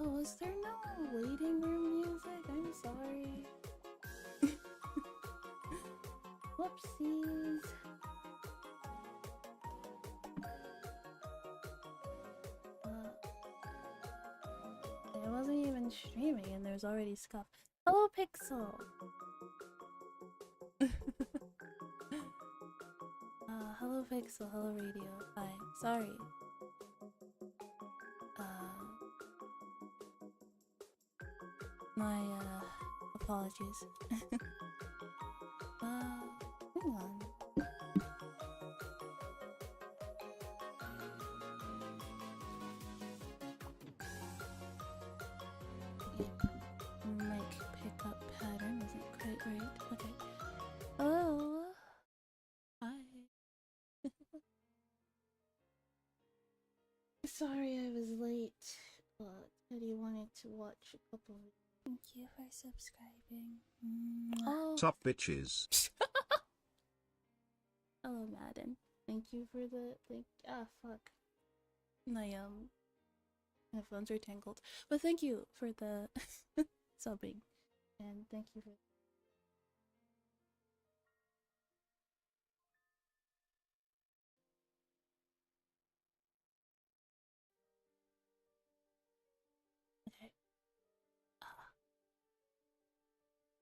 Oh, is there no waiting room music? I'm sorry. Whoopsies. It wasn't even streaming and there's already scuff. Hello, Pixel! Hello, Pixel. Hello, Radio. Hi. Sorry. My, apologies. Hang on. Mic pickup pattern isn't quite right. Okay. Hello. Hi. Sorry I was late, but Teddy wanted to watch a couple of... Thank you for subscribing. Oh. Sup, bitches. Hello, Madden. Thank you for the... fuck. My headphones are tangled. But thank you for the subbing. And thank you for... Okay.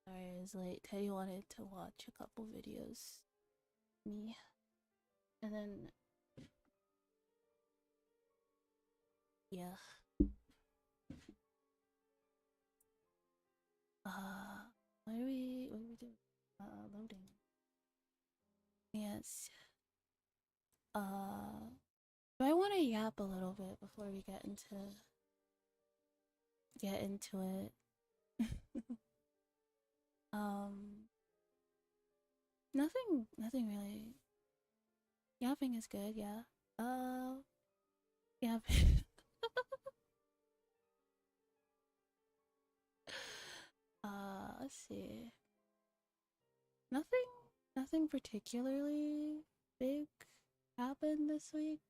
Sorry I was late. Teddy wanted to watch a couple videos. Me. And then... yeah. What are we doing? Loading. Yes. Do I want to yap a little bit before we get into it? Nothing really. Yapping is good, yeah. Yapping. Let's see. Nothing particularly big happened this week.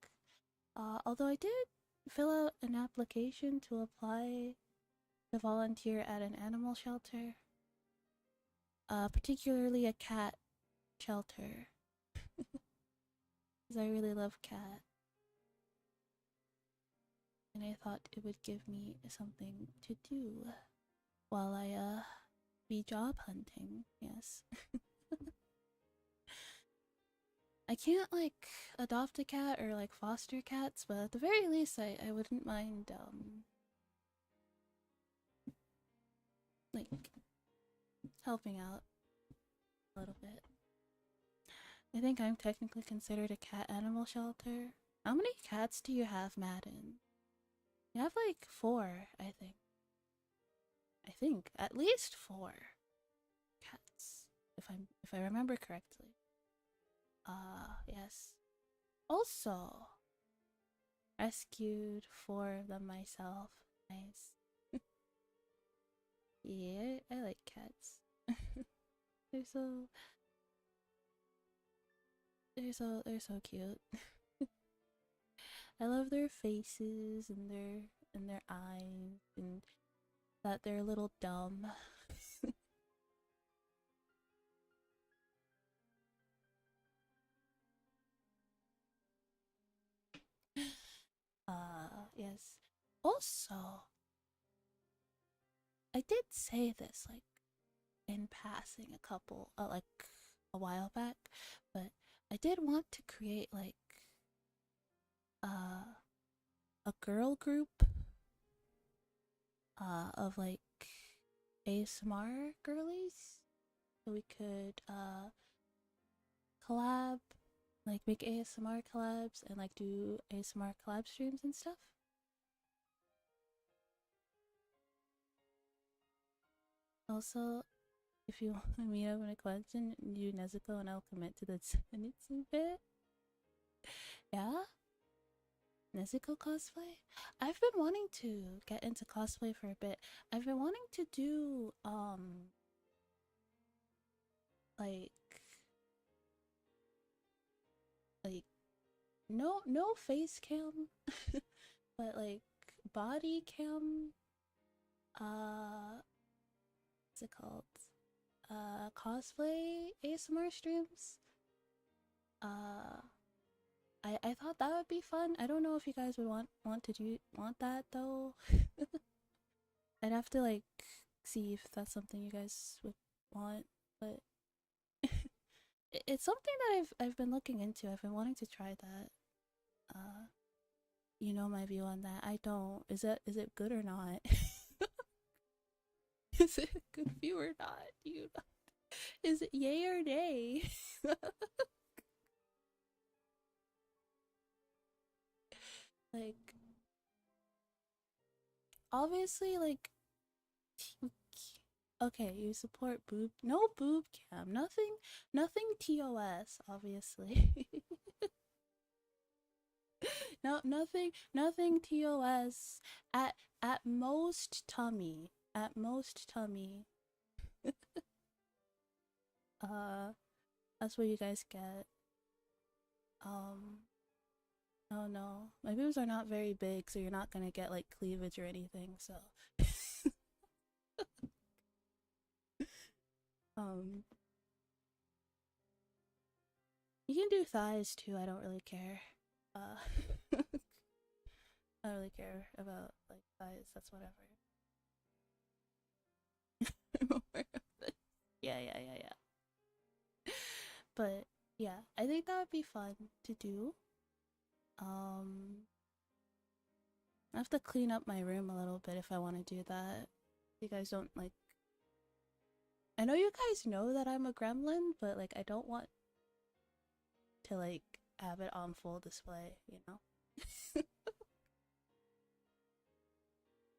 Although I did fill out an application to apply to volunteer at an animal shelter. Particularly a cat shelter. Because I really love cat. And I thought it would give me something to do while I be job hunting, yes. I can't like adopt a cat or like foster cats, but at the very least I wouldn't mind like helping out a little bit. I think I'm technically considered a cat animal shelter. How many cats do you have, Madden? You have like 4, I think. I think at least 4 cats, if I remember correctly. Yes. Also, rescued 4 of them myself. Nice. Yeah, I like cats. they're so cute. I love their faces and their eyes and that they're a little dumb. Yes. Also, I did say this like in passing like a while back, but I did want to create like a girl group of like ASMR girlies, so we could collab, like make ASMR collabs and like do ASMR collab streams and stuff. Also, if you want to meet up in a question, do Nezuko and I'll commit to the Zenitsu bit. Yeah? Nezuko cosplay? I've been wanting to get into cosplay for a bit. I've been wanting to do, like no face cam, but like body cam what's it called? Cosplay ASMR streams. Uh, I thought that would be fun. I don't know if you guys would want to want that though. I'd have to like see if that's something you guys would want, but it's something that I've been looking into. I've been wanting to try that. Uh, you know my view on that. I don't. Is it good or not? Is it a good view or not? You is it yay or nay? Like obviously like okay, you support boob no boob cam. Nothing TOS obviously. No, nothing TOS. At most tummy. At most tummy. uh that's what you guys get. Um oh no. My boobs are not very big, so you're not gonna get like cleavage or anything, so um you can do thighs too, I don't really care. I don't really care about like thighs, that's whatever. I'm aware of this. Yeah. But yeah, I think that would be fun to do. Um, I have to clean up my room a little bit if I want to do that. You guys don't like. I know you guys know that I'm a gremlin, but like I don't want to like have it on full display, you know?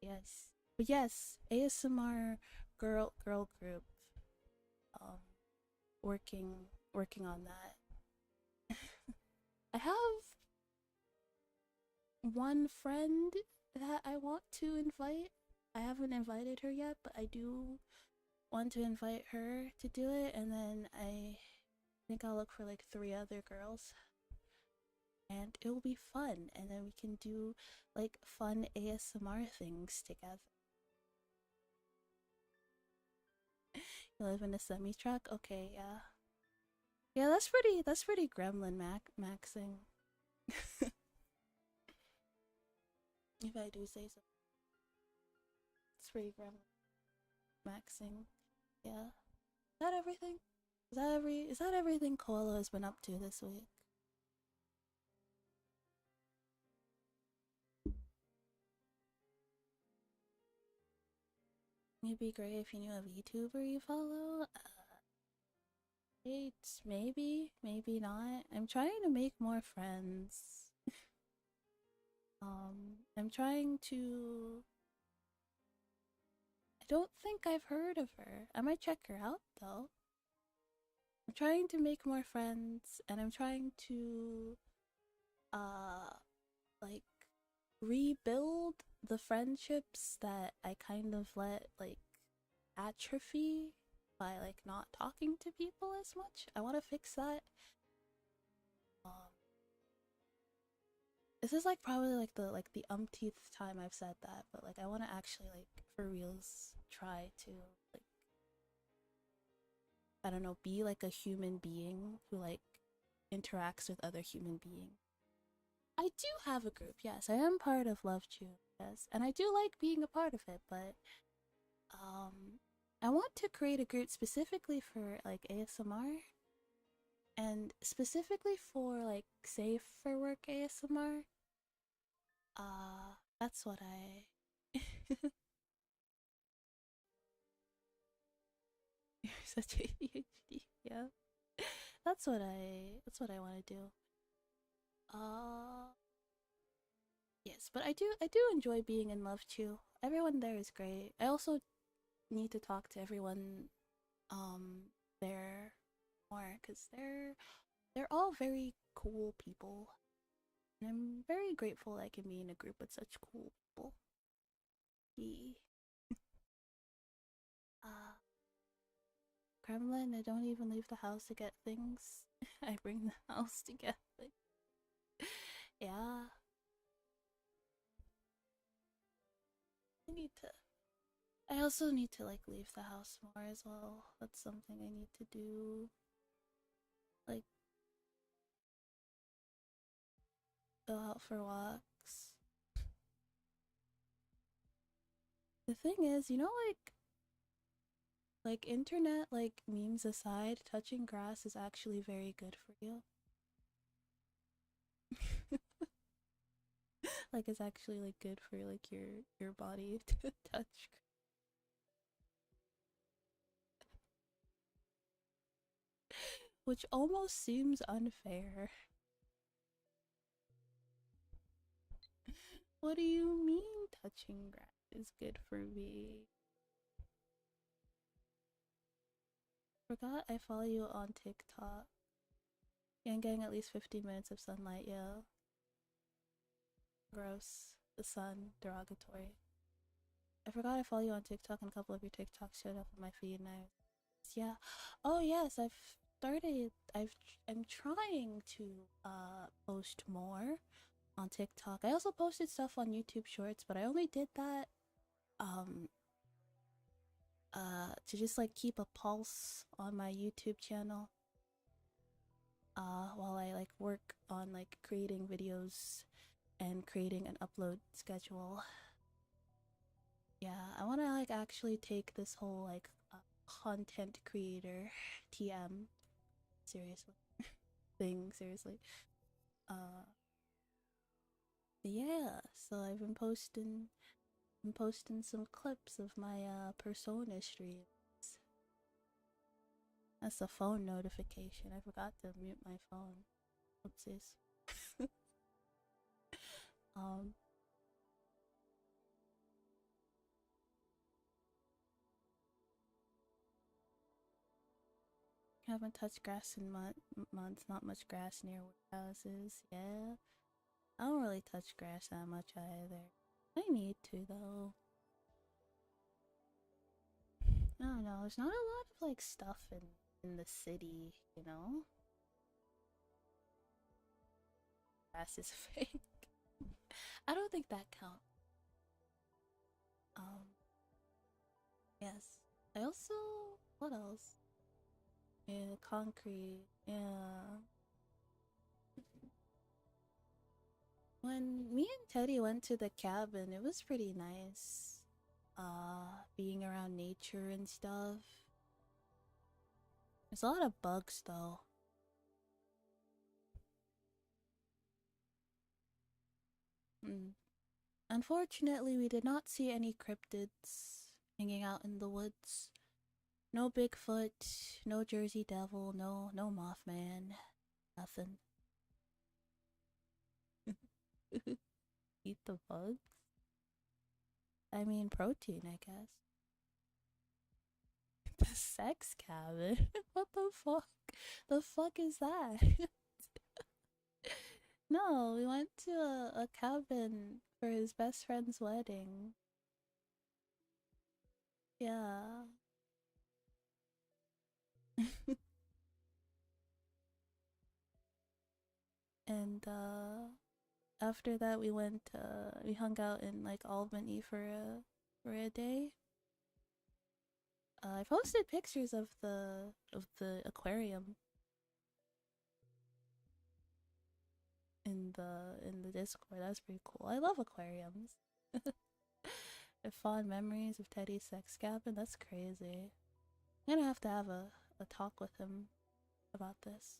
Yes. But yes, ASMR girl group. Um, working on that. I have one friend that I want to invite. I haven't invited her yet, but I do want to invite her to do it, and then I think I'll look for like 3 other girls. And it will be fun, and then we can do like fun ASMR things together. You live in a semi truck? Okay, yeah. Yeah, that's pretty gremlin maxing. If I do say so. It's pretty gremlin maxing. Yeah. Is that everything? Is that everything Koala has been up to this week? It'd be great if you knew a VTuber you follow. It's maybe not. I'm trying to make more friends. I'm trying to. I don't think I've heard of her. I might check her out though. I'm trying to make more friends, and I'm trying to, uh, like rebuild the friendships that I kind of let like atrophy by like not talking to people as much. I want to fix that. Um, this is like probably like the umpteenth time I've said that, but like I want to actually like for reals try to like I don't know, be like a human being who like interacts with other human beings. I do have a group, yes. I am part of Love Chew, yes, and I do like being a part of it, but I want to create a group specifically for like ASMR and specifically for like safe for work ASMR. That's what I You're such ADHD, yeah. That's what I want to do. Uh yes, but I do enjoy being in Love Chew. Everyone there is great. I also need to talk to everyone there more because they're all very cool people, and I'm very grateful I can be in a group with such cool people. The uh Kremlin, I don't even leave the house to get things. I bring the house to get things. Yeah, I need to. I also need to like leave the house more as well. That's something I need to do. Like go out for walks. The thing is, like internet like memes aside, touching grass is actually very good for you. Like it's actually like good for like your body to touch. Which almost seems unfair. What do you mean touching grass is good for me? Forgot I follow you on TikTok. Yeah, I'm getting at least 50 minutes of sunlight, yo. Gross. The sun. Derogatory. I forgot I follow you on TikTok and a couple of your TikToks showed up on my feed and yeah. Oh yes, I'm trying to post more on TikTok. I also posted stuff on YouTube Shorts, but I only did that um to just like keep a pulse on my YouTube channel while I like work on like creating videos and creating an upload schedule. Yeah, I want to like actually take this whole like content creator TM seriously thing seriously. Uh yeah, so I've been posting some clips of my persona streams. That's a phone notification. I forgot to mute my phone. Oopsies. um haven't touched grass in months. Not much grass near warehouses. Yeah, I don't really touch grass that much either. I need to though. I don't know. There's not a lot of like stuff in the city, you know. Grass is fake. I don't think that counts. Um, yes. I also what else? Yeah, concrete. Yeah. When me and Teddy went to the cabin, it was pretty nice. Being around nature and stuff. There's a lot of bugs though. Mm. Unfortunately, we did not see any cryptids hanging out in the woods. No Bigfoot, no Jersey Devil, no Mothman, nothing. Eat the bugs? I mean protein, I guess. The sex cabin? What the fuck? The fuck is that? No, we went to a cabin for his best friend's wedding. Yeah. And after that we hung out in like Albany for a day. I posted pictures of the aquarium in the Discord. That's pretty cool. I love aquariums. Fond memories of Teddy's sex cabin. That's crazy. I'm gonna have to have a talk with him about this.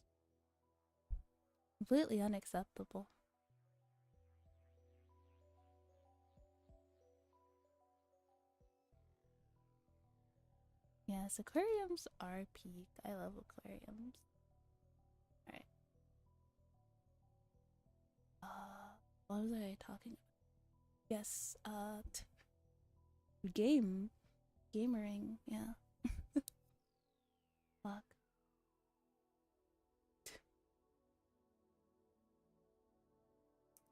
Completely unacceptable. Yes, aquariums are peak. I love aquariums. Alright. What was I talking about? Yes, gamering, yeah. Fuck.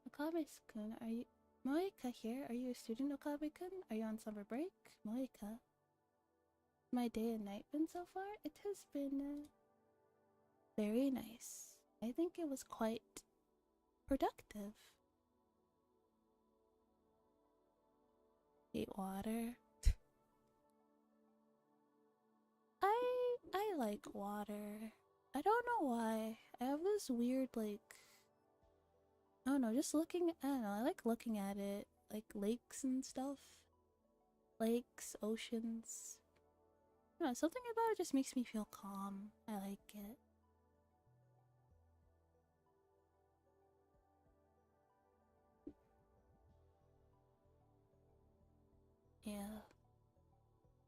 Okabe-kun, are you Moika here? Are you a student, Okabe-kun? Are you on summer break? Moika. My day and night been so far? It has been very nice. I think it was quite productive. Hate water. I like water. I don't know why. I have this weird like I don't know, just looking I don't know, I like looking at it, like lakes and stuff. Lakes, oceans. I don't know, something about it just makes me feel calm. I like it. Yeah.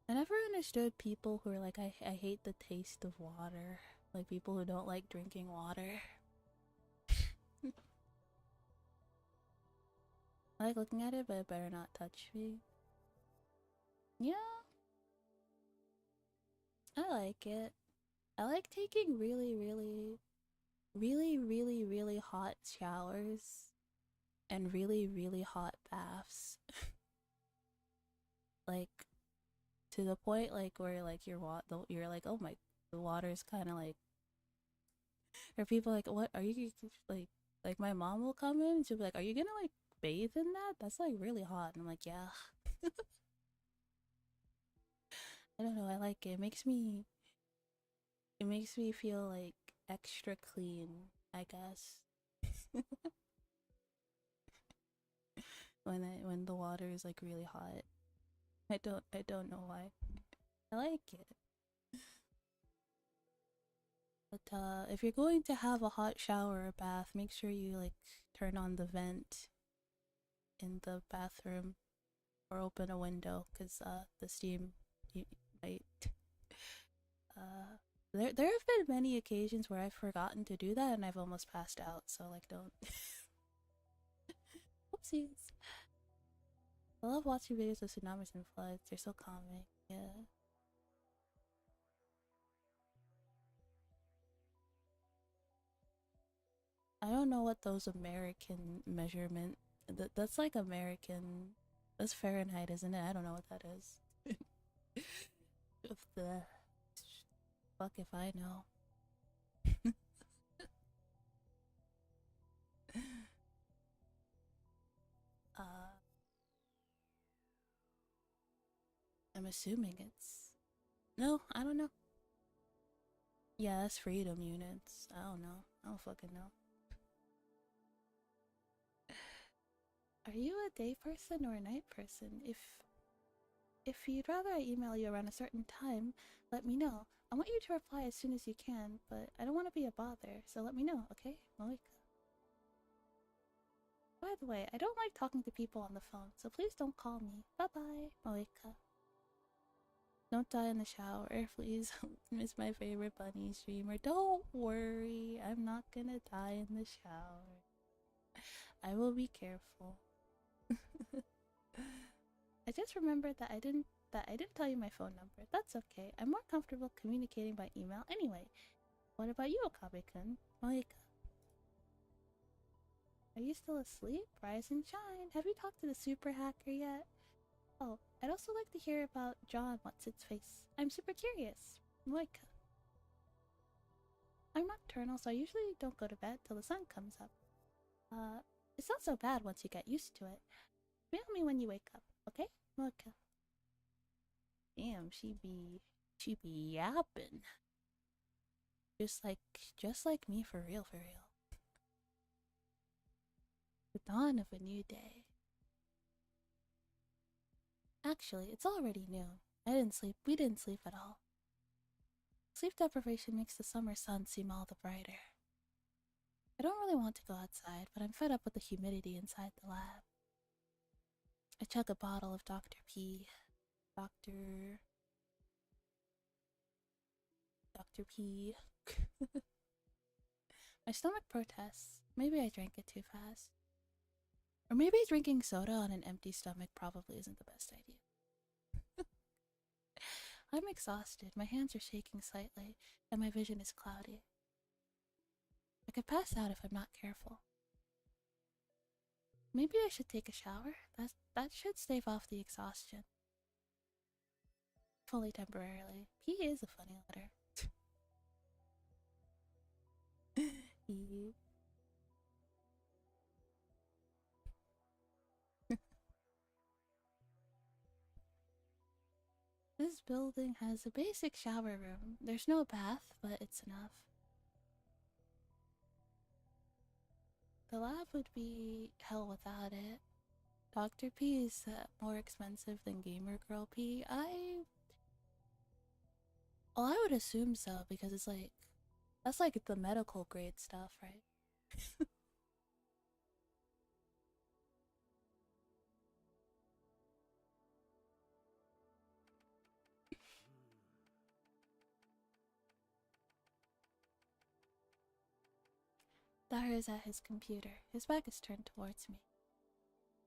I never understood people who are like, I hate the taste of water. Like people who don't like drinking water. I like looking at it, but it better not touch me. Yeah, I like it. I like taking really hot showers and really hot baths. Like to the point like where like you're like, oh my, the water's kind of like, or people like, what are you like my mom will come in and she'll be like, are you gonna like bathe in that? That's like really hot. And I'm like, yeah. I don't know, I like it. It makes me feel like extra clean, I guess. When the water is like really hot. I don't know why. I like it. But if you're going to have a hot shower or bath, make sure you like turn on the vent in the bathroom or open a window because the steam might. There have been many occasions where I've forgotten to do that and I've almost passed out. So like, don't. Oopsies. I love watching videos of tsunamis and floods. They're so calming. Yeah. I don't know what those American measurement. That's like American. That's Fahrenheit, isn't it? I don't know what that is. If the fuck if I know. uh, I'm assuming it's. No, I don't know. Yeah, that's freedom units. I don't know. I don't fucking know. Are you a day person or a night person? If you'd rather I email you around a certain time, let me know. I want you to reply as soon as you can, but I don't want to be a bother, so let me know, okay? Malika. By the way, I don't like talking to people on the phone, so please don't call me. Bye-bye, Malika. Don't die in the shower, please. Miss my favorite bunny streamer. Don't worry, I'm not gonna die in the shower. I will be careful. I just remembered that I didn't tell you my phone number. That's okay. I'm more comfortable communicating by email anyway. What about you, Okabe-kun? Malika. Are you still asleep? Rise and shine. Have you talked to the super hacker yet? Oh, I'd also like to hear about John What's-Its-Face. I'm super curious. Malika. I'm nocturnal, so I usually don't go to bed till the sun comes up. It's not so bad once you get used to it. Mail me when you wake up, okay? Malika. Damn, she be yapping. Just like me, for real, for real. The dawn of a new day. Actually, it's already noon. We didn't sleep at all. Sleep deprivation makes the summer sun seem all the brighter. I don't really want to go outside, but I'm fed up with the humidity inside the lab. I chug a bottle of Dr. P. Dr. P. My stomach protests. Maybe I drank it too fast. Or maybe drinking soda on an empty stomach probably isn't the best idea. I'm exhausted, my hands are shaking slightly, and my vision is cloudy. I could pass out if I'm not careful. Maybe I should take a shower? That should stave off the exhaustion. Fully temporarily. He is a funny letter. He... This building has a basic shower room. There's no bath, but it's enough. The lab would be hell without it. Dr. P is more expensive than Gamer Girl P. Well, I would assume so, because it's like, that's like the medical grade stuff, right? Dara is at his computer. His back is turned towards me.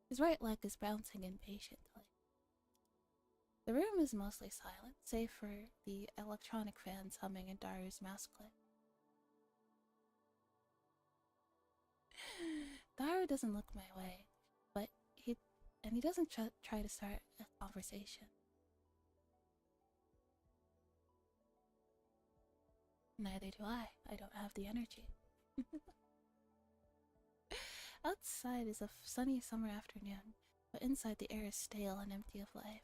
His right leg is bouncing impatiently. The room is mostly silent, save for the electronic fans humming in Daru's mouse click. Daru doesn't look my way, but he doesn't try to start a conversation. Neither do I. I don't have the energy. Outside is a sunny summer afternoon, but inside the air is stale and empty of life.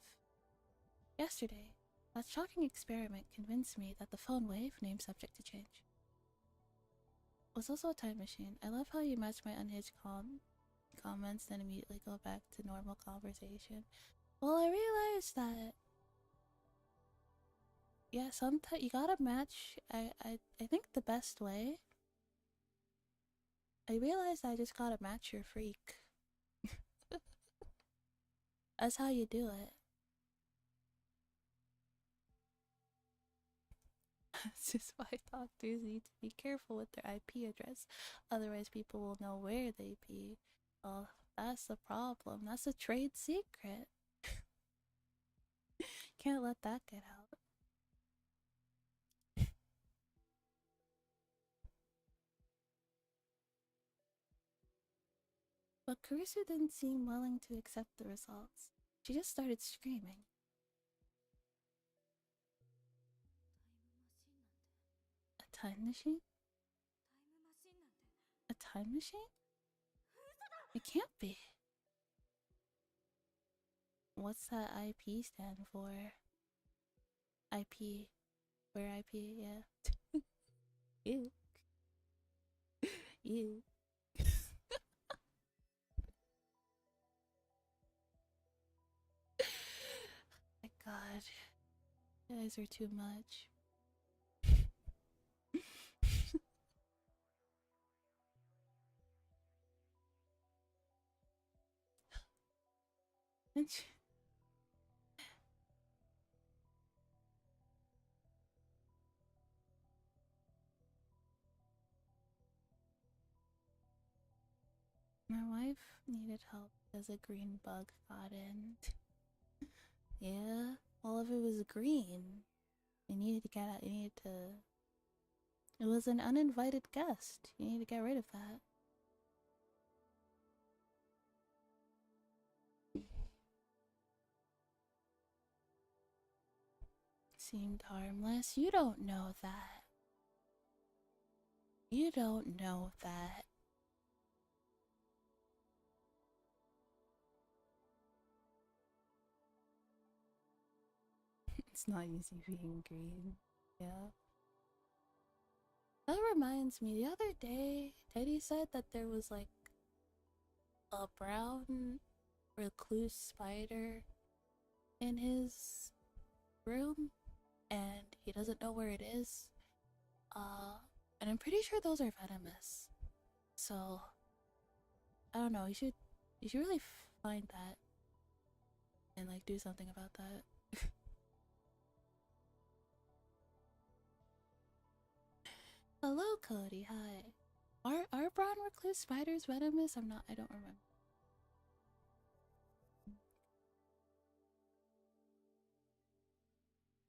Yesterday, that shocking experiment convinced me that the phone wave, name subject to change, was also a time machine. I love how you match my unhinged comments, then immediately go back to normal conversation. Well, I realized that, yeah, sometimes you gotta match. I think the best way. I realized I just gotta match your freak. That's how you do it. This is why doctors need to be careful with their IP address, otherwise people will know where they be. Oh, that's the problem. That's a trade secret. Can't let that get out. But Kurisu didn't seem willing to accept the results. She just started screaming. A time machine? A time machine? It can't be. What's that IP stand for? IP. Where IP? Yeah. Ew. Ew. My god. You guys are too much. My wife needed help as a green bug got in. Yeah, all of it was green. You needed to get out. You needed to. It was an uninvited guest. You need to get rid of that. Seemed harmless. You don't know that. You don't know that. It's not easy being green. Yeah. That reminds me, the other day, Teddy said that there was like a brown recluse spider in his room and he doesn't know where it is. And I'm pretty sure those are venomous. So I don't know, you should really find that and like do something about that. Hello, Cody. Hi. Are brown recluse spiders venomous? I don't remember.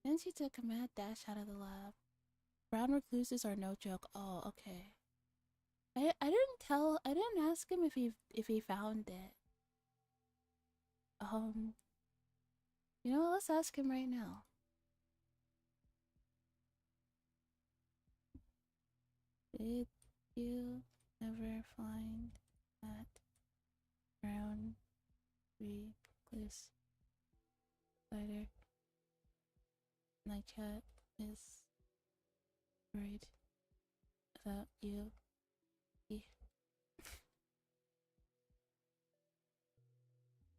Then she took a mad dash out of the lab. Brown recluses are no joke. Oh, okay. I didn't ask him if he found it. You know what, let's ask him right now. Did you ever find that brown recluse spider? My cat is worried about you. E-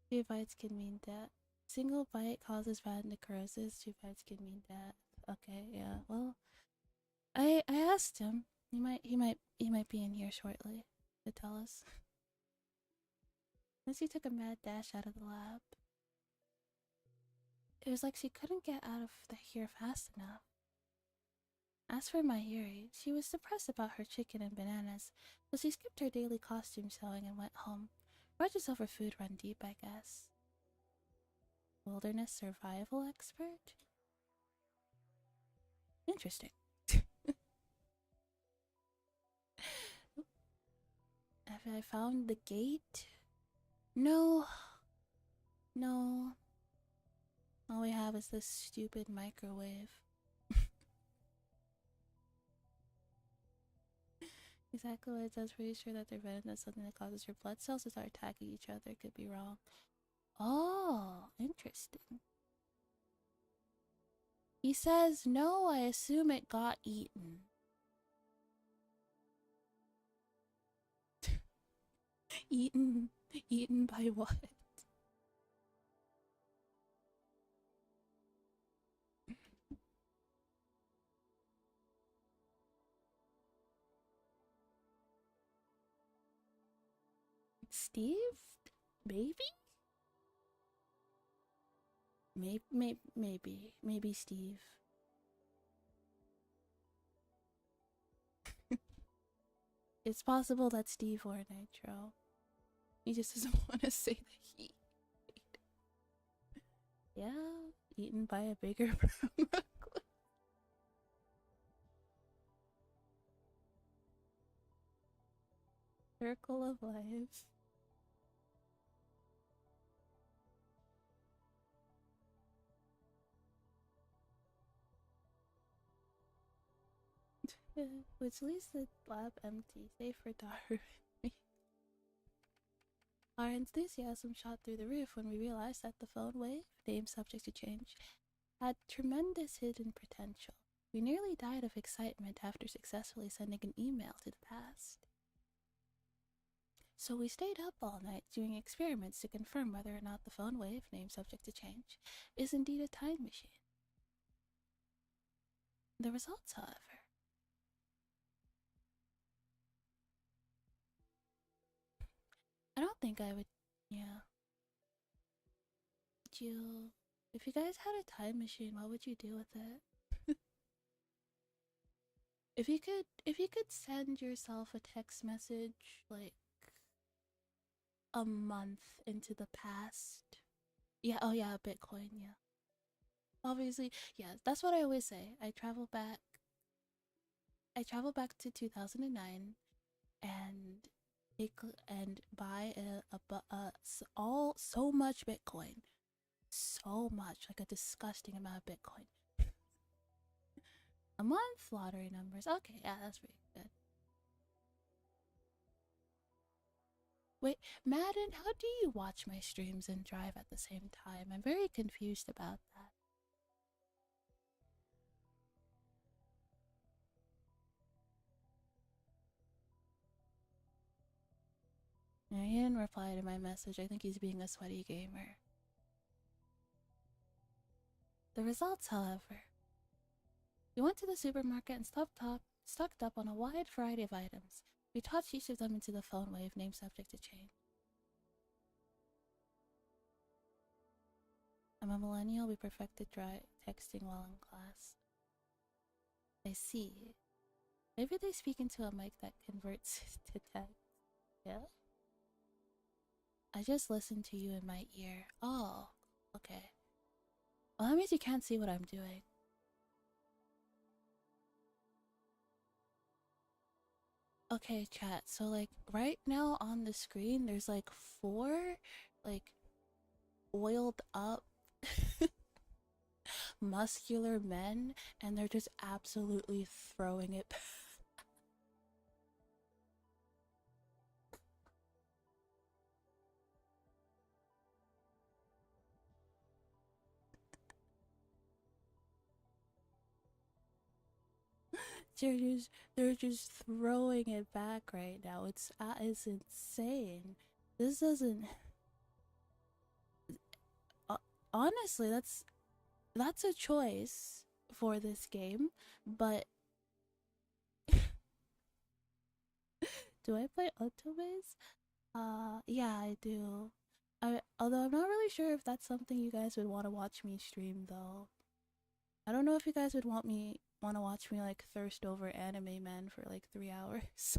2 bites can mean death. Single bite causes bad necrosis. 2 bites can mean death. Okay, yeah. Well, I asked him. He might be in here shortly to tell us. Unless he took a mad dash out of the lab. It was like she couldn't get out of here fast enough. As for Mayuri, she was depressed about her chicken and bananas, so she skipped her daily costume sewing and went home. Grudges over food run deep, I guess. Wilderness survival expert? Interesting. Have I found the gate? No. No. All we have is this stupid microwave. Exactly what it does. Pretty sure that their venom does something that causes your blood cells to start attacking each other. Could be wrong. Oh, interesting. He says, no, I assume it got eaten. Eaten by what? Steve? Maybe? Maybe Steve. It's possible that Steve or Nitro. He just doesn't want to say that he ate. Yeah, eaten by a bigger brown recluse. Circle of life. Which leaves the lab empty, save for Daru and me. Our enthusiasm shot through the roof when we realized that the phone wave, name subject to change, had tremendous hidden potential. We nearly died of excitement after successfully sending an email to the past. So we stayed up all night doing experiments to confirm whether or not the phone wave, name subject to change, is indeed a time machine. The results, however, I don't think I would, yeah. Would you, if you guys had a time machine, what would you do with it? If you could send yourself a text message like a month into the past. Yeah, oh yeah, Bitcoin, yeah. Obviously, yeah, that's what I always say. I travel back to 2009 and buy so much Bitcoin. So much, like a disgusting amount of Bitcoin. A month, lottery numbers. Okay, yeah, that's pretty good. Wait, Madden, how do you watch my streams and drive at the same time? I'm very confused about that. No, he didn't reply to my message. I think he's being a sweaty gamer. The results, however. We went to the supermarket and stocked up on a wide variety of items. We tossed each of them into the phone wave, name subject to change. I'm a millennial. We perfected dry texting while in class. I see. Maybe they speak into a mic that converts to text. Yeah? I just listened to you in my ear. Oh, okay. Well, that means you can't see what I'm doing. Okay, chat. So, like, right now on the screen, there's like 4, like, oiled up muscular men, and they're just absolutely throwing it. They're just throwing it back right now. It's insane. This doesn't. Uh, Honestly, that's a choice for this game, but do I play Otobase? Yeah, I do. Although I'm not really sure if that's something you guys would want to watch me stream though. I don't know if you guys would want to watch me like thirst over anime men for like 3 hours.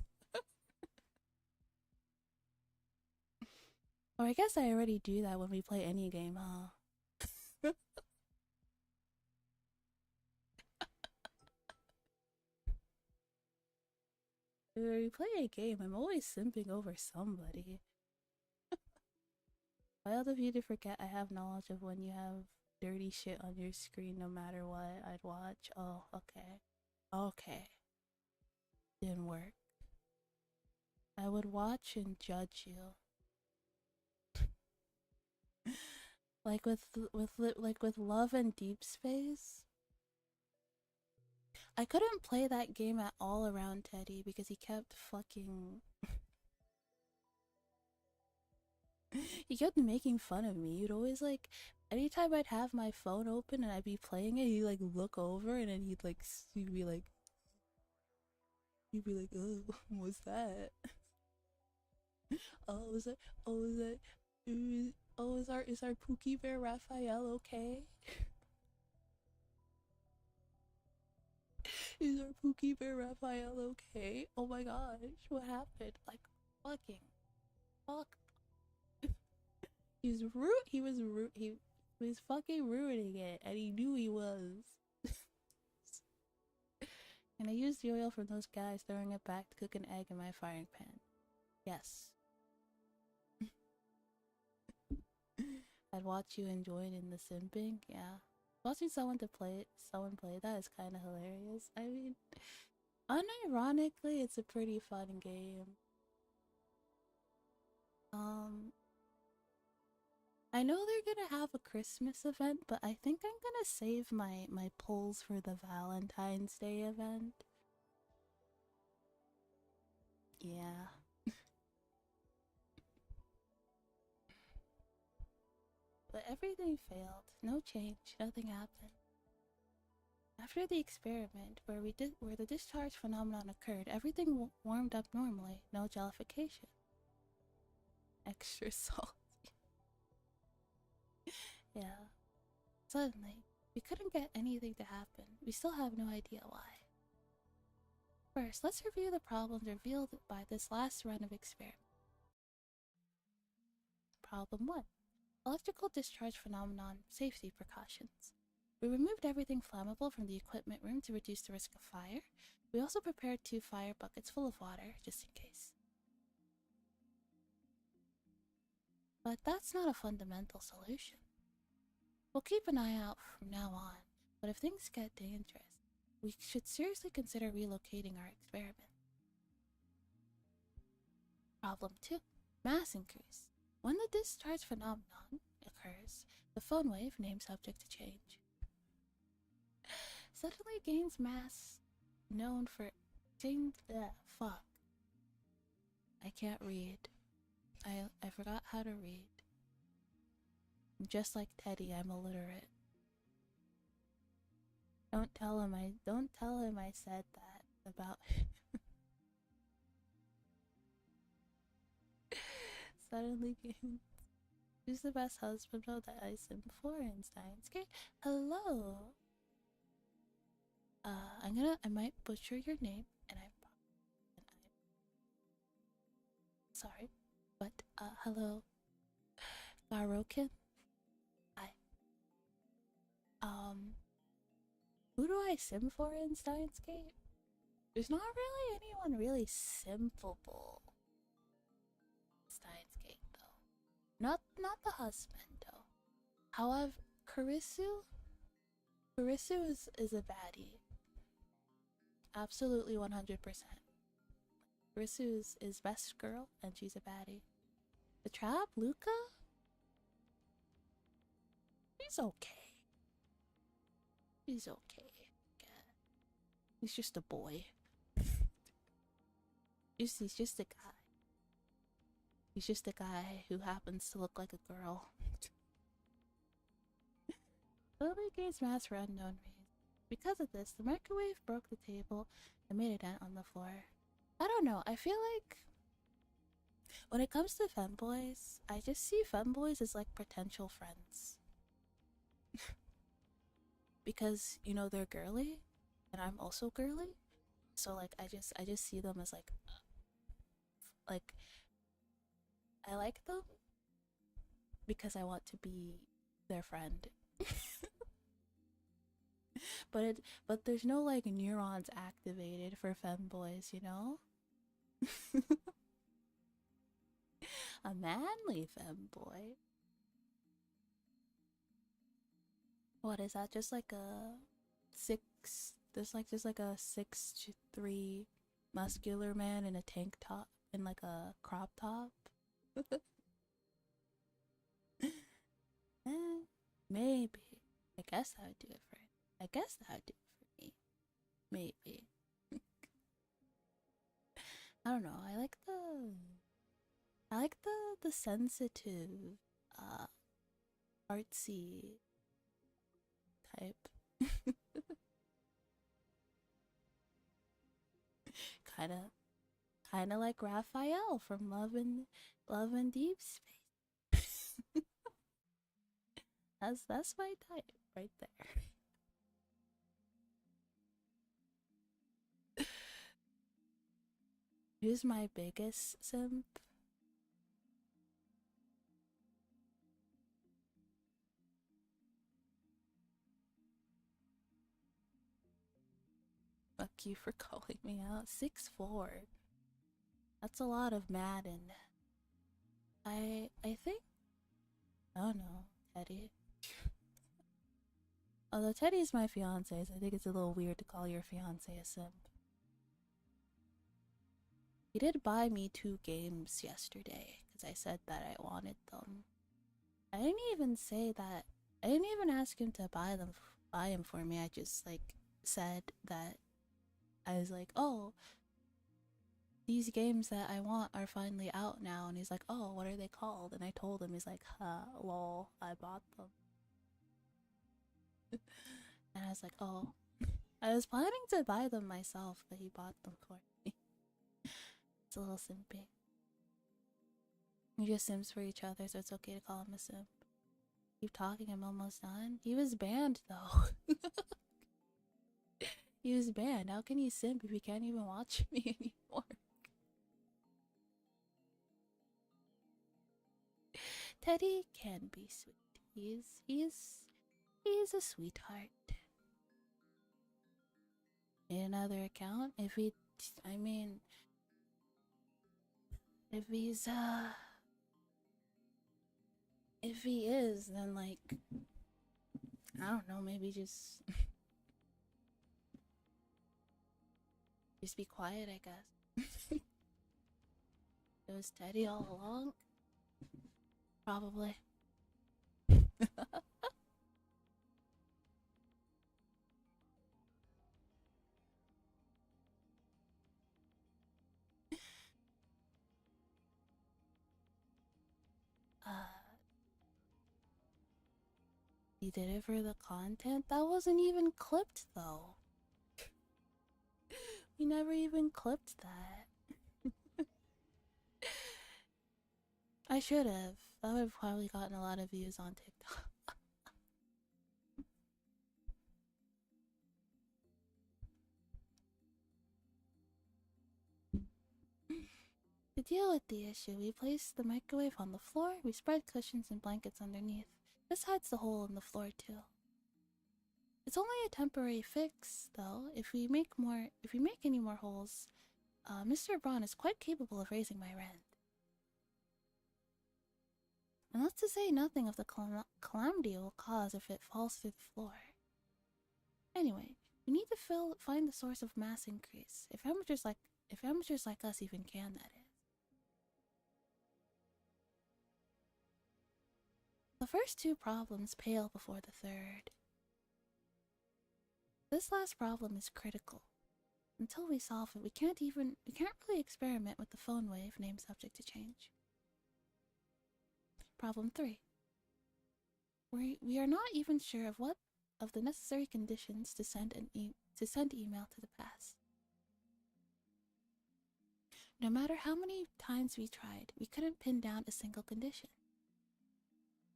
Or I guess I already do that when we play any game, huh? When we play a game, I'm always simping over somebody. I love you to forget I have knowledge of when you have dirty shit on your screen no matter what I'd watch. Oh, okay. Okay. Didn't work. I would watch and judge you. Like with Love and Deep Space. I couldn't play that game at all around Teddy because he kept fucking he kept making fun of me. You'd always like anytime I'd have my phone open and I'd be playing it, he'd like look over and then he'd be like, oh, what's that? Oh, was that? Oh, was that? Oh, is our Pookie Bear Raphael okay? Is our Pookie Bear Raphael okay? Oh my gosh, what happened? Like, fucking, fuck. He was rude. He was fucking ruining it, and he knew he was. And I used the oil from those guys throwing it back to cook an egg in my frying pan. Yes. I'd watch you enjoy it in the simping. Yeah. Watching someone play that is kind of hilarious. I mean, unironically, it's a pretty fun game. Um, I know they're gonna have a Christmas event, but I think I'm gonna save my polls for the Valentine's Day event. Yeah. But everything failed. No change. Nothing happened. After the experiment where the discharge phenomenon occurred, everything warmed up normally. No jellification. Extra salt. Yeah. Suddenly, we couldn't get anything to happen. We still have no idea why. First, let's review the problems revealed by this last run of experiment. Problem 1. Electrical discharge phenomenon safety precautions. We removed everything flammable from the equipment room to reduce the risk of fire. We also prepared 2 fire buckets full of water, just in case. But that's not a fundamental solution. We'll keep an eye out from now on, but if things get dangerous, we should seriously consider relocating our experiment. Problem 2. Mass increase. When the discharge phenomenon occurs, the phone wave, name subject to change, suddenly gains mass known for fuck. I can't read. I forgot how to read. Just like Teddy, I'm illiterate. Don't tell him I said that about suddenly gains. Who's the best husband of that I sim for in Steins? Okay, hello. I might butcher your name, and I'm sorry, but hello, Garokin. Hi. Who do I sim for in Steins Gate? There's not really anyone really simpable. Steins Gate though. Not the husband though. However, Karisu is a baddie. Absolutely 100%. Karisu is best girl and she's a baddie. The trap, Luca? He's okay. He's okay. Yeah. He's just a boy. He's just a guy. He's just a guy who happens to look like a girl. Slowly gains mass for unknown reason. Because of this, the microwave broke the table and made a dent on the floor. I don't know, I feel like when it comes to femboys, I just see femboys as like potential friends. Because, you know, they're girly and I'm also girly. So like I just see them as like I like them because I want to be their friend. But there's no like neurons activated for femboys, you know? A manly femboy. What is that? Just like a there's like a 6'3" muscular man in a tank top in like a crop top. Maybe. I guess that would do it for it. I guess that would do it for me. Maybe. I don't know. I like the sensitive, artsy type. Kinda like Raphael from Love and Deep Space. That's my type right there. Who's my biggest simp? Fuck you for calling me out. 6'4". That's a lot of Madden. I think, I don't know, Teddy. Although Teddy's my fiance, so I think it's a little weird to call your fiance a simp. He did buy me 2 games yesterday because I said that I wanted them. I didn't even say that. I didn't even ask him to buy them for me. I just like said that I was like, oh, these games that I want are finally out now. And he's like, oh, what are they called? And I told him. He's like, lol, I bought them. And I was like, oh, I was planning to buy them myself, but he bought them for me. It's a little simpy. We just simps for each other, so it's okay to call him a simp. Keep talking, I'm almost done. He was banned though. He was banned. How can he simp if he can't even watch me anymore? Teddy can be sweet. He's a sweetheart. In another account, if he if he is, then like I don't know, maybe just be quiet, I guess. It was Teddy all along? Probably. He did it for the content? That wasn't even clipped though. We never even clipped that. I should have. That would have probably gotten a lot of views on TikTok. To deal with the issue, we placed the microwave on the floor, we spread cushions and blankets underneath. This hides the hole in the floor too. It's only a temporary fix, though. If we make any more holes, Mr. Braun is quite capable of raising my rent. And that's to say nothing of the calamity it will cause if it falls through the floor. Anyway, we need to find the source of mass increase. If amateurs like us even can, that is. The first 2 problems pale before the third. This last problem is critical. Until we solve it, we can't really experiment with the phone wave name subject to change. Problem 3. We are not even sure of the necessary conditions to send email to the past. No matter how many times we tried, we couldn't pin down a single condition.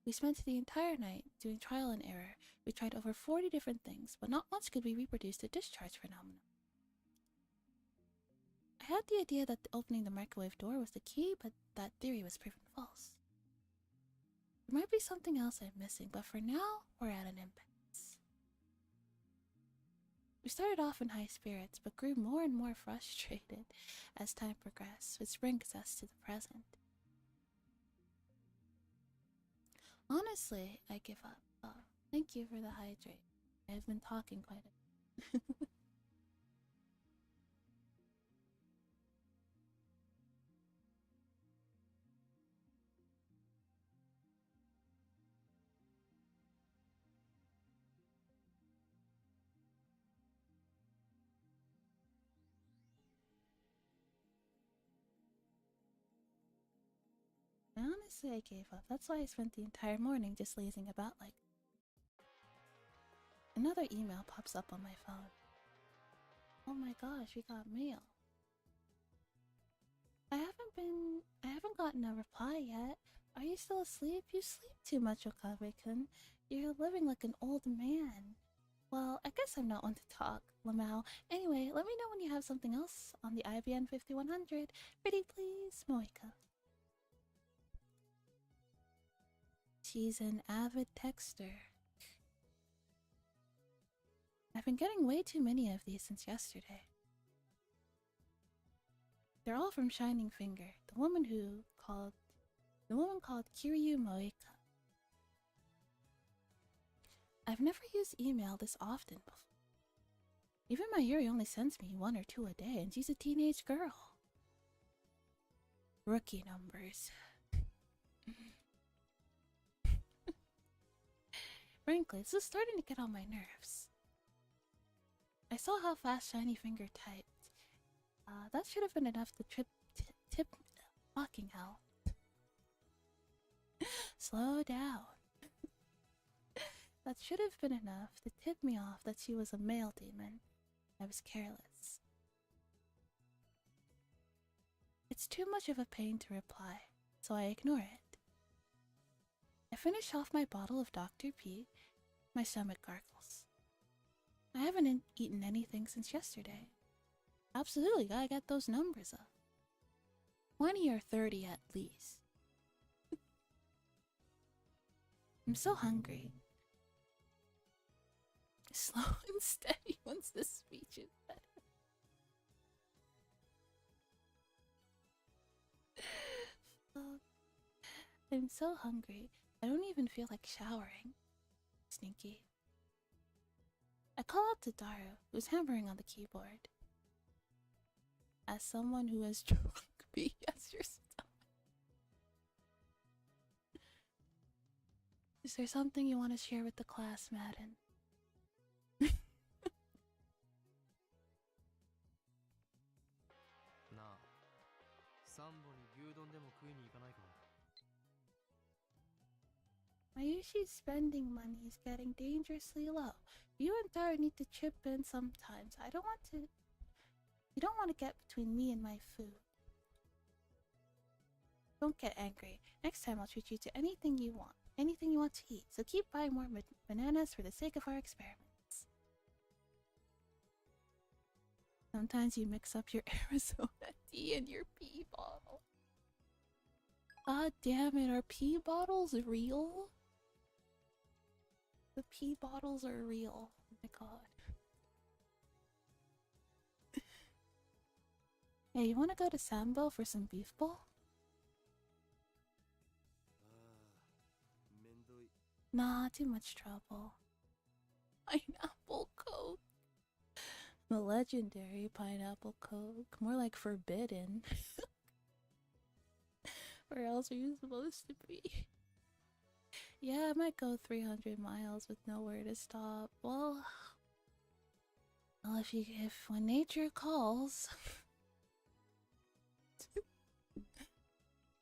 We spent the entire night doing trial and error. We tried over 40 different things, but not once could we reproduce the discharge phenomenon. I had the idea that opening the microwave door was the key, but that theory was proven false. There might be something else I'm missing, but for now, we're at an impasse. We started off in high spirits, but grew more and more frustrated as time progressed, which brings us to the present. Honestly, I give up. Oh, thank you for the hydrate. I've been talking quite a bit. Honestly, I gave up. That's why I spent the entire morning just lazing about like. Another email pops up on my phone. Oh my gosh, we got mail. I haven't gotten a reply yet. Are you still asleep? You sleep too much, Okabe-kun. You're living like an old man. Well, I guess I'm not one to talk, Lamau. Anyway, let me know when you have something else on the IBN 5100. Pretty please, Moika. She's an avid texter. I've been getting way too many of these since yesterday. They're all from Shining Finger, the woman called Kiryu Moika. I've never used email this often before. Even my Yuri only sends me 1 or 2 a day, and she's a teenage girl. Rookie numbers. Frankly, this is starting to get on my nerves. I saw how fast Shiny Finger typed. That should have been enough to tip fucking hell. Slow down. That should have been enough to tip me off that she was a male demon. I was careless. It's too much of a pain to reply, so I ignore it. I finish off my bottle of Dr. P. My stomach gargles. I haven't eaten anything since yesterday. Absolutely gotta get those numbers up. 20 or 30 at least. I'm so hungry. Slow and steady once the speech is better. I'm so hungry, I don't even feel like showering. Sneaky. I call out to Daru, who's hammering on the keyboard. As someone who has drunk me, yes, your stomach. Is there something you want to share with the class, Madden? My Yushi's spending money is getting dangerously low. You and Daru need to chip in sometimes. You don't want to get between me and my food. Don't get angry. Next time I'll treat you to anything you want. Anything you want to eat. So keep buying more bananas for the sake of our experiments. Sometimes you mix up your Arizona tea and your pee bottle. God damn it, are pee bottles real? The pee bottles are real. Oh my god. Hey, you wanna go to Sambo for some beef bowl? Nah, too much trouble. Pineapple Coke. The legendary pineapple Coke. More like forbidden. Where else are you supposed to be? Yeah, I might go 300 miles with nowhere to stop. Well, Well, if when nature calls.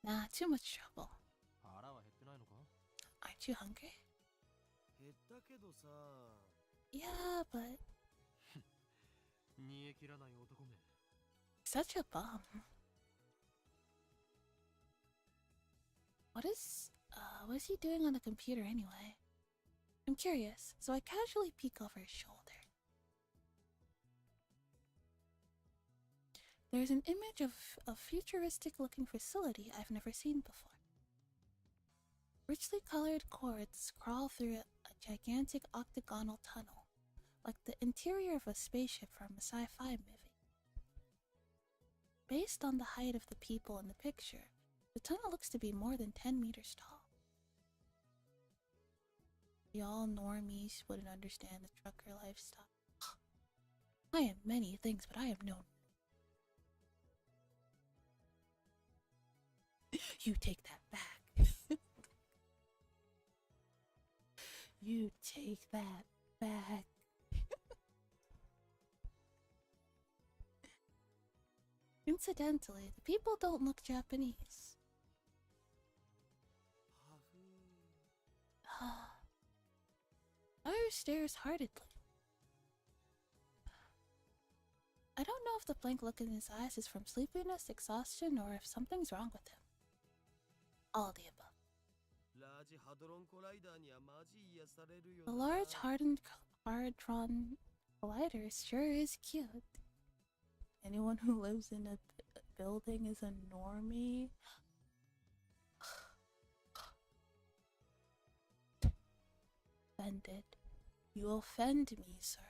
Nah, too much trouble. Aren't you hungry? Yeah, but such a bum. What is he doing on the computer anyway? I'm curious, so I casually peek over his shoulder. There's an image of a futuristic-looking facility I've never seen before. Richly colored cords crawl through a gigantic octagonal tunnel, like the interior of a spaceship from a sci-fi movie. Based on the height of the people in the picture, the tunnel looks to be more than 10 meters tall. Y'all normies wouldn't understand the trucker lifestyle. I am many things, but I am no. You take that back. You take that back. Incidentally, the people don't look Japanese. Fire stares heartedly. I don't know if the blank look in his eyes is from sleepiness, exhaustion, or if something's wrong with him. All of the above. The large hardened Hardtron collider sure is cute. Anyone who lives in a building is a normie. Offended. You offend me, sir.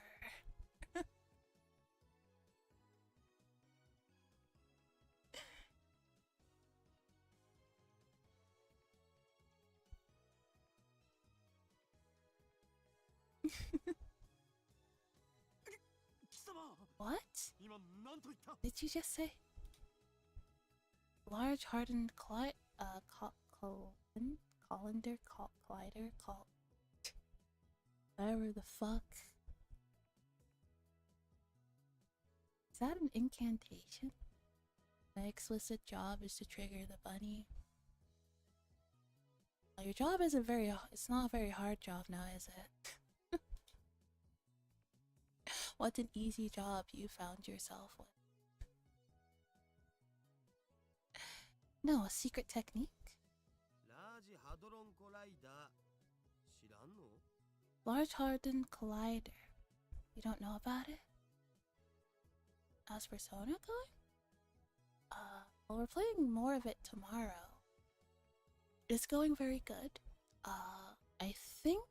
What? Did you just say? Large hardened colander, collider, whatever the fuck. Is that an incantation? My explicit job is to trigger the bunny. Well, your job isn't it's not a very hard job now, is it? What an easy job you found yourself with. No, a secret technique? Large Hardened Collider. You don't know about it? How's Persona going? Well, we're playing more of it tomorrow. It's going very good. I think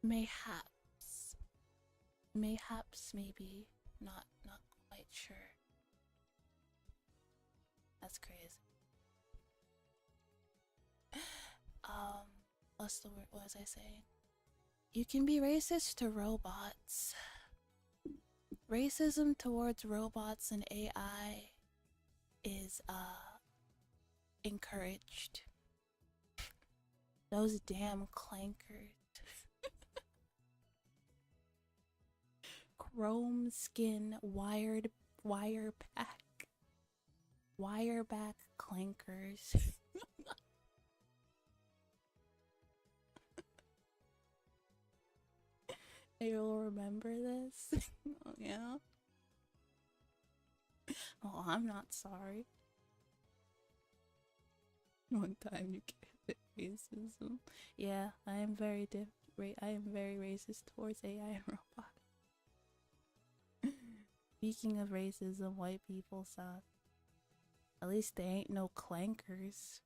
mayhaps, maybe, not quite sure. That's crazy. What's the word? What was I saying? You can be racist to robots. Racism towards robots and AI is encouraged. Those damn clankers. Chrome skin wireback clankers. You'll remember this? Oh, yeah? Oh, I'm not sorry. One time you get racism. Yeah, I am very racist towards AI and robots. Speaking of racism, white people suck. At least they ain't no clankers.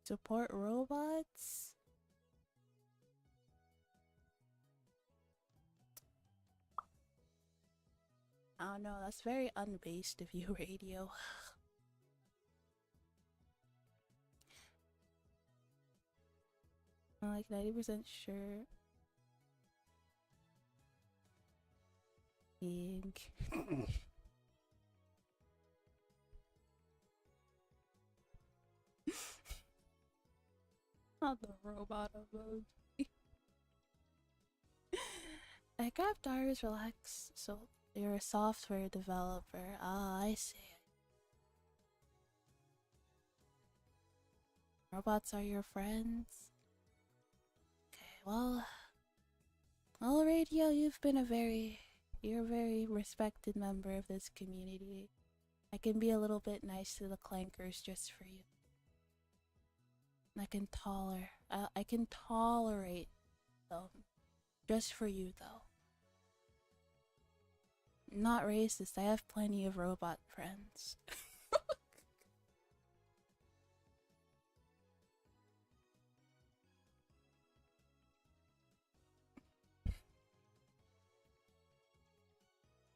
Support robots? I don't know, that's very unbased of you, Radio. I'm like 90% sure. Ink. Not the robot emoji. I grabbed Darius Relax, so you're a software developer. Ah, I see. Robots are your friends? Okay, well, Radio, you're a very respected member of this community. I can be a little bit nice to the clankers just for you. I can tolerate them just for you, though. Not racist. I have plenty of robot friends.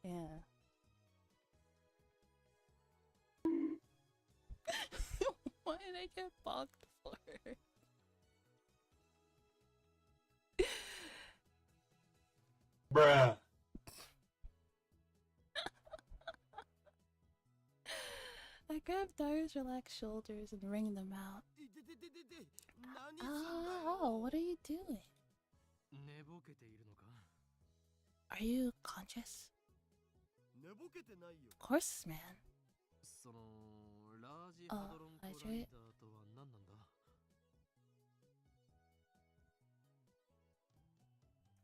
Yeah. Why did I get bonked for? Bruh. I grab Darius' relaxed shoulders and wring them out. Oh, what are you doing? Are you conscious? Of course, man. Oh, hydrate?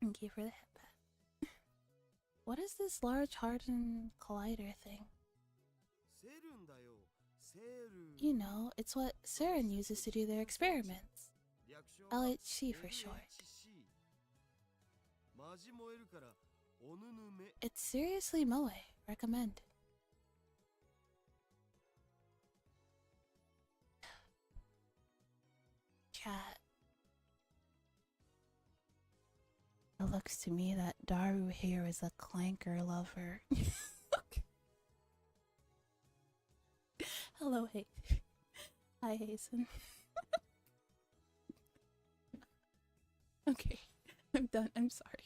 Thank you for the headband. What is this large hardened collider thing? You know, it's what Saren uses to do their experiments. LHC for short. It's seriously moe. Recommend. Chat. It looks to me that Daru here is a clanker lover. Hello, hey. Hi, Hazen. Okay, I'm done. I'm sorry.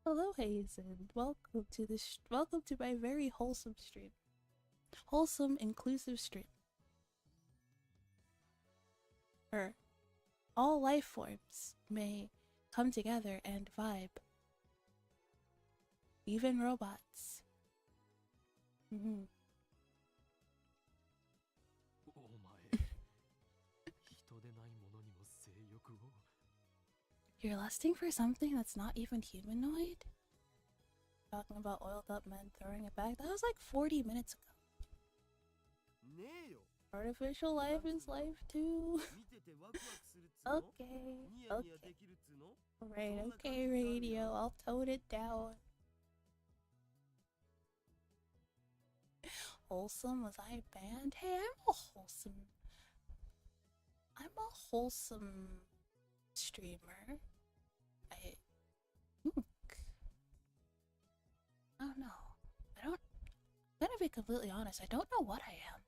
Hello, Hazen. Welcome to my very wholesome stream. Wholesome, inclusive stream. All life forms may come together and vibe. Even robots. You're lusting for something that's not even humanoid? Talking about oiled up men throwing it back? That was like 40 minutes ago. Artificial life is life too. Okay. Right, okay, radio. I'll tone it down. Wholesome? Was I banned? Hey, I'm a wholesome streamer. I don't know. I'm gonna be completely honest. I don't know what I am.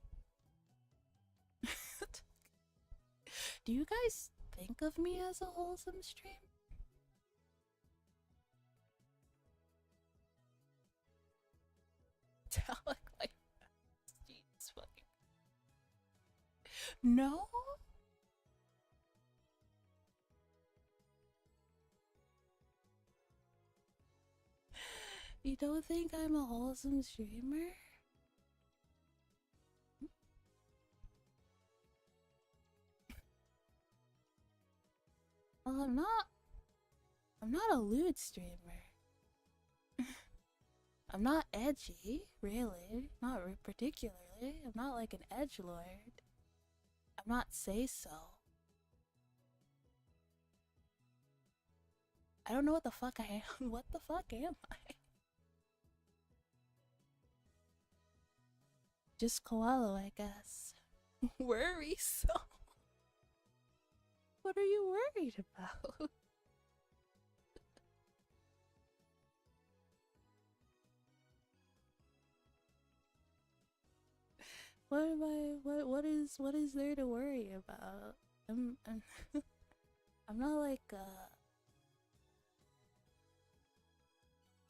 Do you guys think of me as a wholesome stream? Like jeez, fucking. No? You don't think I'm a wholesome streamer? Well, I'm not a lewd streamer. I'm not edgy, really. Not particularly. I'm not like an edgelord. I'm not say-so. I don't know what the fuck I am. What the fuck am I? Just koala, I guess. Worrisome. What are you worried about? What am I? What is there to worry about? I'm I'm not like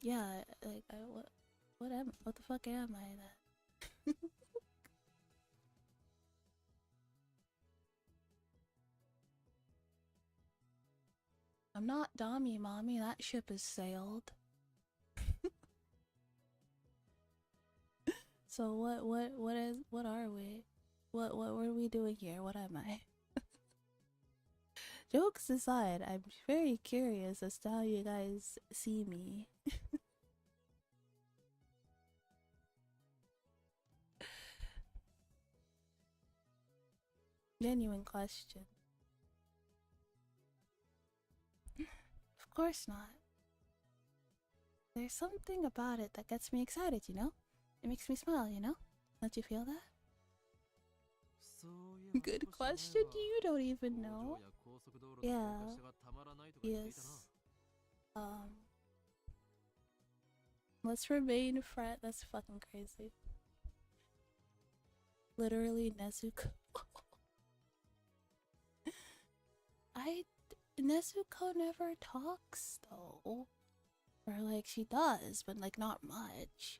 yeah, like what the fuck am I then? I'm not Dommy Mommy, that ship has sailed. So what are we? What are we doing here? What am I? Jokes aside, I'm very curious as to how you guys see me. Genuine question. Of course not. There's something about it that gets me excited, you know? It makes me smile, you know? Don't you feel that? Good question. You don't even know. Yeah. Yes. Let's remain friends. That's fucking crazy. Literally Nezuko. Nezuko never talks though. Or like she does, but like not much.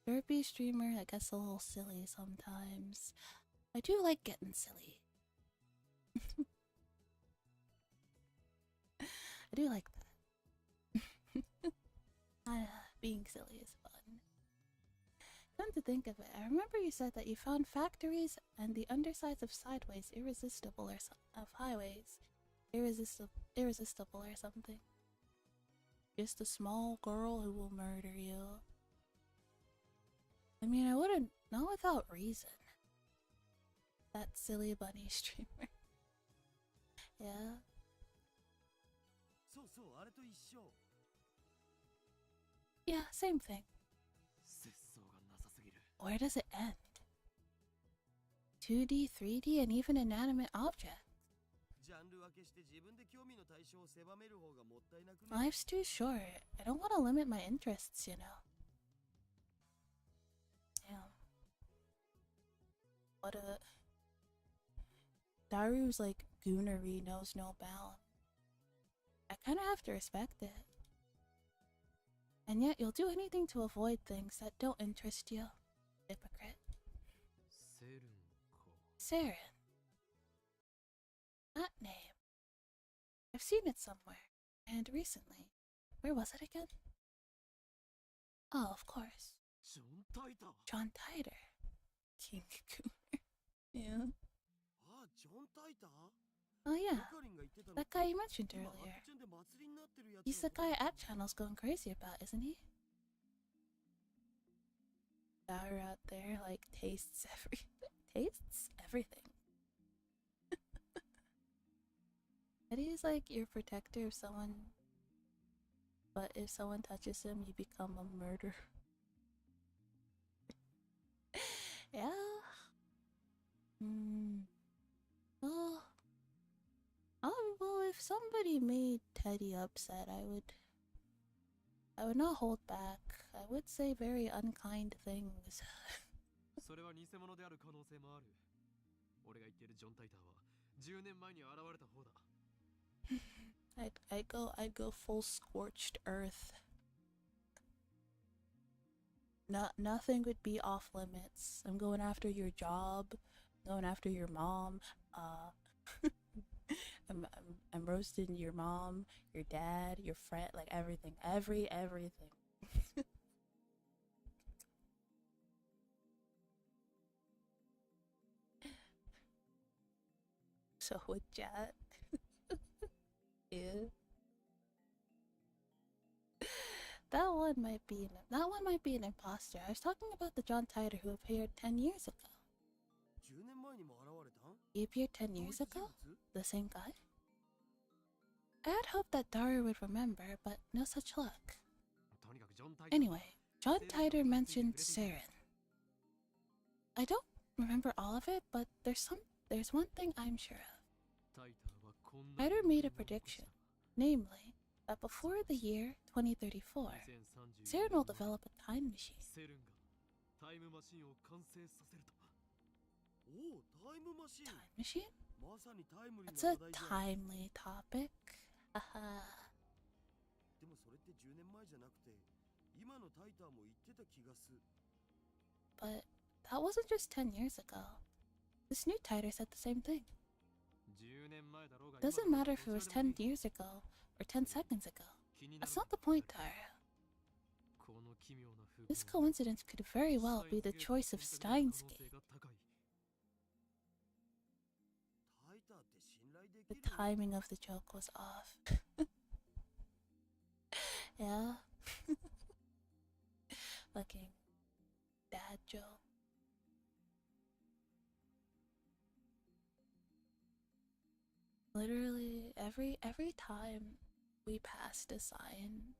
Derpy streamer that gets a little silly sometimes. I do like getting silly. I do like that. Being silly is fun. Come to think of it, I remember you said that you found factories and the undersides of sideways irresistible or of highways irresistible or something. Just a small girl who will murder you. I mean, I wouldn't, not without reason. That silly bunny streamer. Yeah. Yeah, same thing. Where does it end? 2D, 3D, and even inanimate objects. Life's too short. I don't want to limit my interests, you know. Damn. What a... Daru's like goonery knows no bound. I kind of have to respect it. And yet you'll do anything to avoid things that don't interest you. Hypocrite. Saren. That name. I've seen it somewhere. And recently. Where was it again? Oh, of course. John Titor. King Cooper. Yeah. Oh yeah. That guy you mentioned earlier. He's the guy at Channel's going crazy about, isn't he? Daru out there like tastes everything. Tastes everything. And he's like your protector if someone... But if someone touches him, you become a murderer. Yeah. Oh. Oh, well, if somebody made Teddy upset, I would not hold back. I would say very unkind things. I'd go full scorched earth. Nothing would be off limits. I'm going after your job, going after your mom. I'm roasting your mom, your dad, your friend, like everything, everything. So with Jet, yeah, that one might be an imposter. I was talking about the John Titor who appeared 10 years ago. He appeared 10 years ago? The same guy? I had hoped that Daru would remember, but no such luck. Anyway, John Titor mentioned Saren. I don't remember all of it, but there's one thing I'm sure of. Titor made a prediction, namely, that before the year 2034, Saren will develop a time machine. Time machine? That's a timely topic. Haha. But that wasn't just 10 years ago. This new tighter said the same thing. Doesn't matter if it was 10 years ago or 10 seconds ago. That's not the point, Tara. This coincidence could very well be the choice of Steins gate. The timing of the joke was off. Yeah. Fucking dad joke. Literally every time we passed a sign,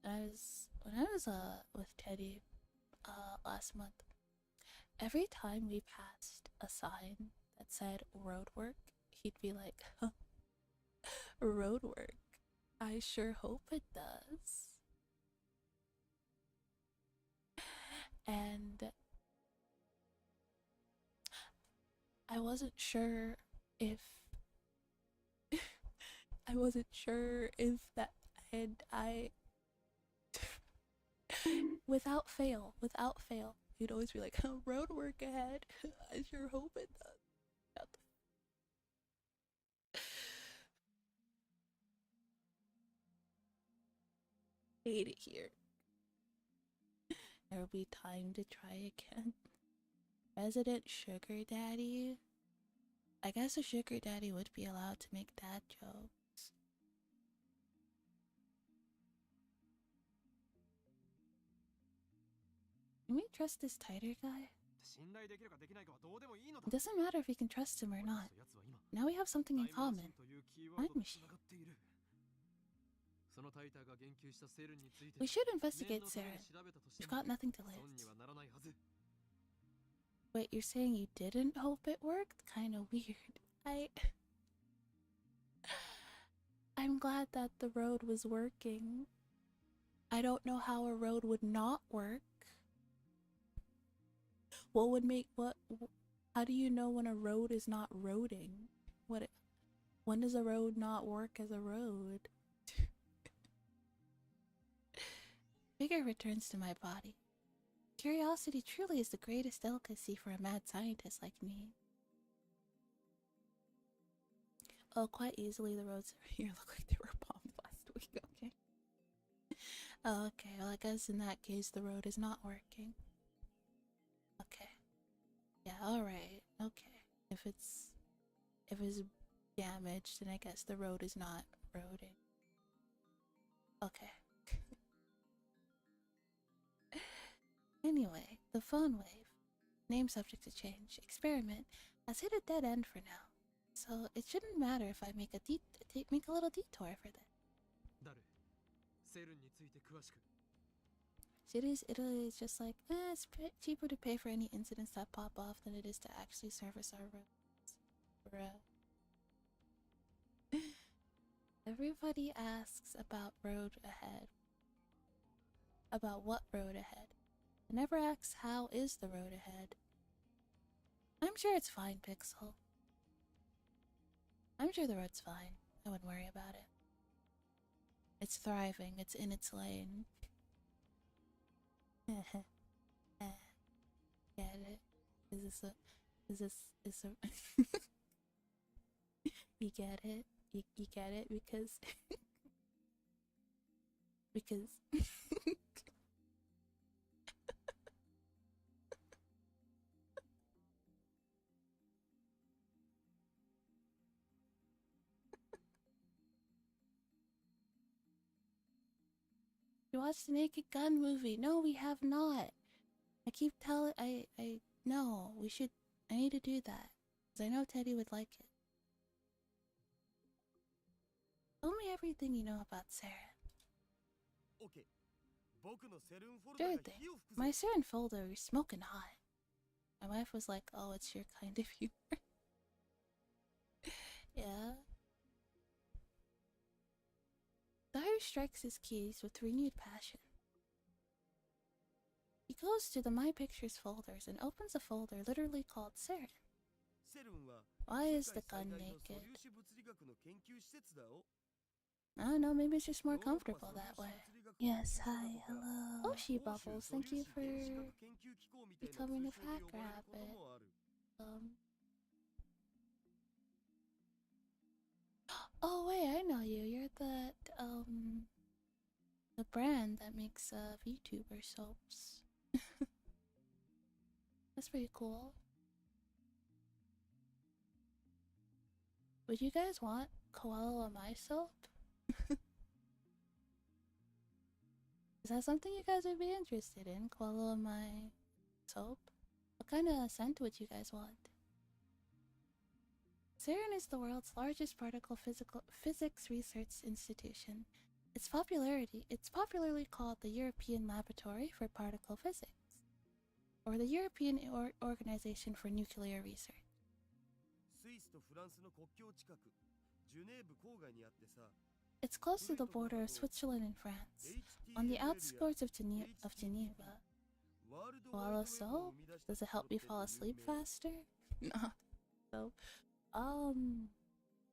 when I was with Teddy last month, every time we passed a sign that said road work, he'd be like, huh, road work? I sure hope it does. And I wasn't sure if that, and I without fail, he'd always be like, oh, road work ahead. I sure hope it does. Hate it here. There'll be time to try again. Resident sugar daddy? I guess a sugar daddy would be allowed to make dad jokes. Can we trust this tighter guy? It doesn't matter if we can trust him or not. Now we have something in common. Time machine. We should investigate Saren. We've got nothing to lose. Wait, you're saying you didn't hope it worked? Kinda weird. I'm glad that the road was working. I don't know how a road would not work. What would make how do you know when a road is not roading? When does a road not work as a road? Vigor returns to my body. Curiosity truly is the greatest delicacy for a mad scientist like me. Oh, quite easily the roads here look like they were bombed last week, okay? Oh, okay, well I guess in that case the road is not working. Okay. Yeah, alright, okay. If it's damaged, then I guess the road is not roading. Okay. Anyway, the phone wave, name subject to change, experiment, has hit a dead end for now. So it shouldn't matter if I make a little detour for that. Italy is just like, it's cheaper to pay for any incidents that pop off than it is to actually service our roads. Bruh. Everybody asks about road ahead. About what road ahead? It never asks how is the road ahead. I'm sure it's fine, Pixel. I'm sure the road's fine. I wouldn't worry about it. It's thriving. It's in its lane. Get it? Is this a you get it? You get it? Because you watched the Naked Gun movie? No, we have not. I keep telling no, we should. I need to do that because I know Teddy would like it. Tell me everything you know about Sarah. Sure thing. My Saren folder is smoking hot. My wife was like, "Oh, it's your kind of humor." Yeah. Dyer strikes his keys with renewed passion. He goes to the My Pictures folders and opens a folder literally called Saren. Why is the gun naked? I don't know, maybe it's just more comfortable that way. Yes, hi, hello. Oh, She Bubbles, thank you for becoming a pack rabbit. Oh wait, I know you. You're the brand that makes VTuber soaps. That's pretty cool. Would you guys want koala my soap? Is that something you guys would be interested in? Koala my soap? What kind of scent would you guys want? CERN is the world's largest particle physics research institution. It's popularly called the European Laboratory for Particle Physics, or the European Organization for Nuclear Research. It's close to the border of Switzerland and France, on the outskirts of Geneva. Koala soap? Does it help me fall asleep faster? No. So,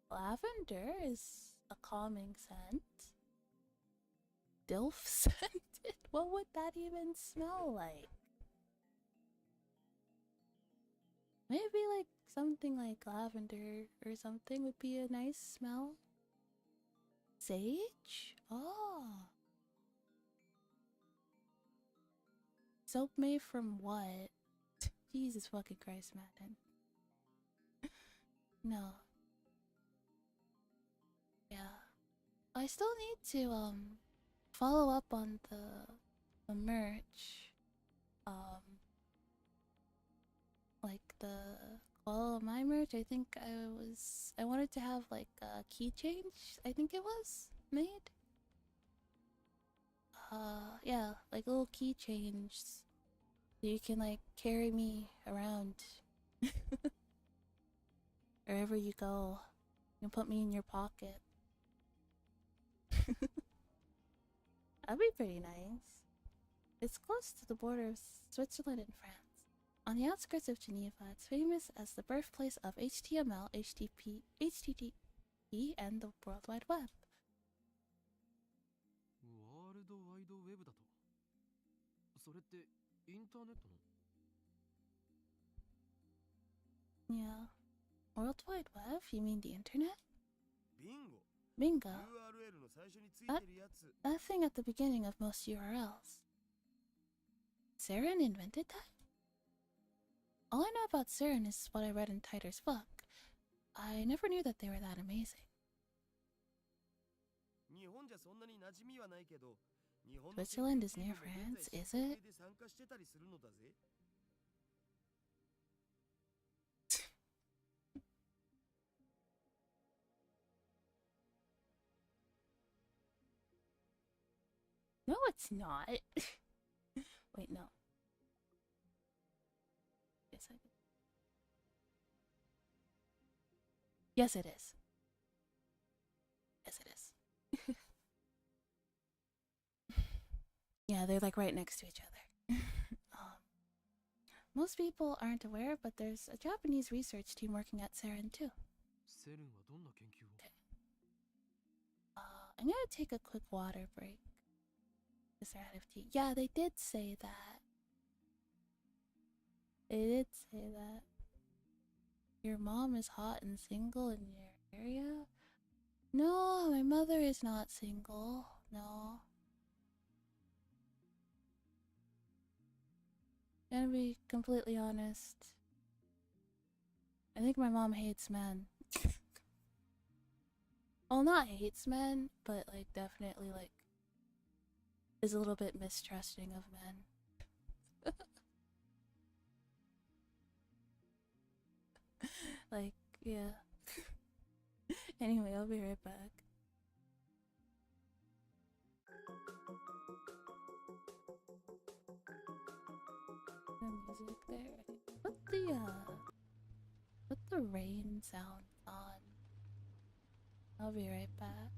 lavender is a calming scent. Dilf scented? What would that even smell like? Maybe like something like lavender or something would be a nice smell. Sage? Oh. Soap made from what? Jesus fucking Christ, Madden. No. Yeah. I still need to follow up on the merch. Like the koala my merch. I think I wanted to have like a key change. I think it was made. Yeah, like little key change, so you can like carry me around wherever you go. You can put me in your pocket. That'd be pretty nice. It's close to the border of Switzerland and France. On the outskirts of Geneva, it's famous as the birthplace of HTML, HTTP, and the World Wide Web. Yeah. World Wide Web? You mean the internet? Bingo. That thing at the beginning of most URLs. Saren invented that? All I know about Saren is what I read in Titer's book. I never knew that they were that amazing. Switzerland is near France, is it? No, it's not. Wait, no. Yes, it is. Yes, it is. Yeah, they're like right next to each other. Most people aren't aware, but there's a Japanese research team working at Saren too. Okay. I'm gonna take a quick water break. Just out of tea. Yeah, they did say that. They did say that. Your mom is hot and single in your area? No, my mother is not single. No. I'm gonna be completely honest. I think my mom hates men. Well, not hates men, but like definitely like is a little bit mistrusting of men. Like, yeah. Anyway, I'll be right back. The music there. Put the rain sound on. I'll be right back.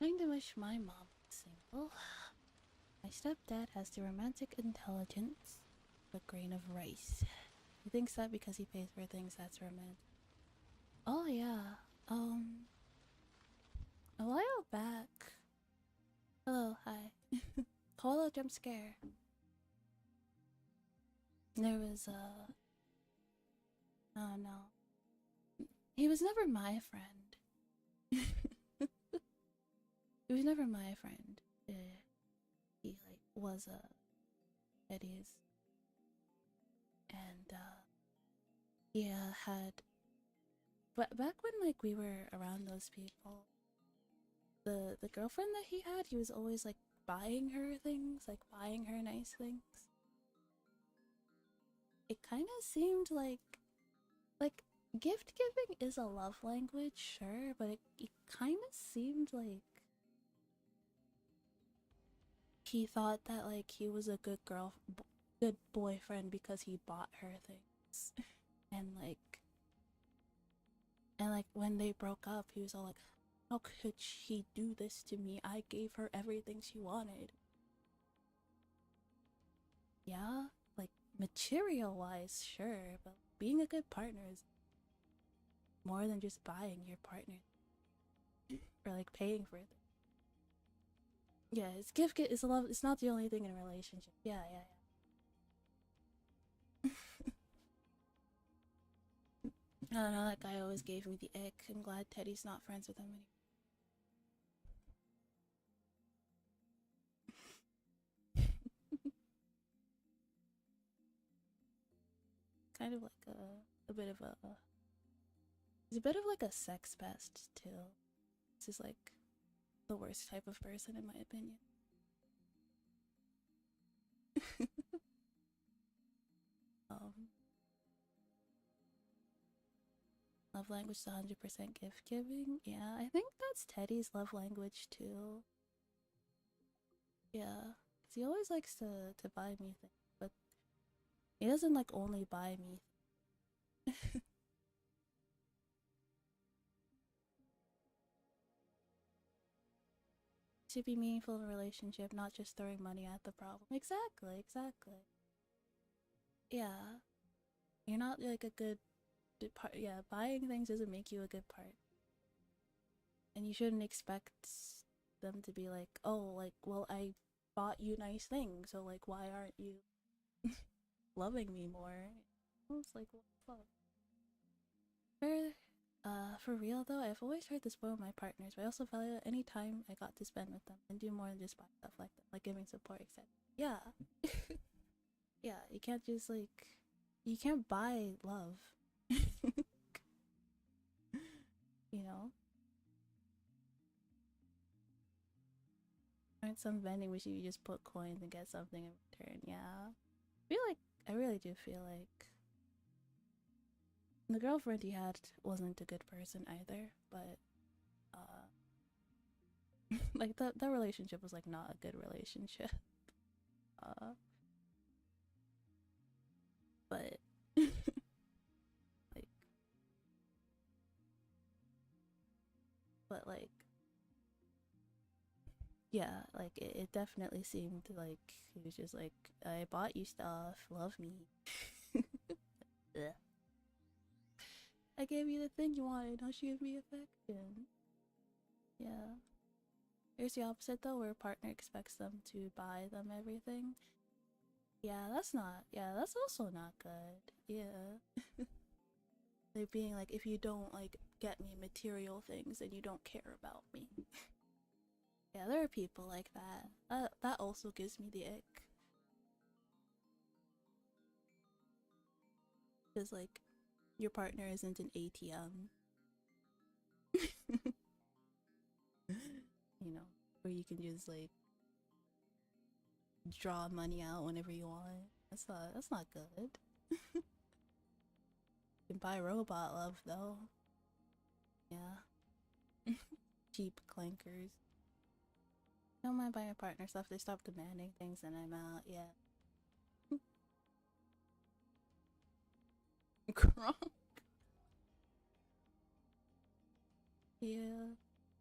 wanting to wish my mom was single. My stepdad has the romantic intelligence of a grain of rice. He thinks that because he pays for things that's romantic. Oh yeah. A while back. Hello, hi. Hello, jump scare. There was oh no. He was never my friend. He was never my friend. He like was Eddie's, and yeah, had. But back when like we were around those people, the girlfriend that he had, he was always like buying her things, like buying her nice things. It kind of seemed like gift giving is a love language, sure, but it kind of seemed like he thought that like he was a good good boyfriend because he bought her things. and like when they broke up, he was all like, how could she do this to me? I gave her everything she wanted. Yeah, like material wise, sure, but being a good partner is more than just buying your partner or like paying for it. Yeah, it's gift is a love. It's not the only thing in a relationship. Yeah. I don't know, that guy always gave me the ick. I'm glad Teddy's not friends with him anymore. Kind of like a bit of a he's a bit of like a sex pest too. This is like the worst type of person in my opinion. um Love language is 100% gift giving. Yeah, I think that's Teddy's love language too. Yeah, because he always likes to buy me things, but he doesn't like only buy me. Should be meaningful in a relationship, not just throwing money at the problem. Exactly. Yeah, you're not like a good part. Yeah, buying things doesn't make you a good part, and you shouldn't expect them to be like, oh, like, well, I bought you nice things, so like, why aren't you loving me more? It's like, what the fuck? For real though, I've always tried to spoil my partners, but I also value any time I got to spend with them and do more than just buy stuff like that, like giving support, etc. Yeah. Yeah, you can't just like, you can't buy love. You know? Aren't some vending machine you just put coins and get something in return? Yeah. I really do feel like the girlfriend he had wasn't a good person either, but like that relationship was like not a good relationship. Uh but like like yeah, like it definitely seemed like he was just like, I bought you stuff, love me. Ugh. I gave you the thing you wanted, don't you give me affection? Yeah. Here's the opposite though, where a partner expects them to buy them everything. Yeah, that's also not good. Yeah. Like being like, if you don't like get me material things, then you don't care about me. Yeah, there are people like that. That also gives me the ick. Because like, your partner isn't an ATM. You know, where you can just like draw money out whenever you want. That's not good. You can buy robot love though. Yeah. Cheap clankers. Don't mind buying a partner stuff. They stop demanding things and I'm out. Yeah. Gronk. Yeah.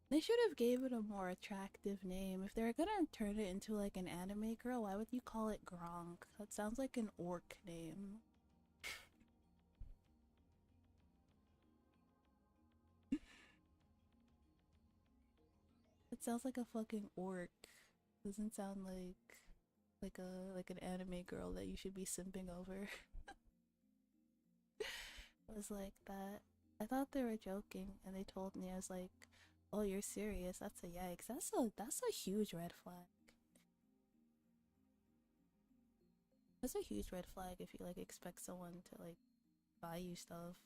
They should have gave it a more attractive name. If they're gonna turn it into like an anime girl, why would you call it Gronk? That sounds like an orc name. It sounds like a fucking orc. Doesn't sound like an anime girl that you should be simping over. It was like that. I thought they were joking, and they told me, I was like, "Oh, you're serious? That's a yikes. That's a huge red flag. That's a huge red flag if you like expect someone to like buy you stuff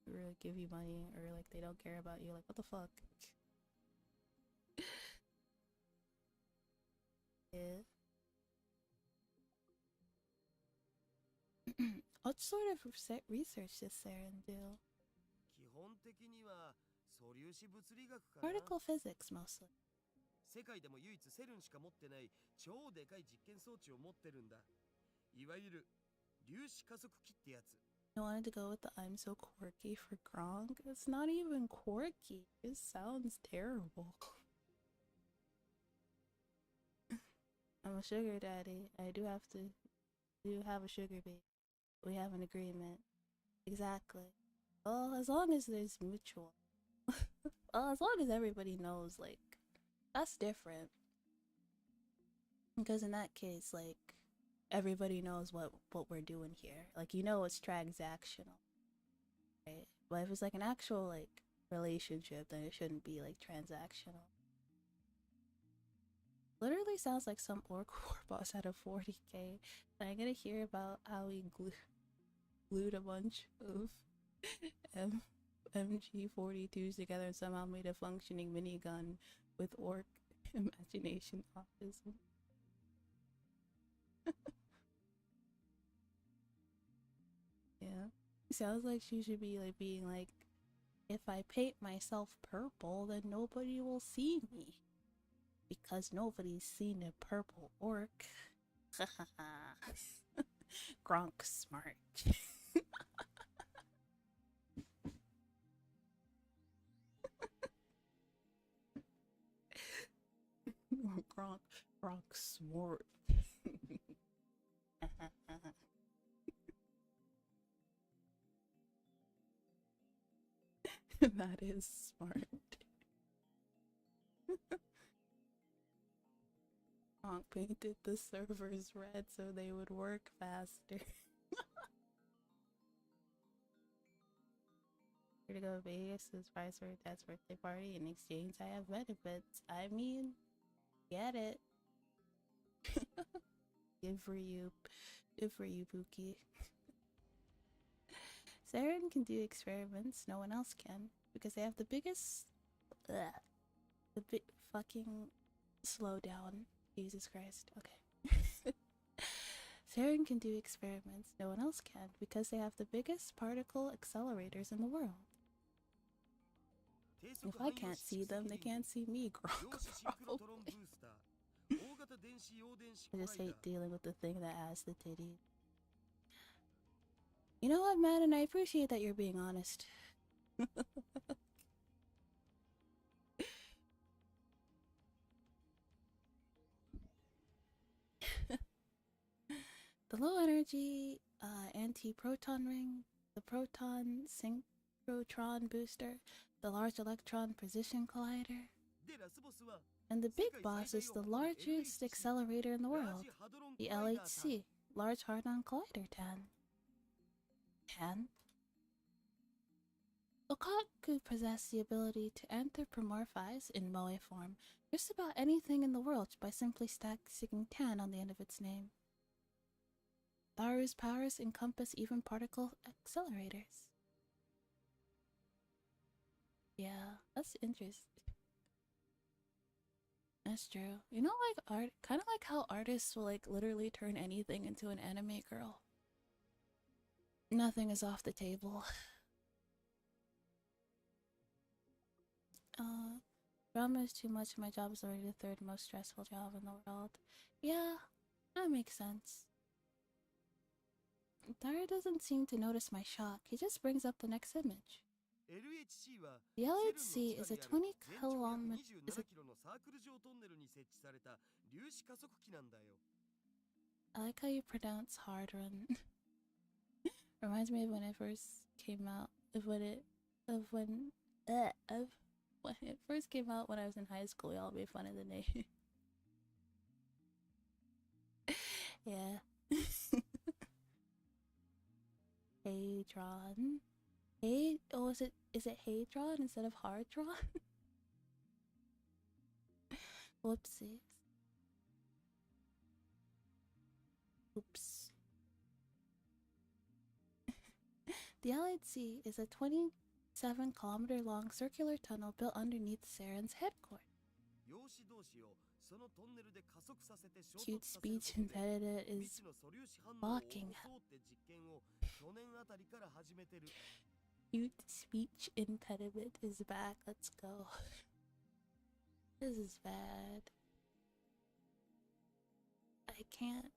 or like, give you money or like they don't care about you. Like what the fuck?" Yeah. What sort of research does Saren do? 基本的には素粒子物理学かな。 Particle physics mostly. 世界でも唯一セルンしか持ってない超でかい実験装置を持ってるんだ。いわゆる粒子加速器ってやつ。 I wanted to go with the I'm so quirky for Gronk. It's not even quirky. It sounds terrible. I'm a sugar daddy. I do have a sugar baby. We have an agreement. Exactly. Well, as long as there's mutual. Well, as long as everybody knows, like, that's different. Because in that case, like, everybody knows what we're doing here. Like, you know it's transactional. Right? But if it's like an actual, like, relationship, then it shouldn't be, like, transactional. Literally sounds like some orc war boss out of 40k. And I'm gonna hear about how he glued a bunch of MG42s together and somehow made a functioning minigun with orc imagination autism. Yeah. Sounds like she should be like being like, if I paint myself purple, then nobody will see me. Because nobody's seen a purple orc. Gronk smart. Gronk smart. That is smart. Gronk painted the servers red so they would work faster. Here to go to Vegas is price for dad's birthday party. In exchange, I have benefits. I mean, get it. Good for you, Pookie. Saren can do experiments no one else can because they have the biggest. The big fucking slow down. Jesus Christ. Okay. Saren can do experiments no one else can because they have the biggest particle accelerators in the world. If I can't see them, they can't see me, Gronk. I just hate dealing with the thing that has the titties. You know what, Madden? I appreciate that you're being honest. The low energy anti-proton ring, the proton synchrotron booster, the large electron position collider, and the big boss is the largest accelerator in the world, the LHC, Large Hadron Collider TAN. TAN? Okaku possess the ability to anthropomorphize in moe form just about anything in the world by simply stacking TAN on the end of its name. Tharu's powers encompass even particle accelerators. Yeah, that's interesting. That's true. You know, like kind of like how artists will like literally turn anything into an anime girl. Nothing is off the table. Drama is too much. My job is already the third most stressful job in the world. Yeah, that makes sense. Dara doesn't seem to notice my shock. He just brings up the next image. LHC は The セルンの LHC 地 is 下 a にある 20 全 kilometer 長 127キロのサークル状トンネルに設置された粒子加速器なんだよ。 I like how you pronounce hard run. Reminds me of when it first came out. Of when it first came out when I was in high school. We all made fun of the name. Yeah. Hadron. Is it Hadron instead of Hardron? Whoopsies. Oops. The LHC is a 27-kilometer long circular tunnel built underneath Saren's headquarters. Cute speech impediment is mocking. Cute speech impediment is back. Let's go. This is bad. I can't.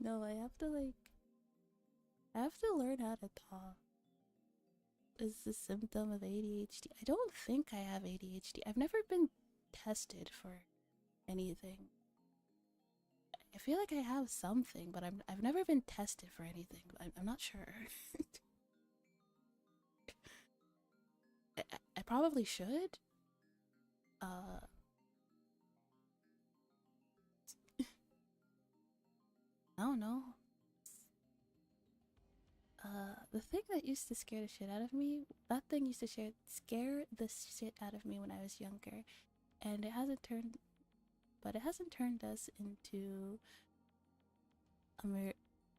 No, I have to learn how to talk. Is this a symptom of ADHD? I don't think I have ADHD. I've never been tested for anything. I feel like I have something, but I've never been tested for anything. I'm not sure. I probably should. I don't know. The thing that used to scare the shit out of me, that thing used to scare the shit out of me when I was younger, and it hasn't turned us into a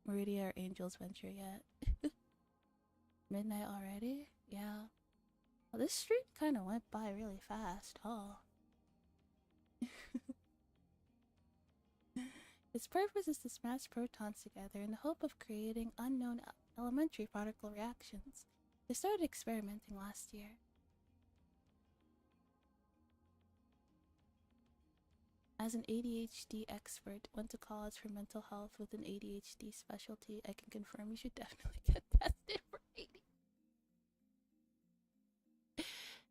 Meridia or Angel's Venture yet. Midnight already? Yeah. Well, this stream kind of went by really fast, huh? Its purpose is to smash protons together in the hope of creating unknown elementary particle reactions. They started experimenting last year. As an ADHD expert, went to college for mental health with an ADHD specialty, I can confirm you should definitely get tested for ADHD.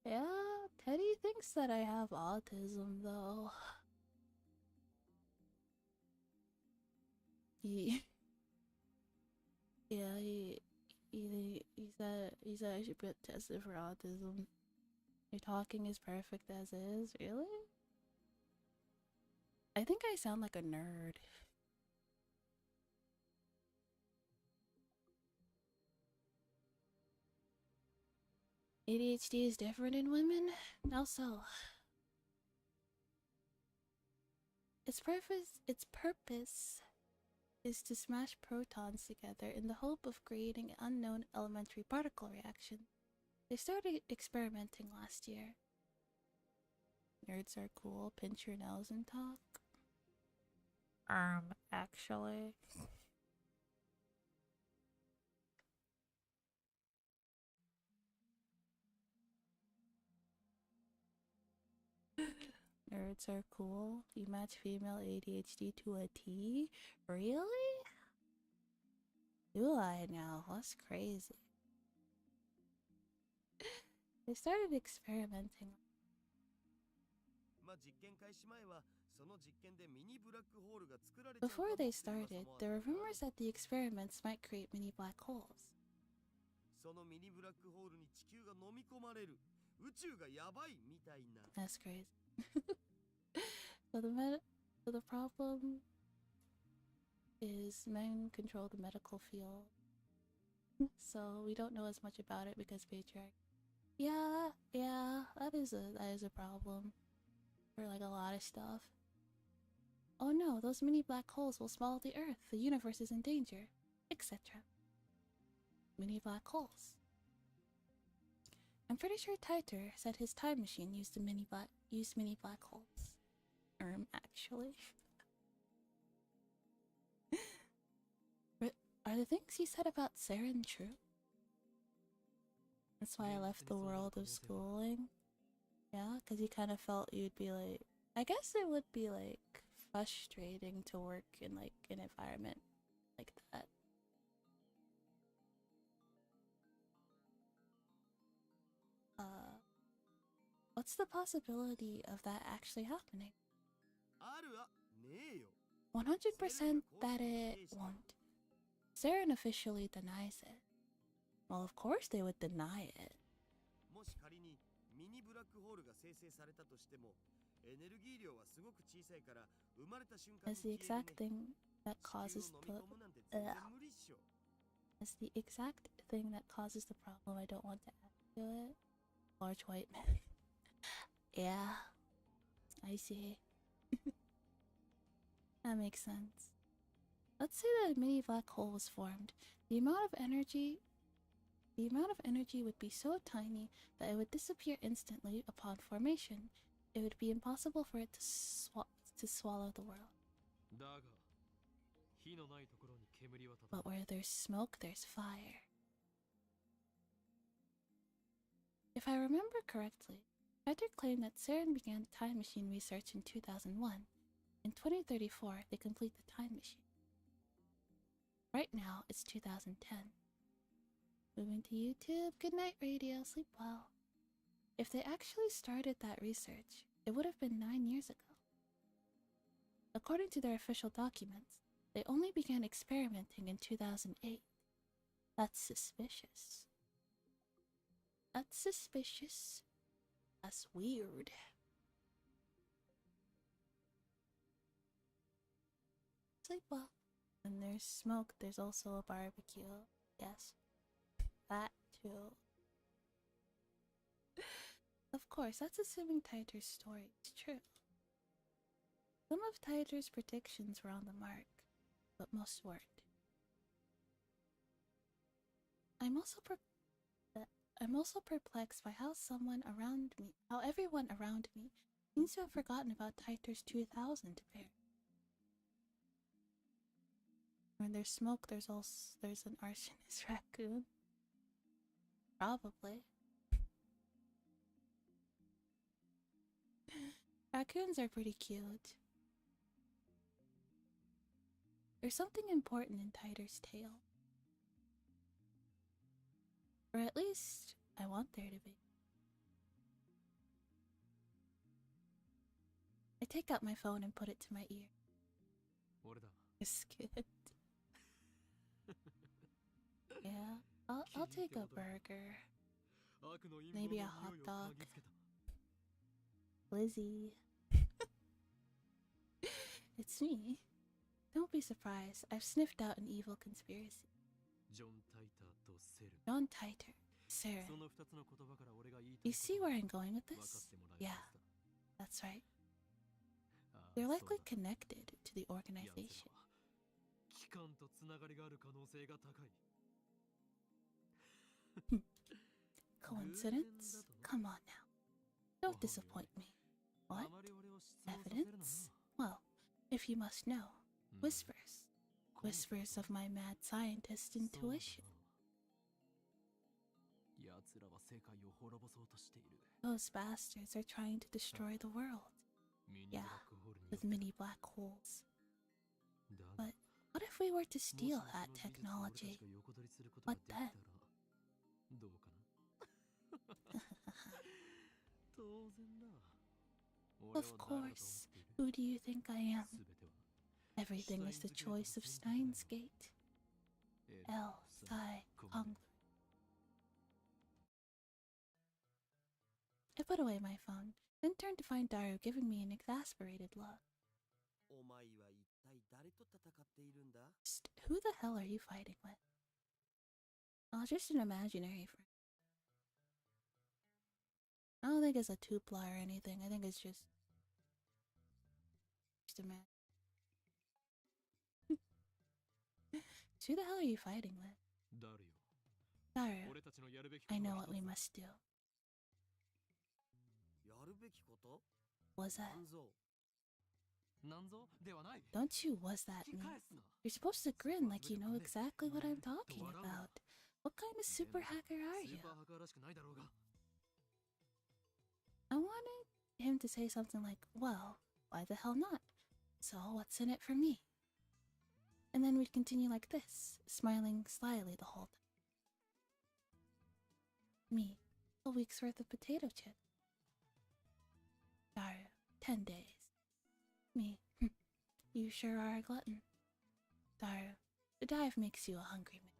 Yeah, Teddy thinks that I have autism though. He said I should get tested for autism. Your talking is perfect as is. Really? I think I sound like a nerd. ADHD is different in women? How so? Its purpose is to smash protons together in the hope of creating an unknown elementary particle reaction. They started experimenting last year. Nerds are cool. Pinch your nose and talk. Actually. Nerds are cool. You match female ADHD to a T? Really? Do I now? That's crazy. They started experimenting. Before they started, there were rumors that the experiments might create mini black holes. That's crazy. So the problem is men control the medical field. So we don't know as much about it because patriarchy. Yeah, that is a problem for like a lot of stuff. Oh no, those mini black holes will swallow the Earth. The universe is in danger, etc. Mini black holes. I'm pretty sure Titor said his time machine used mini black holes. Actually. Are the things he said about Saren true? That's why I left the world of schooling. Yeah, because you kind of felt you'd be like, I guess it would be like frustrating to work in like an environment like that. What's the possibility of that actually happening? あるわねえよ 100% that it won't. Saren officially denies it. Well, of course they would deny it. もし仮にミニブラックホールが生成されたとしてもエネルギー量はすごく小さいから生まれた瞬間に As the 消える exact ね thing that causes 地 the 球を飲み込むなんて全然無理っしょ as the exact thing that causes the problem I don't want to add to it. Large white man. Yeah, I see. That makes sense. Let's say that a mini black hole was formed. The amount of energy would be so tiny that it would disappear instantly upon formation. It would be impossible for it to swallow the world. だが火のないところに煙は立た But where there's smoke, there's fire. If I remember correctly, Peter claimed that Saren began time machine research in 2001. In 2034, they complete the time machine. Right now, it's 2010. Moving to YouTube, good night radio, sleep well. If they actually started that research, it would have been 9 years ago. According to their official documents, they only began experimenting in 2008. That's suspicious. That's suspicious. That's weird. Sleep well. When there's smoke, there's also a barbecue. Yes. That too. Of course, that's assuming Taiter's story is true. Some of Taiter's predictions were on the mark, but most weren't. I'm also perplexed by how everyone around me seems to have forgotten about Taiter's 2000 pair. When there's smoke, there's an arsonist raccoon. Probably. Raccoons are pretty cute. There's something important in Taiter's tale. Or at least, I want there to be. I take out my phone and put it to my ear. 俺だ Just kidding. Yeah, I'll take a burger. 悪の陰謀 Maybe a の hot 匂いを dog. 嗅ぎつけた Lizzie. It's me. Don't be surprised. I've sniffed out an evil conspiracy. ジョン・タイターとセル John Taiter, Sarah. その二つの言葉から俺が言いたい You see こと where I'm going with 分か this? ってもらえる Yeah, はずだ that's right. ああ They're そう likely だ connected to the 奴ら organization. は機関とつながりがある可能性が高い Coincidence? Come on now. Don't disappoint me. あ What? まり俺を失望させるな Evidence? Well, if you must know, うん whispers. Whispers of my mad scientist そうだな intuition. 奴らは世界を滅ぼそうとしている Those bastards are trying to destroy the world ミニブ Yeah, ラックホールによ with って mini black holes. だが But what if we were to もし steal もそ that の技術を俺た technology? ちが横取りすることが What できたら then? どうかな当然だ Of course. Who do you think I am? すべては Everything is the choice of Steins Gate. L. Thai Konglu. I put away my phone, then turned to find Daru giving me an exasperated look. お前は一体誰と戦っているんだ Who the hell are you fighting with? Oh, just an imaginary friend. I don't think it's a tupla or anything. I think it's just a man. Who the hell are you fighting with? ダルよ Daru, 俺たちのやるべき I こと know は what 一 we つ must do. やるべきこと Was that? なんぞなんぞではない Don't you was that 引き me? 返すな You're supposed to grin like you know exactly what I'm talking about. What kind of super hacker are ス you? ーパーハッカーらしくないだろうが I wanted him to say something like, well, why the hell not? So what's in it for me? And then we'd continue like this, smiling slyly the whole time. Me, a week's worth of potato chips. 10 days. Me. You sure are a glutton. Daru, the dive makes you a hungry man.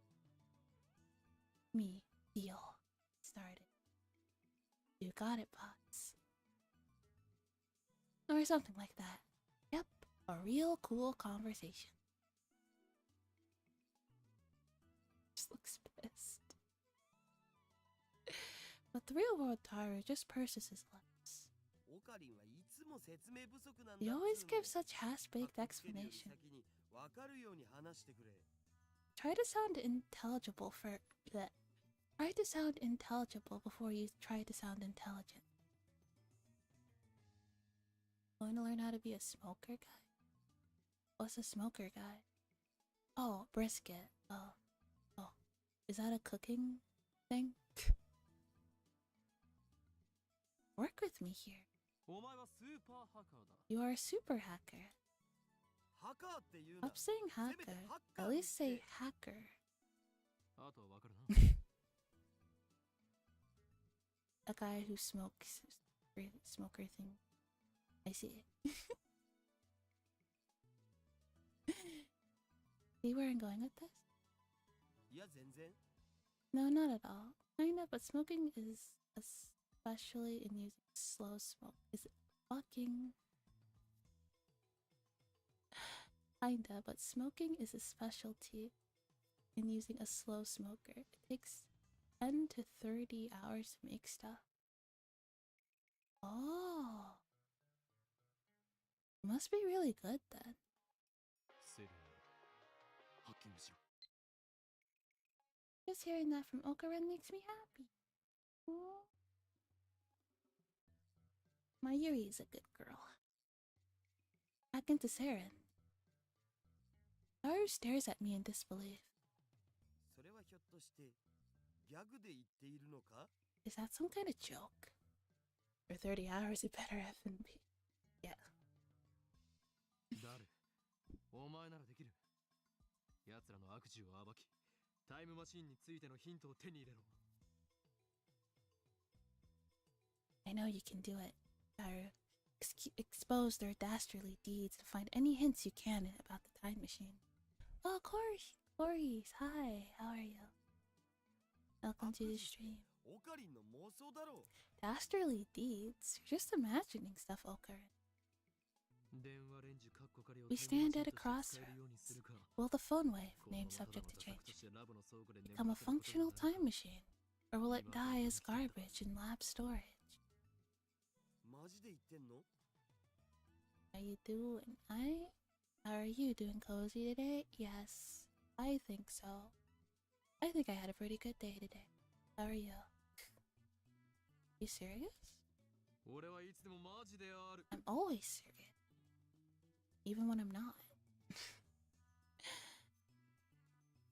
Me, deal. Started. You got it, boss. Or something like that. Yep, a real cool conversation. Just looks pissed. But the real world Taru just purses his lips. He always gives such half-baked explanations. Try to sound intelligible for that. Try to sound intelligible before you try to sound intelligent. Going to learn how to be a smoker guy? What's a smoker guy? Oh, brisket. Oh. Is that a cooking thing? Work with me here. You are a super hacker. Stop saying hacker. At least say hacker. A guy who smokes smoker thing. I see it. See where I'm going with this? No, not at all. Kinda, but smoking is especially in using slow smoke. Is fucking kinda, but smoking is a specialty in using a slow smoker. It takes 10 to 30 hours to make stuff. Oh. It must be really good then. Just hearing that from Okaran makes me happy. Aww. My Yuri is a good girl. Back into Saren. Daru stares at me in disbelief. Is that some kind of joke? For 30 hours, it better have been be. Yeah. I know you can do it, Daru. Expose their dastardly deeds and find any hints you can about the time machine. Oh, Corey! Hi, how are you? Welcome to the stream. Dastardly deeds? You're just imagining stuff, Okaran. We stand at a crossroads. Will the phone wave, named subject to change, become a functional time machine? Or will it die as garbage in lab storage? How you doing? How are you doing, Cozy, today? Yes, I think so. I think I had a pretty good day today. How are you? You serious? I'm always serious. Even when I'm not.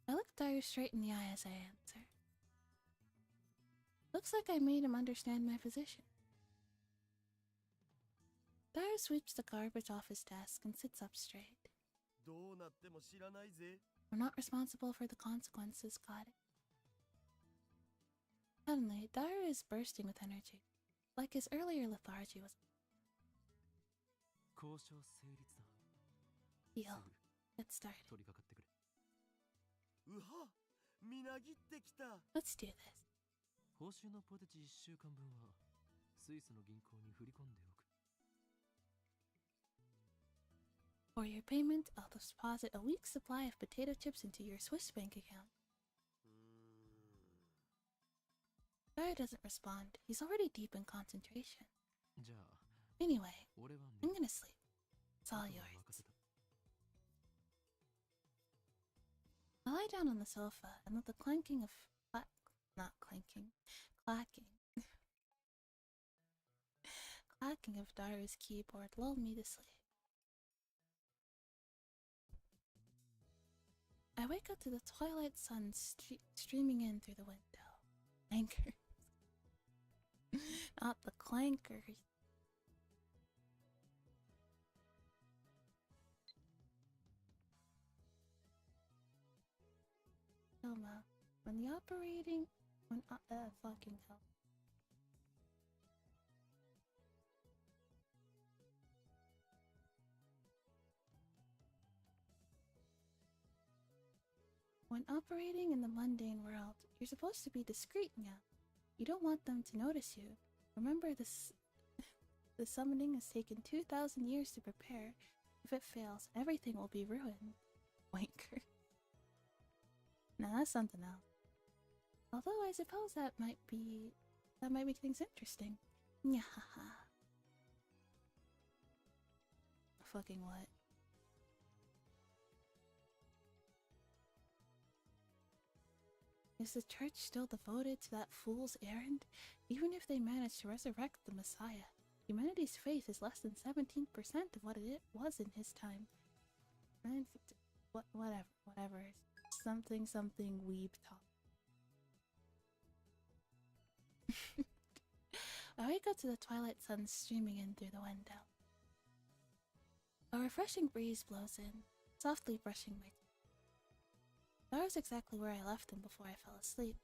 I look Daru straight in the eye as I answer. Looks like I made him understand my position. Daru sweeps the garbage off his desk and sits up straight. We're not responsible for the consequences, got it? Suddenly, Daru is bursting with energy, like his earlier lethargy was. Deal. Get started. Let's do this. For your payment, I'll deposit a week's supply of potato chips into your Swiss bank account. Daru doesn't respond. He's already deep in concentration. Anyway, I'm gonna sleep. It's all yours. I lie down on the sofa and let the clanking of clacking of Daru's keyboard lull me to sleep. I wake up to the twilight sun streaming in through the window. Clankers. Not the clankers. Deamao, fucking hell. When operating in the mundane world, you're supposed to be discreet, Nya. You don't want them to notice you. Remember this. The summoning has taken 2,000 years to prepare. If it fails, everything will be ruined. Wanker. Now that's something else. Although I suppose that might make things interesting. Nyahaha. Fucking what? Is the church still devoted to that fool's errand? Even if they manage to resurrect the Messiah, humanity's faith is less than 17% of what it was in his time. And whatever. Something weeb talk. I wake up to the twilight sun streaming in through the window. A refreshing breeze blows in, softly brushing my teeth. That was exactly where I left him before I fell asleep.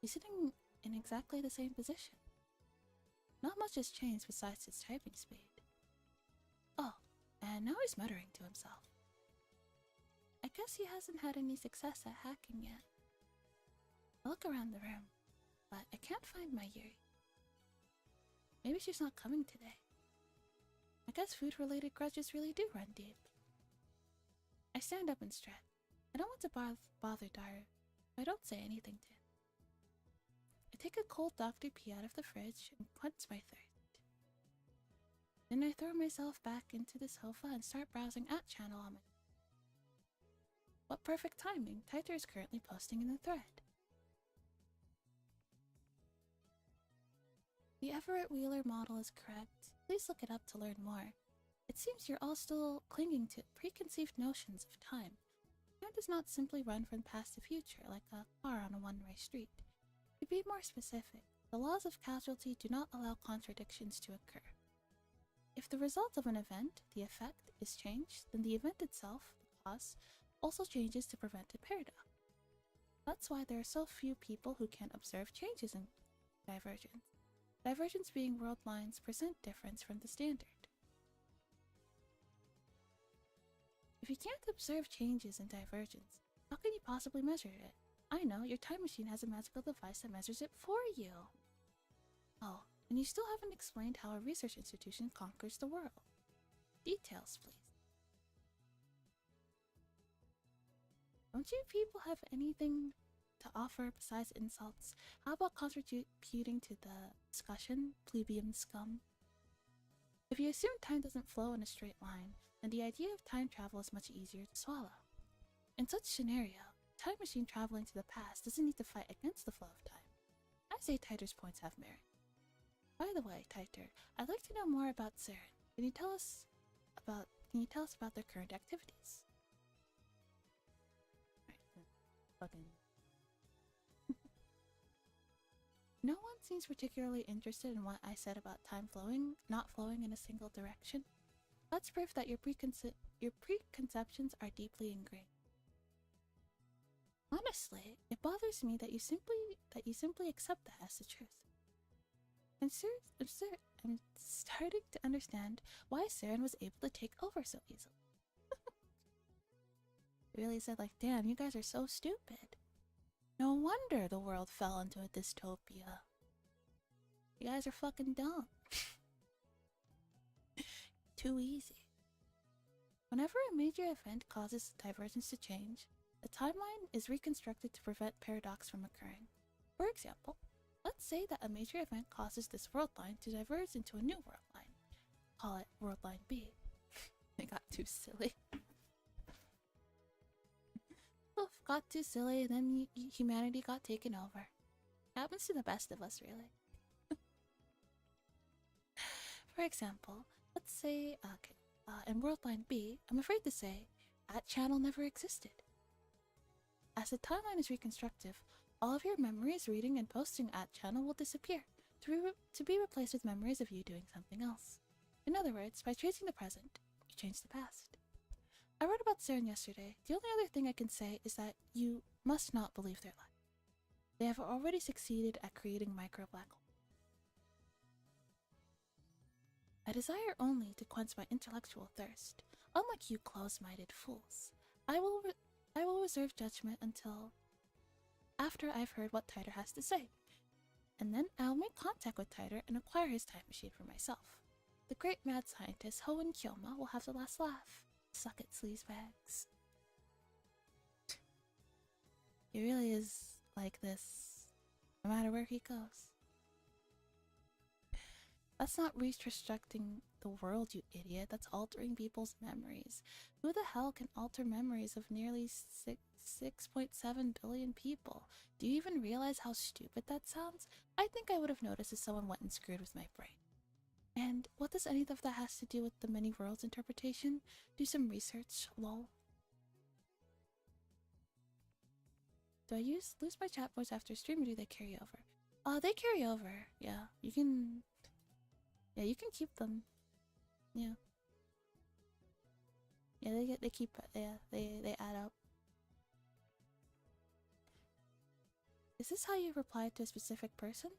He's sitting in exactly the same position. Not much has changed besides his typing speed. Oh, and now he's muttering to himself. I guess he hasn't had any success at hacking yet. I look around the room, but I can't find my Yuri. Maybe she's not coming today. I guess food-related grudges really do run deep. I stand up and stretch. I don't want to bother Daru, but I don't say anything to him. I take a cold Dr. Pee out of the fridge and quench my thirst. Then I throw myself back into the sofa and start browsing at channel on my... What perfect timing! Tighter is currently posting in the thread. The Everett Wheeler model is correct. Please look it up to learn more. It seems you're all still clinging to preconceived notions of time. Time does not simply run from past to future like a car on a one-way street. To be more specific, the laws of causality do not allow contradictions to occur. If the result of an event, the effect, is changed, then the event itself, the cause, also changes to prevent a paradox. That's why there are so few people who can observe changes in divergence. Divergence being world lines present difference from the standard. If you can't observe changes in divergence, how can you possibly measure it? I know, your time machine has a magical device that measures it for you. Oh, and you still haven't explained how a research institution conquers the world. Details, please. Don't you people have anything to offer besides insults? How about contributing to the discussion, plebeian scum? If you assume time doesn't flow in a straight line, then the idea of time travel is much easier to swallow. In such scenario, time machine traveling to the past doesn't need to fight against the flow of time. I say Titer's points have merit. By the way, Titer, I'd like to know more about Saren. Can you tell us about their current activities? Fucking. No one seems particularly interested in what I said about time not flowing in a single direction. That's proof that your preconceptions are deeply ingrained. Honestly, it bothers me that you simply accept that as the truth. I'm starting to understand why Saren was able to take over so easily. Really said like, damn, you guys are so stupid. No wonder the world fell into a dystopia. You guys are fucking dumb. Too easy. Whenever a major event causes divergence to change, the timeline is reconstructed to prevent paradox from occurring. For example, let's say that a major event causes this world line to diverge into a new world line. Call it world line B. They got too silly. Oof, got too silly, and then humanity got taken over. Happens to the best of us, really. For example, let's say, in world line B, I'm afraid to say, that channel never existed. As the timeline is reconstructive, all of your memories reading and posting at channel will disappear, to be replaced with memories of you doing something else. In other words, by changing the present, you change the past. I wrote about Saren yesterday. The only other thing I can say is that you must not believe their lie. They have already succeeded at creating micro black holes. I desire only to quench my intellectual thirst. Unlike you close-minded fools, I I will reserve judgment until after I've heard what Tyler has to say. And then I'll make contact with Tyler and acquire his time machine for myself. The great mad scientist Hoenn Kyoma will have the last laugh. Suck it, sleazebags. He really is like this, no matter where he goes. That's not reconstructing the world, you idiot. That's altering people's memories. Who the hell can alter memories of nearly 6.7 billion people? Do you even realize how stupid that sounds? I think I would have noticed if someone went and screwed with my brain. And what does any of that has to do with the many worlds interpretation? Do some research, lol. Do I lose my chat voice after stream, or do they carry over? They carry over. Yeah, you can keep them. Yeah. Yeah, they keep, yeah, they add up. Is this how you reply to a specific person?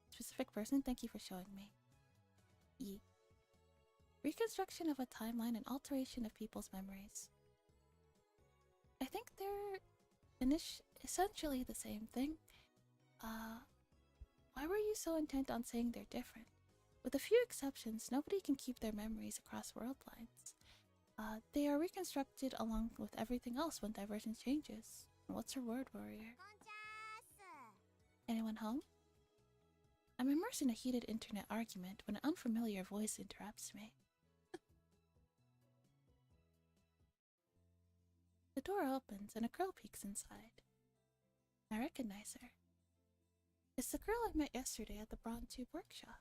Specific person, thank you for showing me. Reconstruction of a timeline and alteration of people's memories. I think they're essentially the same thing. Why were you so intent on saying they're different? With a few exceptions, nobody can keep their memories across world lines. They are reconstructed along with everything else when divergence changes. What's her word, warrior? Anyone home? I'm immersed in a heated internet argument when an unfamiliar voice interrupts me. The door opens and a girl peeks inside. I recognize her. It's the girl I met yesterday at the Brown Tube workshop.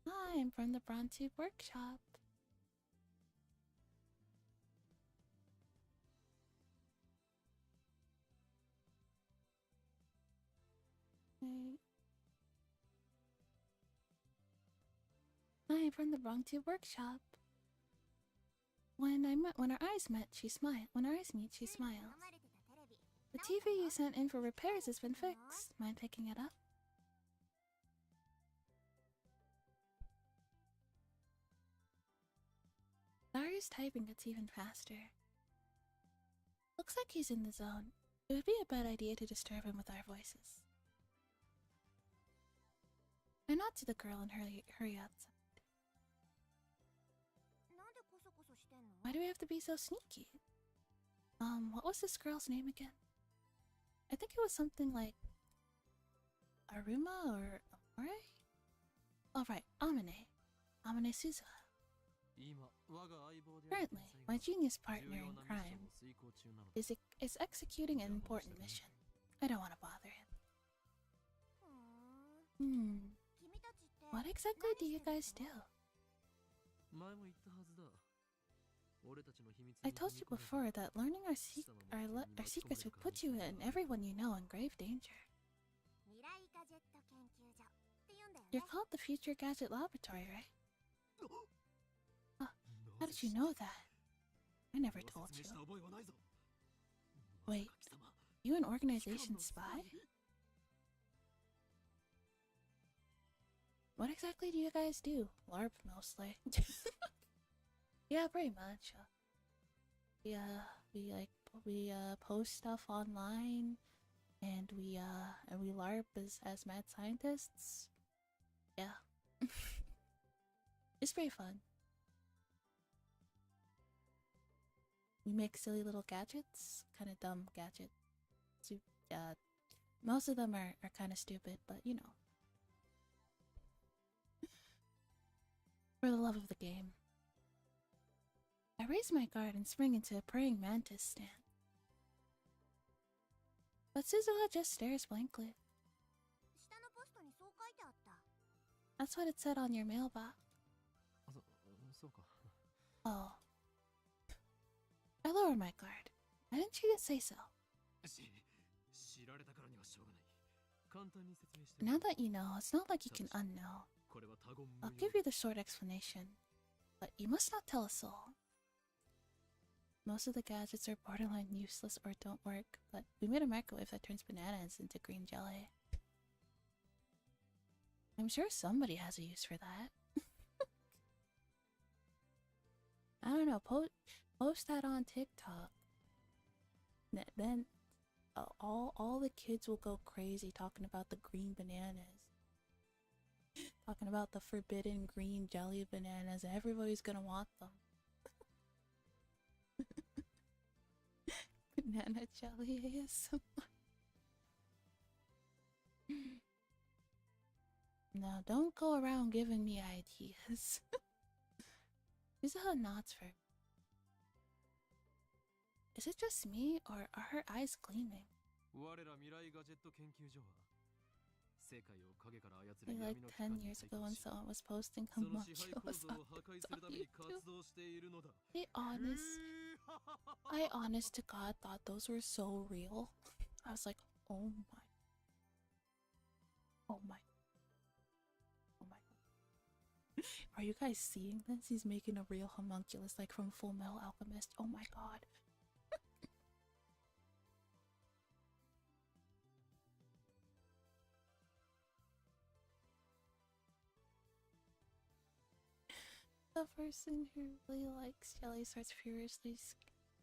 Hi, I'm from the Brown Tube workshop. Hi, I'm from the Brown Tube workshop. When our eyes met, she smiled. When our eyes meet, she smiles. The TV you sent in for repairs has been fixed. Mind picking it up? Larry's typing gets even faster. Looks like he's in the zone. It would be a bad idea to disturb him with our voices. I nod to the girl and hurry outside. Why do we have to be so sneaky? What was this girl's name again? I think it was something like Aruma or Amore? Alright, Amane. Amane Suzuha. Currently, my genius partner in crime is executing an important mission. I don't want to bother him. What exactly do you guys do? I told you before that learning our secrets would put you and everyone you know in grave danger. You're called the Future Gadget Laboratory, right? How did you know that? I never told you. Wait, you an organization spy? What exactly do you guys do? LARP mostly. Yeah, pretty much. We post stuff online, and we LARP as mad scientists. Yeah. It's pretty fun. We make silly little gadgets, kind of dumb gadgets. Most of them are kind of stupid, but you know. For the love of the game. I raise my guard and spring into a praying mantis stand. But Suzuha just stares blankly. That's what it said on your mailbox. Oh. I lower my guard. Why didn't you just say so? Now that you know, it's not like you can unknow. I'll give you the short explanation, but you must not tell a soul. Most of the gadgets are borderline useless or don't work, but we made a microwave that turns bananas into green jelly. I'm sure somebody has a use for that. I don't know, Post that on TikTok. Then all the kids will go crazy talking about the green bananas. Talking about the forbidden green jelly bananas. Everybody's gonna want them. Banana jelly ASMR. No, don't go around giving me ideas. These are knots for. Is it just me, or are her eyes gleaming? 我ら未来ガジェット研究所は世界を影から操 Maybe る like 闇の機 10 関に years 対 ago 抗 when し someone was posting その支配構 homunculus 造 on を破壊 videos する on ために YouTube. 活動しているのだ Be honest. I honest to God thought those were so real. I was like, oh my. Oh my. Oh my. Are you guys seeing this? He's making a real homunculus like from Full Metal Alchemist. Oh my god. The person who really likes jelly starts furiously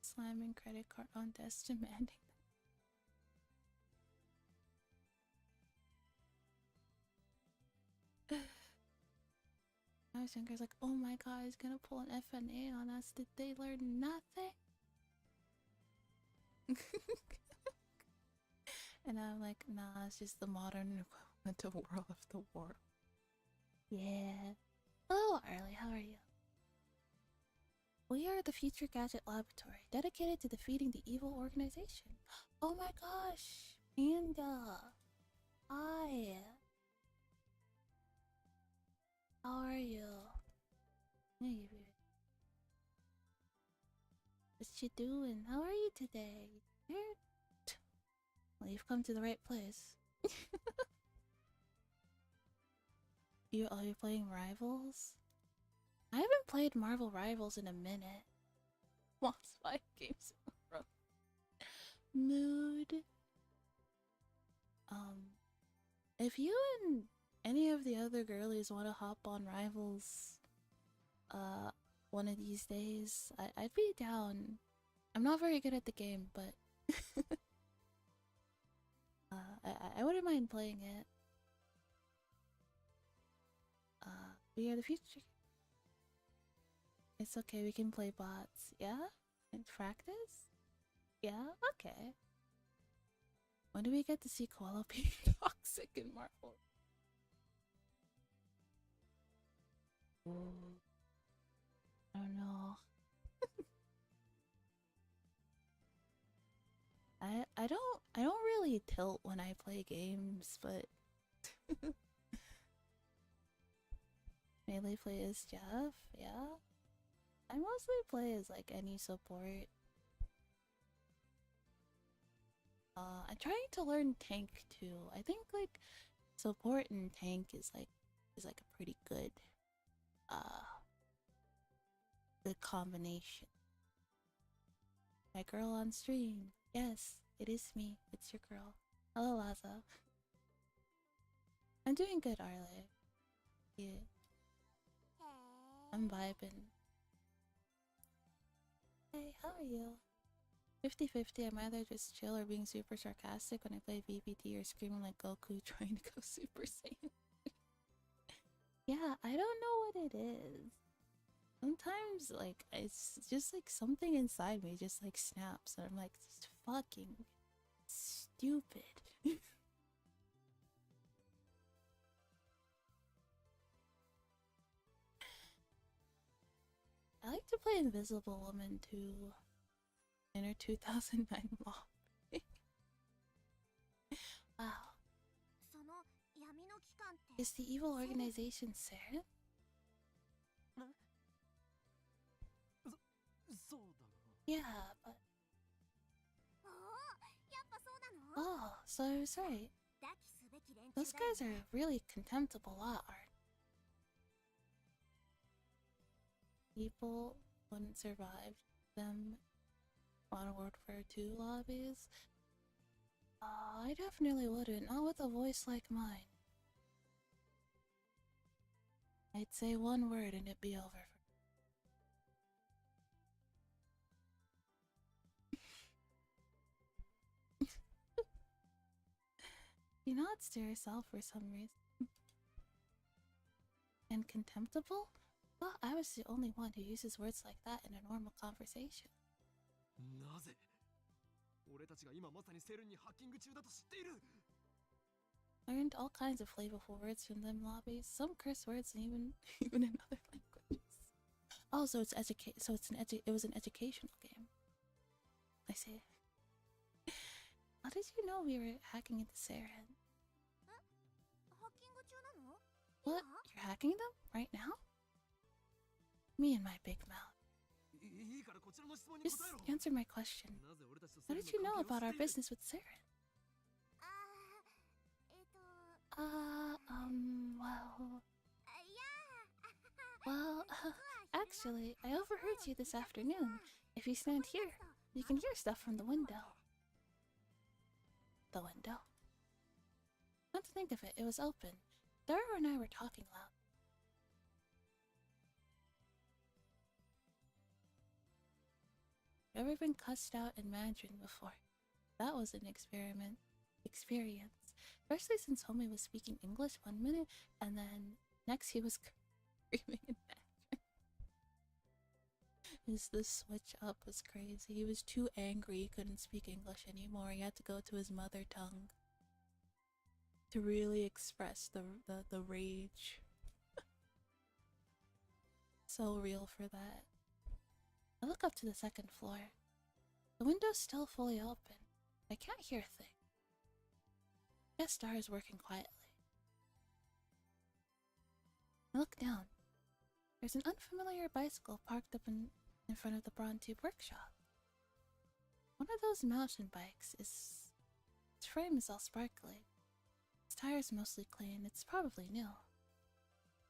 slamming credit card on desk, demanding them. I was younger, I was like, oh my god, he's gonna pull an FNA on us. Did they learn nothing? And I'm like, nah, it's just the modern equivalent of World of the War. Yeah. Hello, Arlie, how are you? We are the Future Gadget Laboratory, dedicated to defeating the evil organization. Oh my gosh! Panda! Hi! How are you? Hey, what you doing? How are you today? Well, you've come to the right place. Are you playing Rivals? I haven't played Marvel Rivals in a minute. Lost 5 games in a row. Mood. If you and any of the other girlies want to hop on Rivals, one of these days, I'd be down. I'm not very good at the game, but I wouldn't mind playing it. We are the future. It's okay, we can play bots. Yeah? And practice? Yeah? Okay. When do we get to see Koala being toxic in Marvel? Ooh. I don't know. I don't really tilt when I play games, but mainly play as Jeff, yeah. I mostly play as like any support. I'm trying to learn tank too. I think like support and tank is like a pretty good good combination. My girl on stream. Yes, it is me. It's your girl. Hello, Laza. I'm doing good, Arle. Yeah. I'm vibing. Hey, how are you? 50-50, I'm either just chill or being super sarcastic when I play VPT or screaming like Goku trying to go Super Saiyan. Yeah, I don't know what it is. Sometimes, like, it's just like something inside me just like snaps and I'm like, it's fucking stupid. I like to play Invisible Woman too. In her 2009 mob. Wow. Is the evil organization Saren? Yeah, but... Oh, so I was right. Those guys are a really contemptible lot, aren't people wouldn't survive them on World War II lobbies? I definitely wouldn't, not with a voice like mine. I'd say one word and it'd be over. She nods to herself for some reason. And contemptible? Well, I was the only one who uses words like that in a normal conversation. なぜ俺たちが今まさにセルンにハッキング中だと知っている Learned all kinds of flavorful words from them lobbies, some curse words, and even in other languages. Oh, so it was an educational game. I see. How did you know we were hacking into Saren? What? You're hacking them right now? Me and my big mouth. いいからこちらの質問に Just 答えろ answer my question. なぜ俺たちと How セルン did you の know 関係を about 知 our っている business with Saren? Well, actually, I overheard you this afternoon. If you stand here, you can hear stuff from the window. The window? Not to think of it, it was open. Dara and I were talking loud. Ever been cussed out in Mandarin before? That was an experience. Especially since Homie was speaking English 1 minute, and then next he was screaming in Mandarin. The switch up was crazy. He was too angry, he couldn't speak English anymore. He had to go to his mother tongue to really express the rage. So real for that. I look up to the second floor. The window's still fully open. I can't hear a thing. Guess Star is working quietly. I look down. There's an unfamiliar bicycle parked up in front of the Braun Tube workshop. One of those mountain bikes is... Its frame is all sparkly. Its tires mostly clean. It's probably new.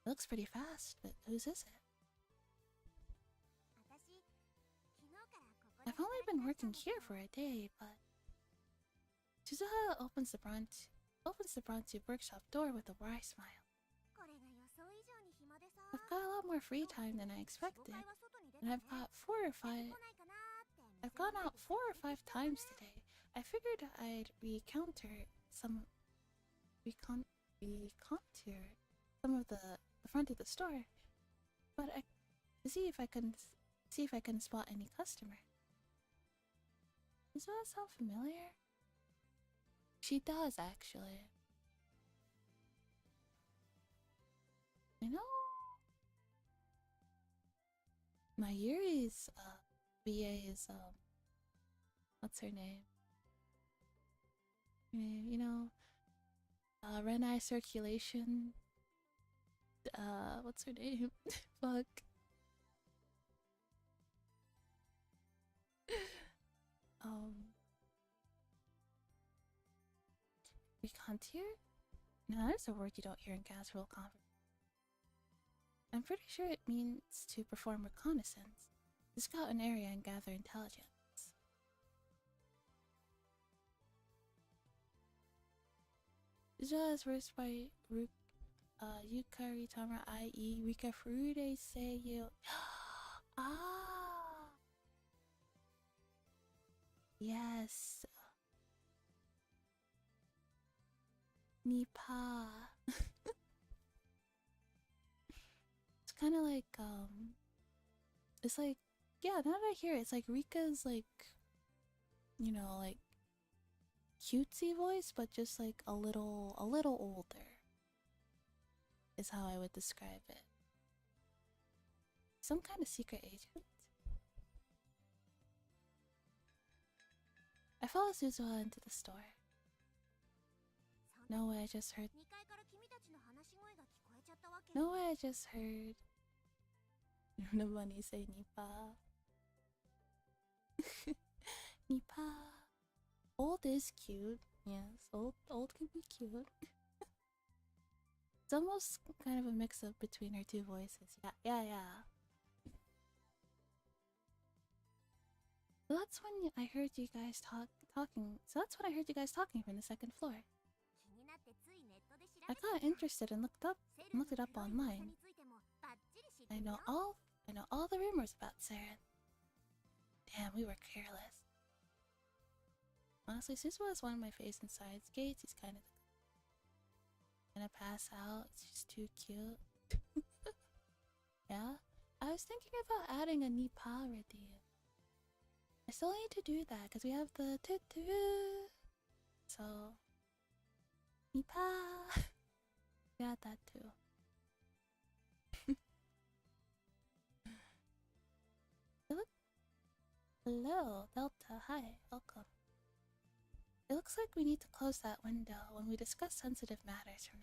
It looks pretty fast, but whose is it? I've only been working here for a day, but... Suzuha opens the Braun Tube workshop door with a wry smile. I've got a lot more free time than I expected, and I've gone out 4 or 5 times today. I figured I'd recontour some of the front of the store, but to see if I can spot any customer. Does that sound familiar? She does, actually. You know, my Yuri's BA is what's her name? You know, Renai Circulation. What's her name? Fuck. Recontour? No, that's a word you don't hear in casual conversation. I'm pretty sure it means to perform reconnaissance, to scout an area and gather intelligence. Just versed by Yukari Tama, i.e. Rika Furude Seiyu. Ah! Yes. Nipa. It's kind of like, it's like, yeah, now that I hear it, it's like Rika's, like, you know, like, cutesy voice, but just, like, a little older, is how I would describe it. Some kind of secret agent. I follow Suzuha into the store. No way, I just heard Nobody say Nipa. Nipa. Old is cute. Yes, old can be cute. It's almost kind of a mix-up between her two voices. Yeah. So that's when I heard you guys talking. So that's when I heard you guys talking from the second floor. I got interested and looked it up online. I know all the rumors about Saren. Damn, we were careless. Honestly, Suzuha is one of my face and sides. Gates, he's kind of gonna pass out. It's just too cute. Yeah? I was thinking about adding a Nyalpaca review. I still need to do that because we have the tutu. So, Nyalpaca. Got that too. Hello, Delta. Hi, welcome. It looks like we need to close that window when we discuss sensitive matters from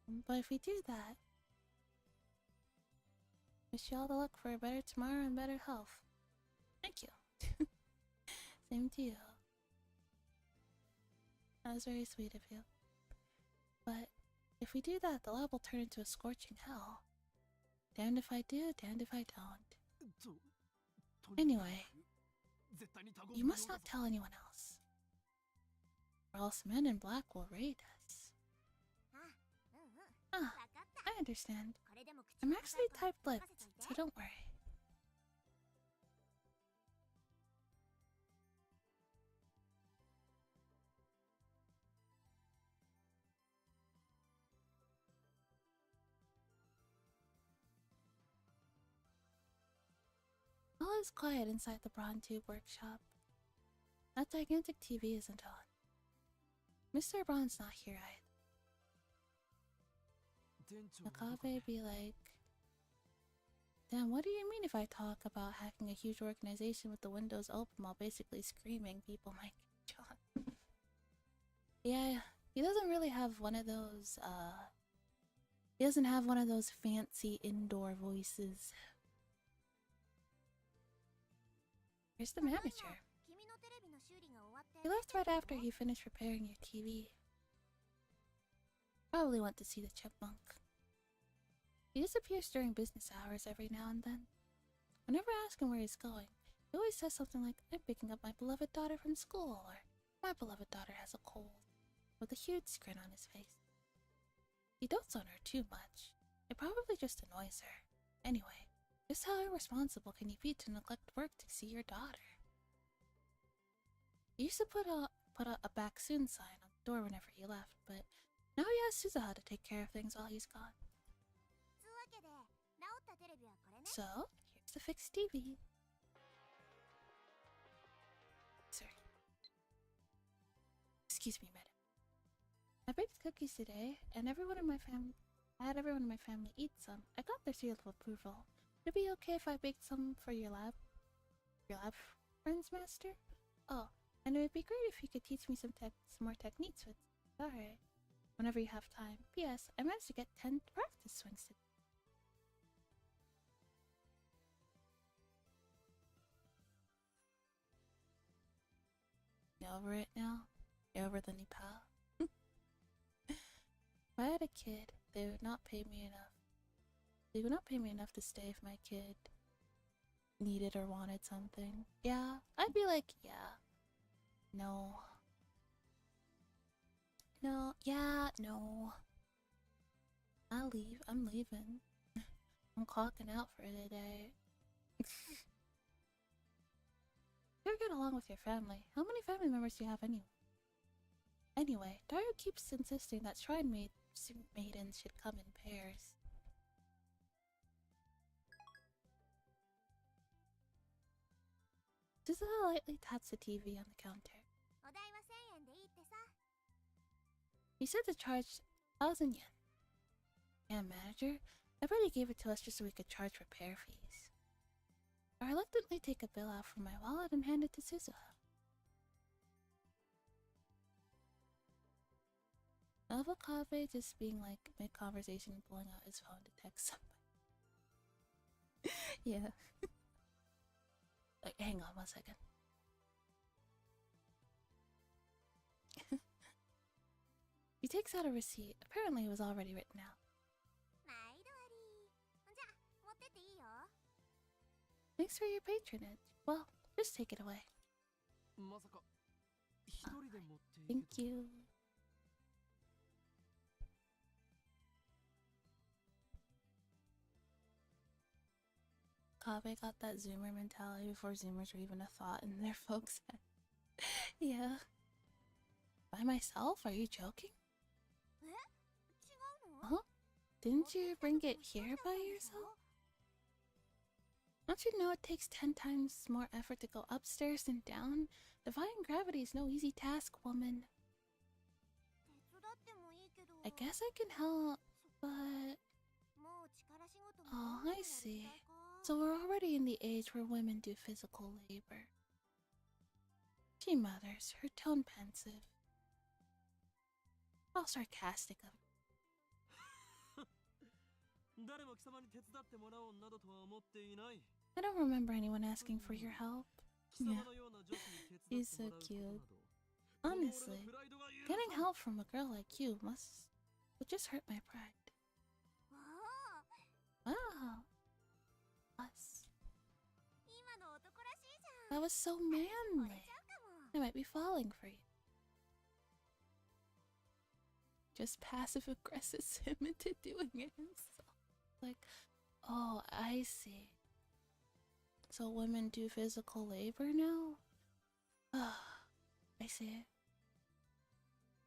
now. But if we do that, wish you all the luck for a better tomorrow and better health. Thank you. Same to you. That was very sweet of you. But if we do that, the lab will turn into a scorching hell. Damned if I do, damned if I don't. Anyway, you must not tell anyone else, or else men in black will raid us. Ah, I understand. I'm actually tight-lipped, so don't worry. All is quiet inside the Braun Tube workshop. That gigantic TV isn't on. Mr. Braun's not here either. Nakabe be like, damn, what do you mean if I talk about hacking a huge organization with the windows open while basically screaming people might get shot? Yeah, he doesn't really have one of those, he doesn't have one of those fancy indoor voices. Here's the manager. He left right after he finished repairing your TV. Probably went to see the chipmunk. He disappears during business hours every now and then. Whenever I ask him where he's going, he always says something like, I'm picking up my beloved daughter from school, or my beloved daughter has a cold, with a huge grin on his face. He dotes on her too much. It probably just annoys her. Anyway, just how irresponsible can you be to neglect work to see your daughter? He used to put a back soon sign on the door whenever he left, but now he has Suzuha to take care of things while he's gone. So, here's the fixed TV. Sorry. Excuse me, madam. I baked cookies today, and I had everyone in my family eat some. I got their seal of approval. Would it be okay if I baked some for your lab? Your lab friends, master? Oh, and it would be great if you could teach me some more techniques with. Alright. Whenever you have time. P.S. I managed to get 10 practice swings today. You over it now? You over the Nyalpaca? If I had a kid, they would not pay me enough. They would not pay me enough to stay if my kid needed or wanted something. Yeah, I'd be like, yeah. No. No, yeah, no. I'll leave. I'm leaving. I'm clocking out for the day. You ever get along with your family? How many family members do you have anyway? Anyway, Dario keeps insisting that shrine maidens should come in pairs. Suzuha lightly taps the TV on the counter. He said to charge 1,000 yen. Yeah, manager, I bet he gave it to us just so we could charge repair fees. I reluctantly take a bill out from my wallet and hand it to Suzuha. Avocado just being like mid-conversation and pulling out his phone to text somebody. Yeah. Like, hang on 1 second. He takes out a receipt. Apparently it was already written out. Thanks for your patronage. Well, just take it away. Thank you. Kabe got that Zoomer mentality before Zoomers were even a thought in their folks' head. Yeah. By myself? Are you joking? え、違うの？ Huh? Didn't you bring it here by yourself? Don't you know it takes 10 times more effort to go upstairs than down? Defying gravity is no easy task, woman. 手伝ってもいいけど。 I guess I can help, but... もう力仕事も Oh, や I る see. 時代か。 So we're already in the age where women do physical labor. She mutters, her tone pensive. How sarcastic of 誰も貴様に手伝ってもらおうなどとは思っていない。 I don't remember anyone asking for your help. 貴様のような女子に手伝ってもらうことなど。 Honestly, getting help from a girl like you would just hurt my pride. おお、 Wow. Us. 今の男らしいじゃん。 That was so 惚 manly. れちゃうかも。 I might be falling for you. Just passive aggressive him into doing it himself. Like, oh, I see. So women do physical labor now? Ah, I see.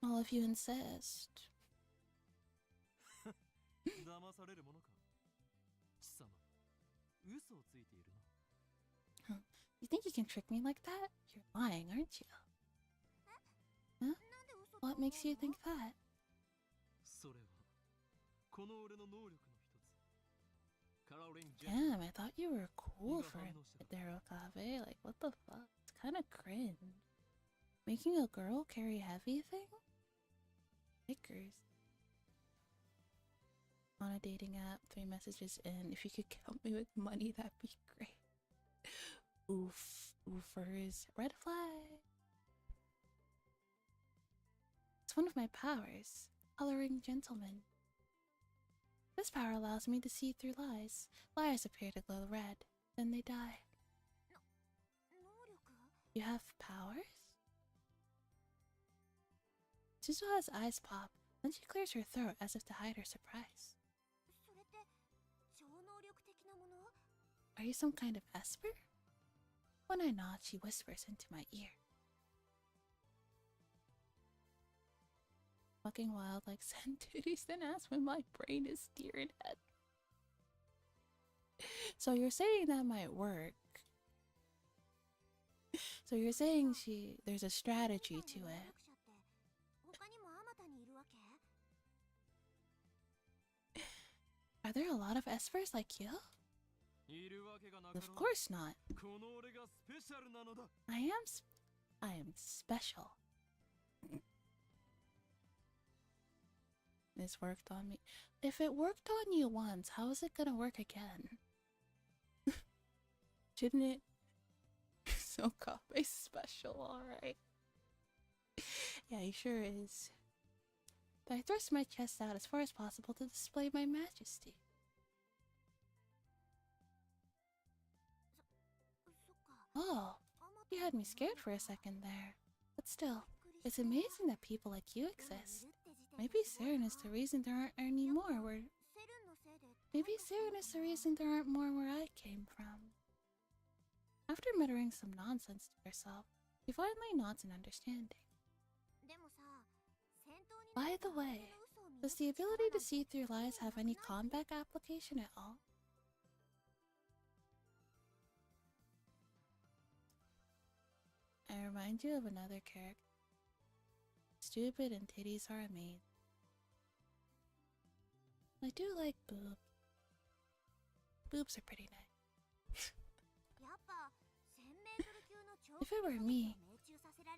Well, if you insist. 騙されるものか。貴様、嘘をついているな。 You think you can trick me like that? You're lying, aren't you? Huh? なんで嘘つくの？ What makes you think that? それは、この俺の能力の一つ。カラオリン・ジェ Damn, I thought you were cool for a Derokave. Like, what the fuck? It's kind of cringe. Making a girl carry heavy thing? Stickers. On a dating app, 3 messages in. If you could count me with money, that'd be great. Oof. Oofers. Red flag. It's one of my powers. Coloring gentleman. This power allows me to see through lies. Liars appear to glow red, then they die. 能力？ You have powers? Suzuha's eyes pop, then she clears her throat as if to hide her surprise. それって超能力的なもの？ Are you some kind of Esper? When I nod, she whispers into my ear. Fucking wild like sand titties, then asks when my brain is steering head. So you're saying that might work. So you're saying there's a strategy to it. 他にもあまたにいるわけ？ Are there a lot of Espers like you? いるわけがなかろう。 Of course not. この俺がスペシャルなのだ。 I am special. This worked on me. If it worked on you once, how is it gonna work again? Shouldn't it? So Kabe special, alright. Yeah, he sure is. But I thrust my chest out as far as possible to display my majesty. そっか。 Oh, you had me scared for a second there. But still, it's amazing that people like you exist. Maybe Saren is the reason there aren't any more where... Maybe Saren is the reason there aren't more where I came from. After muttering some nonsense to herself, she finally nods in understanding. By the way, does the ability to see through lies have any combat application at all? I remind you of another character. Stupid and titties are amazing. I do like boobs. Boobs are pretty nice. If it were me,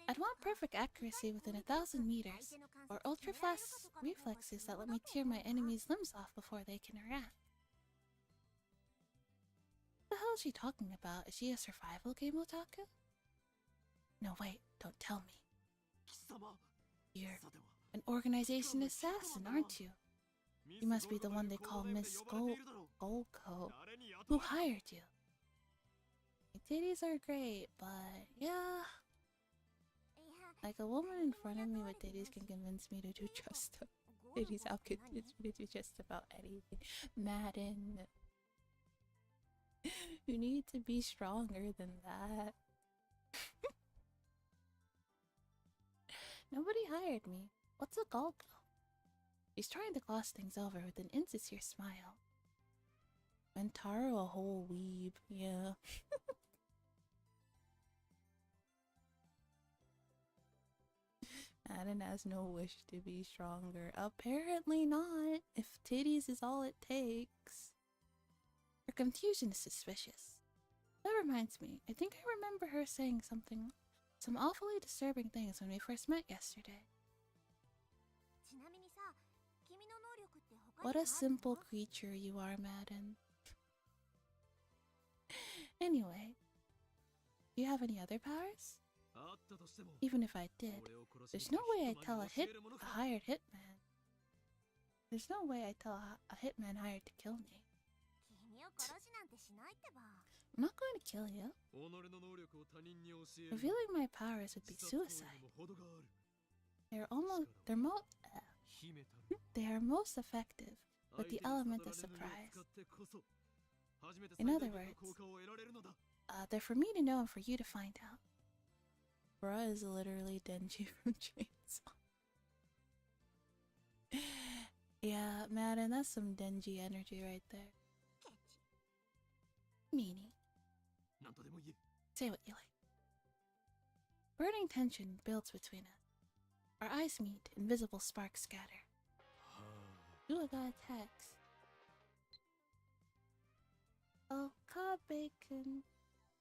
I'd want perfect accuracy within 1,000 meters, or ultra-fast reflexes that let me tear my enemy's limbs off before they can react. What the hell is she talking about? Is she a survival game otaku? No, wait, don't tell me. You're an organization assassin, aren't you? You must be the one they call Miss Golko. Who hired you? My titties are great, but yeah. Like a woman in front of me with titties can convince me to do just titties out convince me to do just about anything. Madden. You need to be stronger than that. Nobody hired me. What's a golgo? She's trying to gloss things over with an insincere smile. And Taro a whole weeb, yeah. Adam has no wish to be stronger. Apparently not, if titties is all it takes. Her confusion is suspicious. That reminds me, I think I remember her saying some awfully disturbing things when we first met yesterday. ちなみにさ、君の能力って他に What もあ a るの？ simple creature you are, Madden. Anyway, do you have any other powers? あったとしても Even if I did, 俺を殺し there's に no 来た way I 人 tell ま a で教え hit るもの a か hired hitman. There's no way I tell a hitman hired to kill me. 君を殺しなんてしないってば。 I'm not going to kill you. 己の能力を他人に教える Revealing my powers would be 自殺行為 suicide. にも程がある They are most effective with the 相手に element of 悟られぬよう surprise. 使ってこそ初めて In 最 other 大限の words, 効果を得られるのだ They're for me to know and for you to find out. Bruh is literally Denji from Chainsaw. Yeah, Madden, that's some Denji energy right there. ケチ。 Meanie, 何とでも言え say what you like. Burning tension builds between us. Our eyes meet, invisible sparks scatter. Ooh, I got a text. Oh, Cobb Bacon.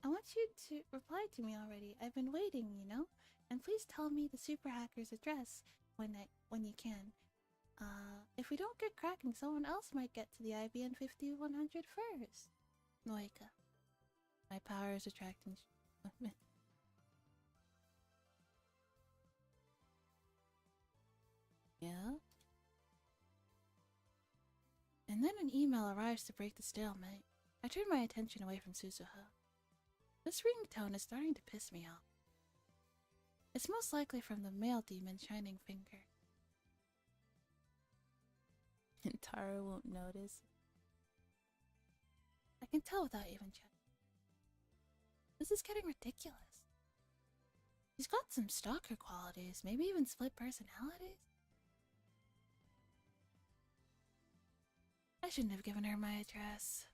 I want you to reply to me already. I've been waiting, you know? And please tell me the super hacker's address when you can. If we don't get cracking, someone else might get to the IBN 5100 first. Noika. My power is attracting... Yeah? And then an email arrives to break the stalemate. I turn my attention away from Suzuha. This ringtone is starting to piss me off. It's most likely from the male demon Shining Finger. And Taro won't notice. I can tell without even checking. This is getting ridiculous. She's got some stalker qualities, maybe even split personalities. I shouldn't have given her my address.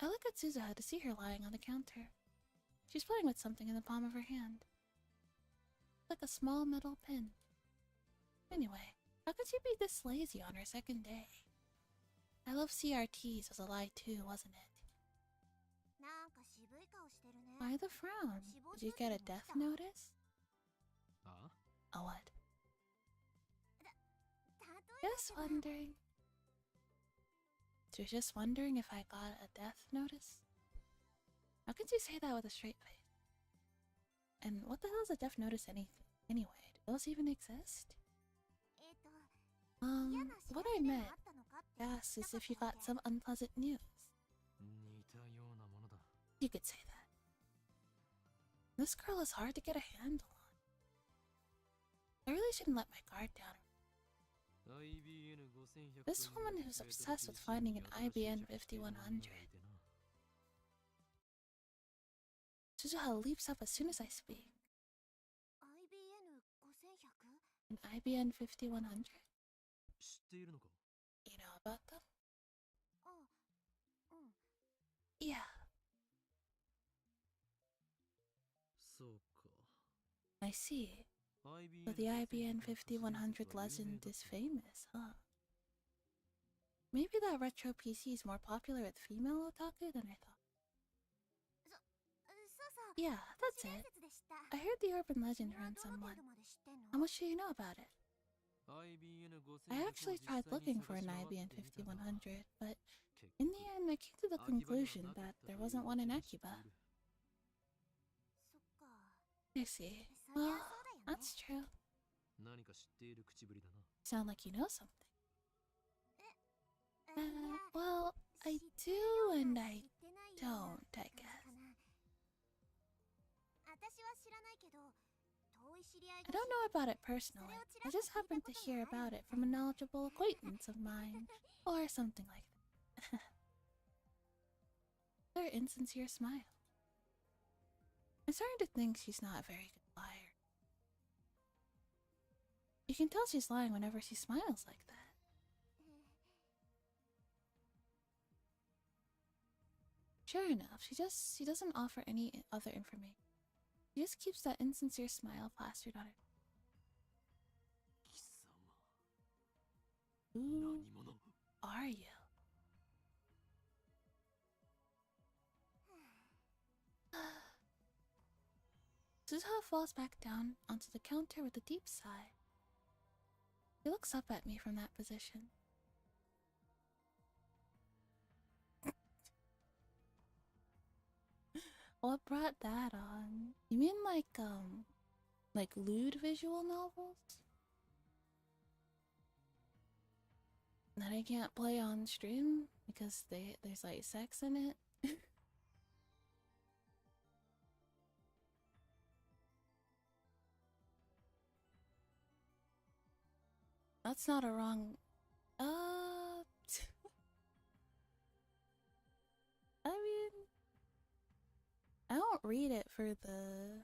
I look at Suzuha to see her lying on the counter. She's playing with something in the palm of her hand. Like a small metal pin. Anyway, how could she be this lazy on her second day? I love CRTs was a lie too, wasn't it? なんか渋い顔してるね。 Why the frown? Did you get a death notice? あ A what? 例えば Just wondering. So you're just wondering if I got a death notice? How could you say that with a straight face? And what the hell is a death notice anyway? Do those even exist? 嫌な知ら What せ I でも meant あったのかって asked is if you got some unpleasant news. 似たようなものだ You could say that. This girl is hard to get a handle on. I really shouldn't let my guard down. IBN 5100 This woman who's obsessed with finding an IBN 5100. Suzuha leaps up as soon as I speak. IBN 5100? An IBN 5100? 知っているのか You know about them? あ、うん。 Yeah. そうか I see. So the IBN 5100 legend is famous, huh? Maybe that retro PC is more popular with female otaku than I thought. そうそう。 Yeah, 都 that's 市伝 it. 説でした I heard the urban legend 君は from どの someone. 程度まで知ってんの How much do you know about it? I actually tried looking for an IBN 5100, but in the end I came to the conclusion that there wasn't one in Akiba. そっか。 I see. そりゃ Well, そうだよね。 that's true. 何か知っている口ぶりだな Sound like you know something. いや Well, I 知ってるよ do う and な I 知ってないような don't, I 感じ guess. かな。私は知らないけど、遠い知り合い I が don't know about it personally. I just happened to hear about it from a knowledgeable acquaintance of mine, or something like that. Her insincere smile. I'm starting to think she's not a very good liar. You can tell she's lying whenever she smiles like that. Sure enough, she doesn't offer any other information. She just keeps that insincere smile plastered on her. 貴様 Who 何者 are you? Suzuha falls back down onto the counter with a deep sigh. He looks up at me from that position. What brought that on? You mean like lewd visual novels? That I can't play on stream because there's like sex in it? That's not a wrong... I mean... I don't read it for the...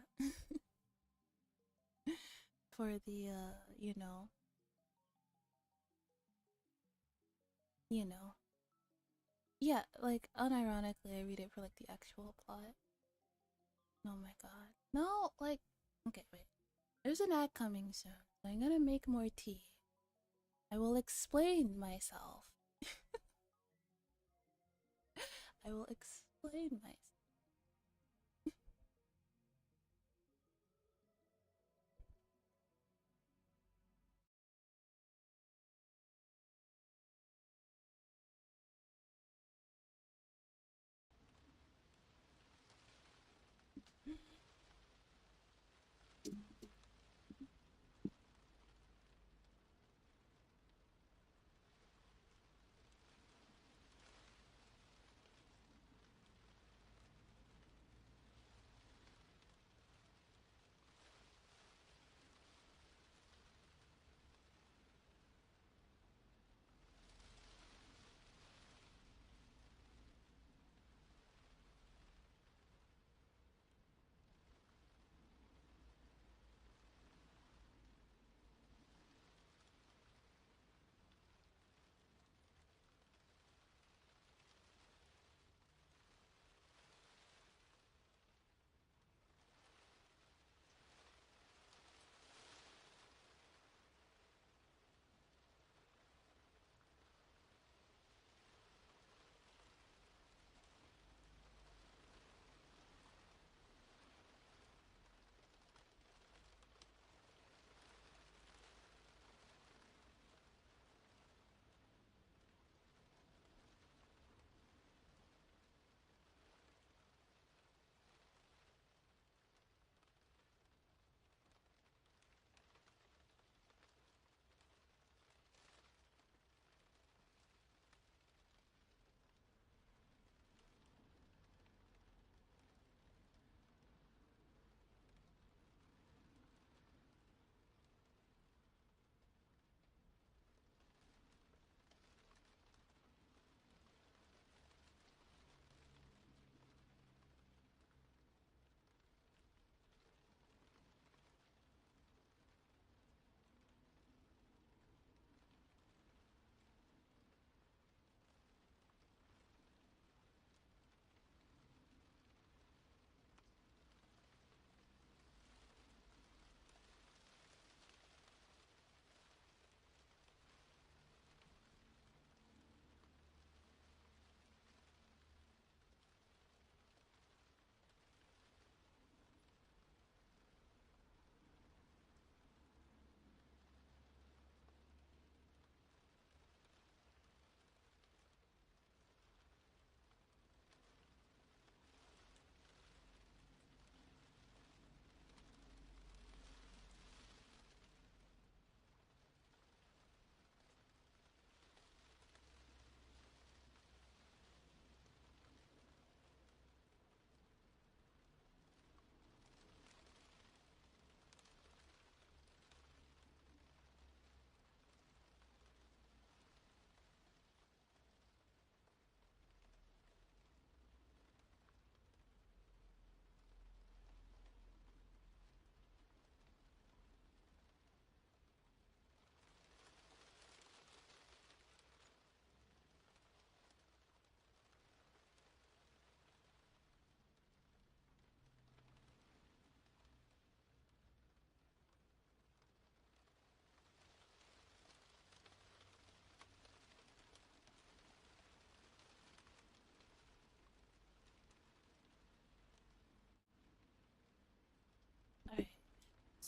for the, you know... Yeah, like, unironically, I read it for, like, the actual plot. Oh my god. No, like... Okay, wait. There's an ad coming soon, so I'm gonna make more tea. I will explain myself. I will explain myself.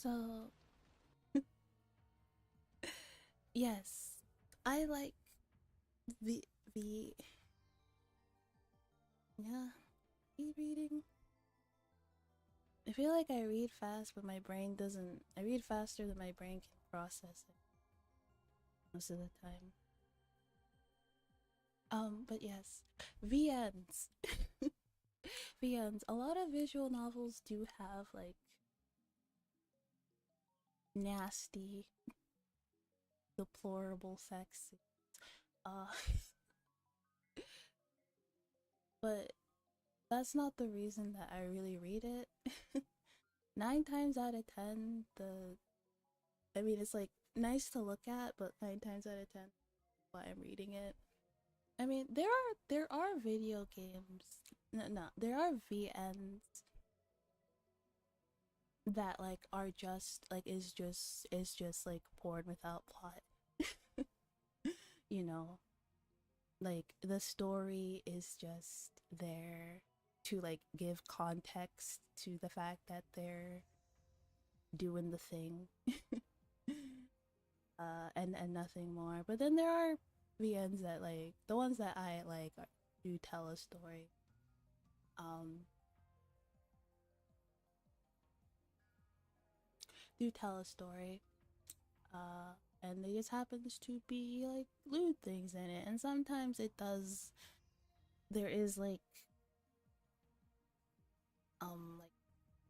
So, yes, I like the yeah, reading. I feel like I read fast, but my brain doesn't. I read faster than my brain can process it most of the time. But yes, VNs. VNs. A lot of visual novels do have like nasty, deplorable sex. Uh, but that's not the reason that I really read it. 9 times out of 10, I mean, it's like nice to look at, but 9 times out of 10, why I'm reading it. I mean, there are video games. No, there are VNs that like are just like is just like porn without plot. You know, like the story is just there to like give context to the fact that they're doing the thing. And nothing more. But then there are VNs that like the ones that I like do tell a story. Do tell a story. And there just happens to be like lewd things in it, and sometimes it does. There is like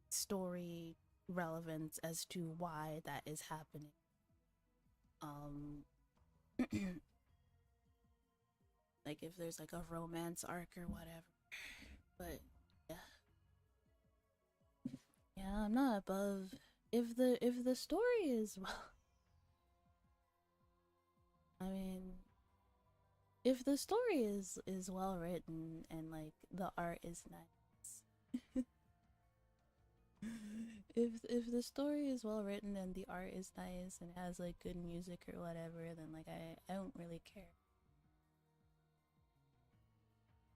story relevance as to why that is happening. Like if there's like a romance arc or whatever. But yeah, I'm not above if the story is well. I mean, if the story is well written and like the art is nice. if the story is well written and the art is nice and has like good music or whatever, then like I don't really care.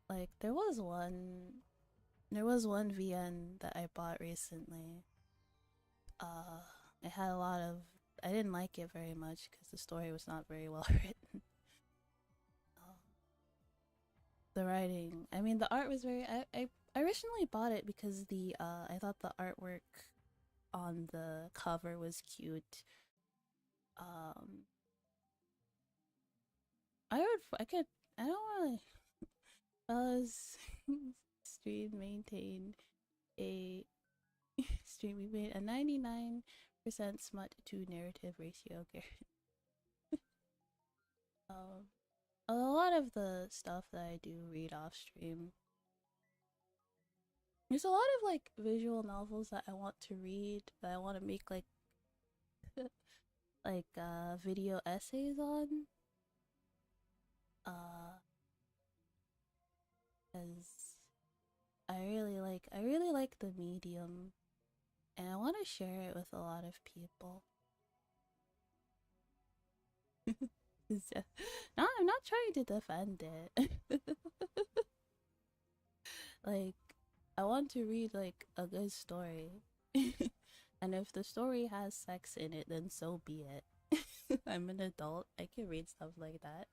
Like there was one VN that I bought recently. It had a lot of, I didn't like it very much because the story was not very well written. The writing, I mean, the art was very. I originally bought it because I thought the artwork on the cover was cute. I don't really. Fellas, stream maintained a we made a 99% smut to narrative ratio. A lot of the stuff that I do read off stream, there's a lot of like visual novels that I want to read, but I want to make like video essays on. Because I really like the medium, and I want to share it with a lot of people. No, I'm not trying to defend it. Like, I want to read like a good story. And if the story has sex in it, then so be it. I'm an adult. I can read stuff like that.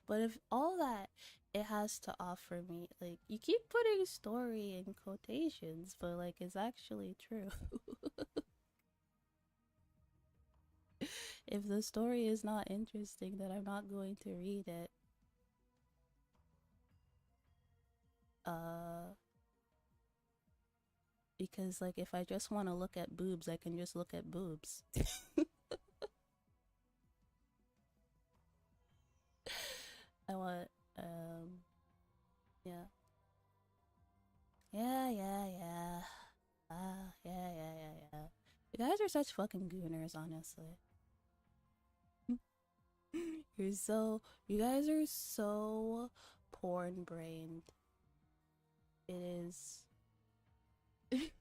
But if all that it has to offer me, like, you keep putting story in quotations, but like it's actually true. If the story is not interesting, then I'm not going to read it. Because like if I just want to look at boobs, I can just look at boobs. I want yeah. Yeah. Yeah. You guys are such fucking gooners, honestly. You guys are so porn brained. It is. It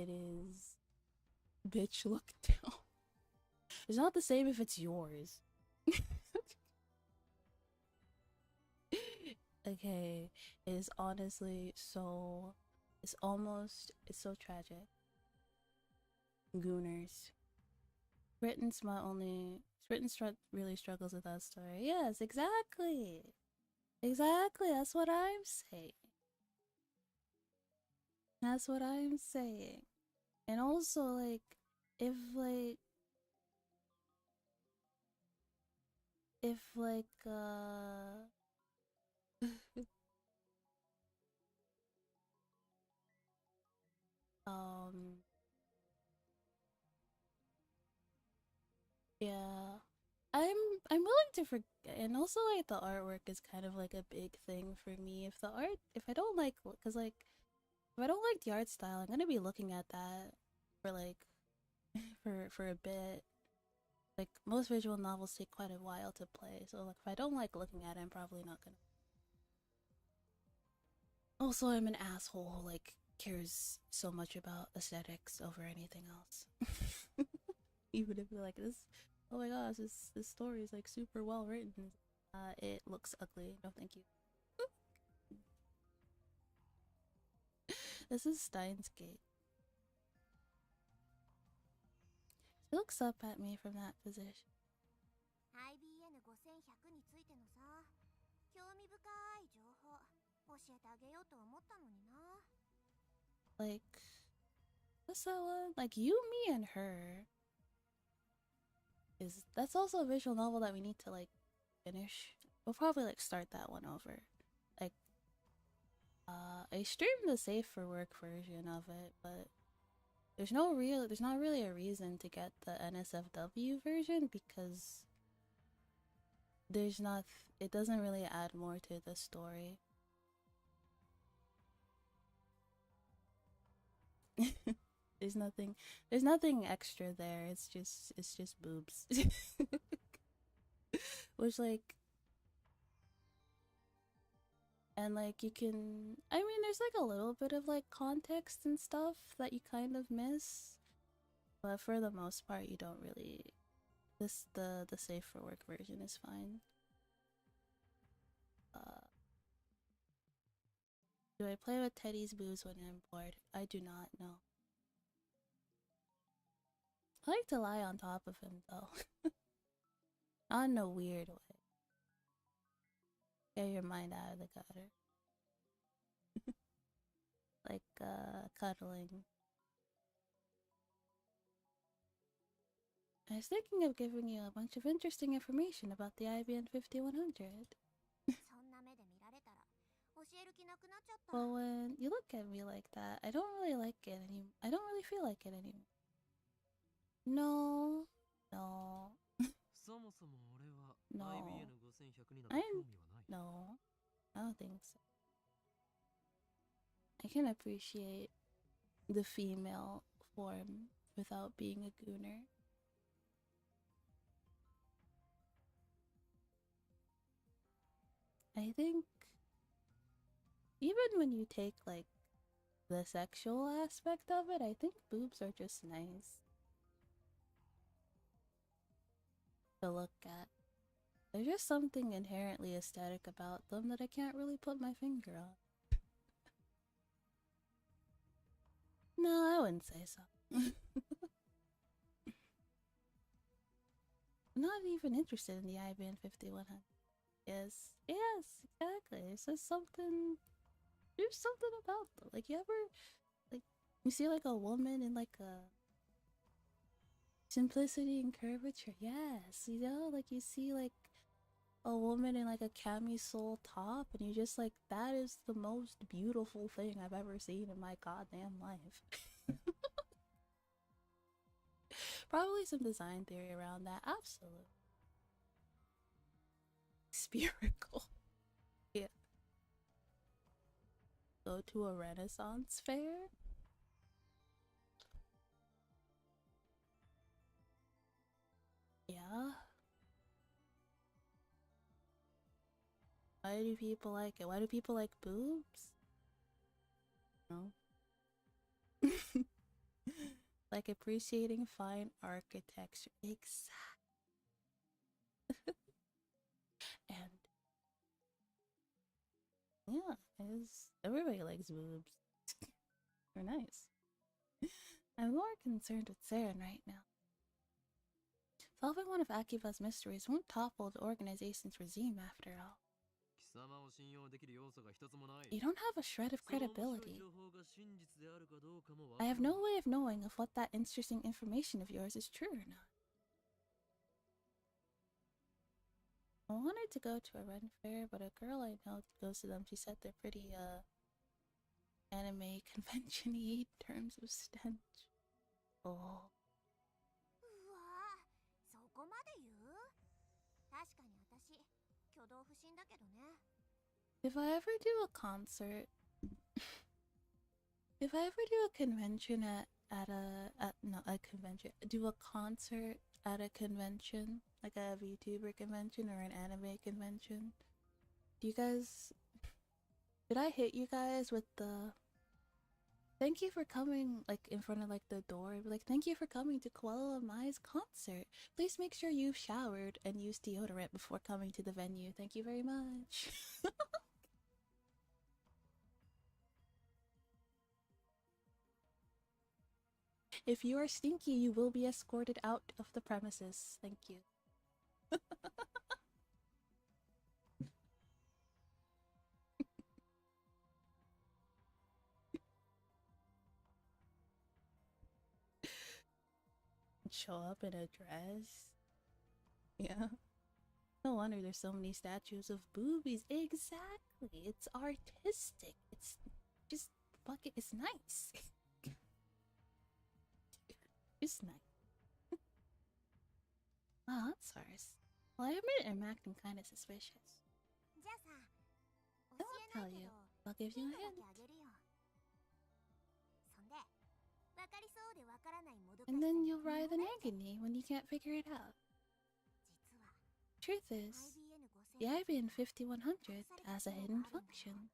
is. Bitch, look down. It's not the same if it's yours. okay, is honestly so. It's so tragic. Gooners. Really struggles with that story. Yes, exactly. Exactly. That's what I'm saying. That's what I'm saying. And also, like, if like, if like, um, yeah, I'm I'm willing to forget. And also, like, the artwork is kind of like a big thing for me. If I don't like, cause like, if I don't like the art style, I'm gonna be looking at that for like, for a bit. Like, most visual novels take quite a while to play, so like, if I don't like looking at it, I'm probably not gonna. Also, I'm an asshole who like cares so much about aesthetics over anything else. Even if they're like this, oh my gosh, this story is like super well written. It looks ugly. No, thank you. This is Steins Gate. She looks up at me from that position. IBN5100 についてのさ、興味深い情報教えてあげようと思ったのにな。Like, what's that one? Like, You, Me, and Her. That's also a visual novel that we need to like finish. We'll probably like start that one over. Like, I streamed the safe for work version of it, but there's not really a reason to get the NSFW version because it doesn't really add more to the story. There's nothing extra there. It's just boobs. Which like, and like you can, I mean, there's like a little bit of like context and stuff that you kind of miss, but for the most part you don't really. The safe for work version is fine. Do I play with Teddy's boobs when I'm bored? I do not know. I like to lie on top of him though. Not in a weird way. Get your mind out of the gutter. Like cuddling. I was thinking of giving you a bunch of interesting information about the IBN 5100. Well, when you look at me like that, I don't really like it anymore. I don't really feel like it anymore. No. No. No. No. I don't think so. I can appreciate the female form without being a gooner. I think even when you take like the sexual aspect of it, I think boobs are just nice to look at. There's just something inherently aesthetic about them that I can't really put my finger on. No, I wouldn't say so. I'm not even interested in the IBN 5100. Yes, exactly. It's just something. There's something about them. Like, you ever, like, you see like a woman in like a simplicity and curvature. Yes, you know, like you see like a woman in like a camisole top, and you just like, that is the most beautiful thing I've ever seen in my goddamn life. Probably some design theory around that. Absolutely. Spherical. Yeah. Go to a Renaissance fair? Yeah. Why do people like it? Why do people like boobs? No. Like appreciating fine architecture. Exactly. And Everybody likes boobs. They're nice. I'm more concerned with Saren right now. Solving one of Akiba's mysteries won't topple the organization's regime after all. You don't have a shred of credibility. I have no way of knowing if what that interesting information of yours is true or not. I wanted to go to a Ren fair, but a girl I know goes to them. She said they're pretty, anime convention-y in terms of stench. Oh. うわそこまで言う確かに私挙動不審だけどね If I ever do a concert, if I ever do a convention do a concert at a convention, like a VTuber convention or an anime convention, do you guys, did I hit you guys with the thank you for coming, like, in front of, like, the door? Like, thank you for coming to Koala Mai's concert. Please make sure you've showered and used deodorant before coming to the venue. Thank you very much. If you are stinky, you will be escorted out of the premises. Thank you. Show up in a dress. Yeah. No wonder there's so many statues of boobies. Exactly. It's artistic. It's just fucking. It's nice. It's nice. Oh, that's ours. Well, I admit I'm acting kind of suspicious. じゃあさ I won't tell you. I'll give ヒ you ン a トだ hint. けあげるよそんでわかりそうでわからないもどかしさ And then you'll に writhe in ないじゃん agony when you can't figure it out. 実は Truth is, the IBN 5100 has a hidden function.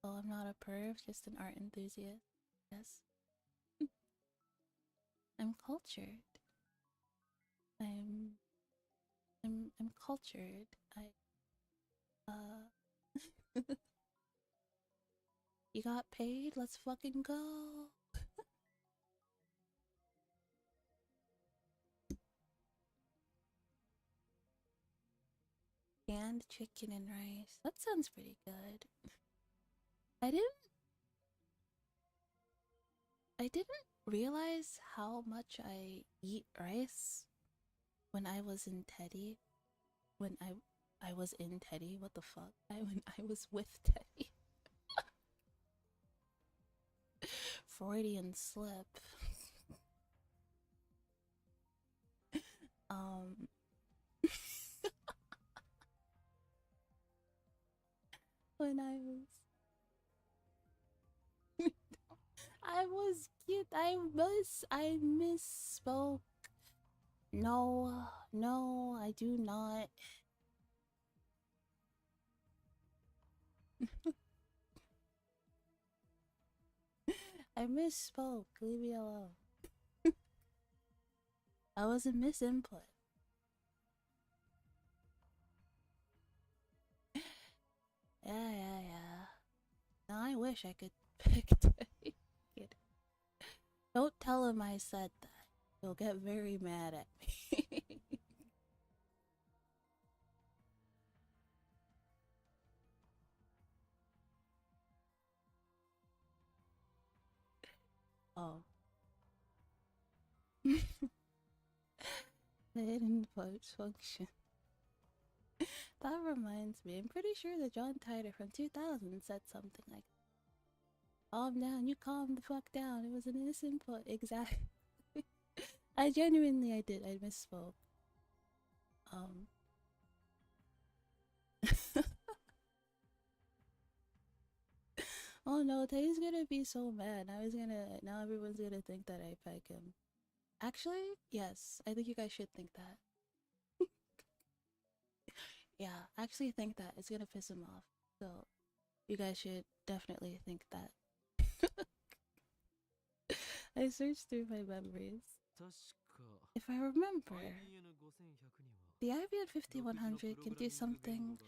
Oh, I'm not a perv, just an art enthusiast. Yes. I'm cultured. I'm cultured. You got paid? Let's fucking go. Canned chicken and rice. That sounds pretty good. I didn't realize how much I eat rice when I was in Teddy. When I was in Teddy, what the fuck? When I was with Teddy. Freudian slip. When I was cute. I misspoke. No, I do not. I misspoke. Leave me alone. I was a misinput. Yeah. Now I wish I could pick Teddy. Don't tell him I said that. He'll get very mad at me. Oh. The hidden function. That reminds me, I'm pretty sure that John Titor from 2000 said something like, calm down, you calm the fuck down. It was an innocent input. Exactly. I did. I misspoke. Oh no, Tay's gonna be so mad. Now everyone's gonna think that I peg him. Actually, yes, I think you guys should think that. Yeah, actually think that. It's gonna piss him off. So, you guys should definitely think that. I searched through my memories. If I remember, the IBN 5100 can do something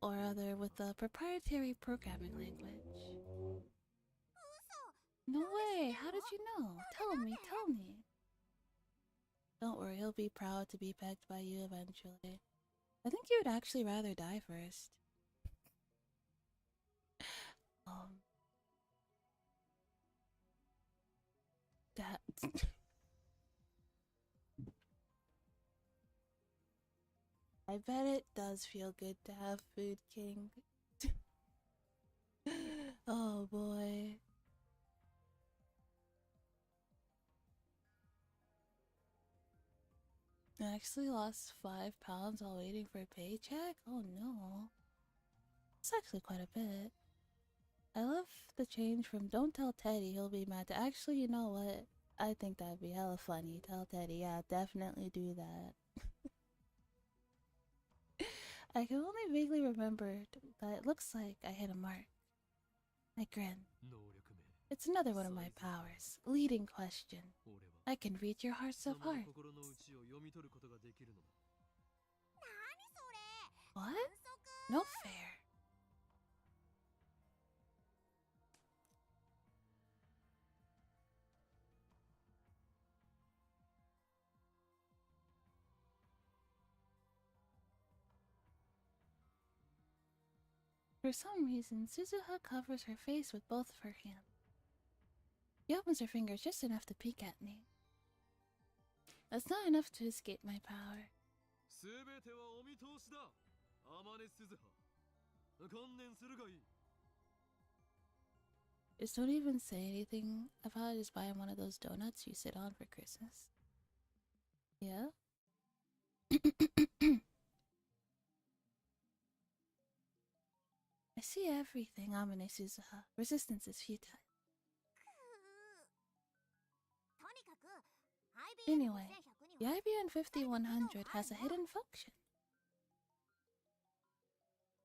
or other with a proprietary programming language. No way! How did you know? Tell me, tell me. Don't worry, he'll be proud to be pegged by you eventually. I think you would actually rather die first. That. I bet it does feel good to have Food King. Oh boy. I actually lost 5 pounds while waiting for a paycheck? Oh no. It's actually quite a bit. I love the change from don't tell Teddy he'll be mad to actually, you know what? I think that'd be hella funny. Tell Teddy, yeah, definitely do that. I can only vaguely remember, but it looks like I hit a mark. I grin. It's another one of my powers. Leading question. I can read your hearts of heart. What? No fair. For some reason, Suzuha covers her face with both of her hands. She opens her fingers just enough to peek at me. That's not enough to escape my power. Just don't even say anything about just buying one of those donuts you sit on for Christmas. Yeah? I see everything, Amane Suzuha. Resistance is futile. Anyway, the IBN 5100 has a hidden function.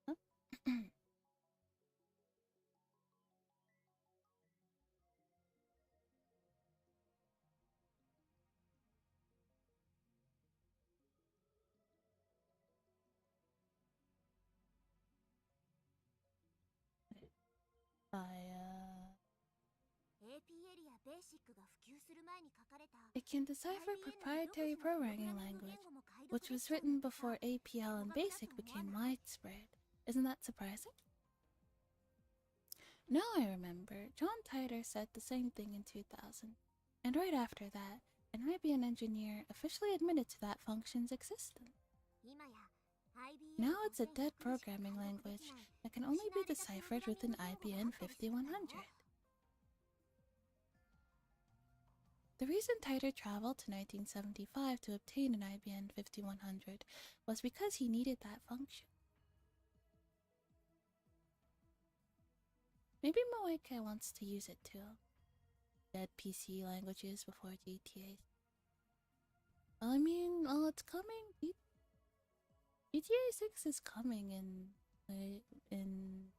Huh? It can decipher proprietary programming language, which was written before APL and BASIC became widespread. Isn't that surprising? Now I remember, John Titor said the same thing in 2000, and right after that, an IBM engineer officially admitted to that function's existence. Now it's a dead programming language that can only be deciphered with an IBM 5100. The reason Titor traveled to 1975 to obtain an IBM 5100 was because he needed that function. Maybe Moeke wants to use it too. Dead PC languages before GTA. Well, I mean, well, it's coming. GTA 6 is coming in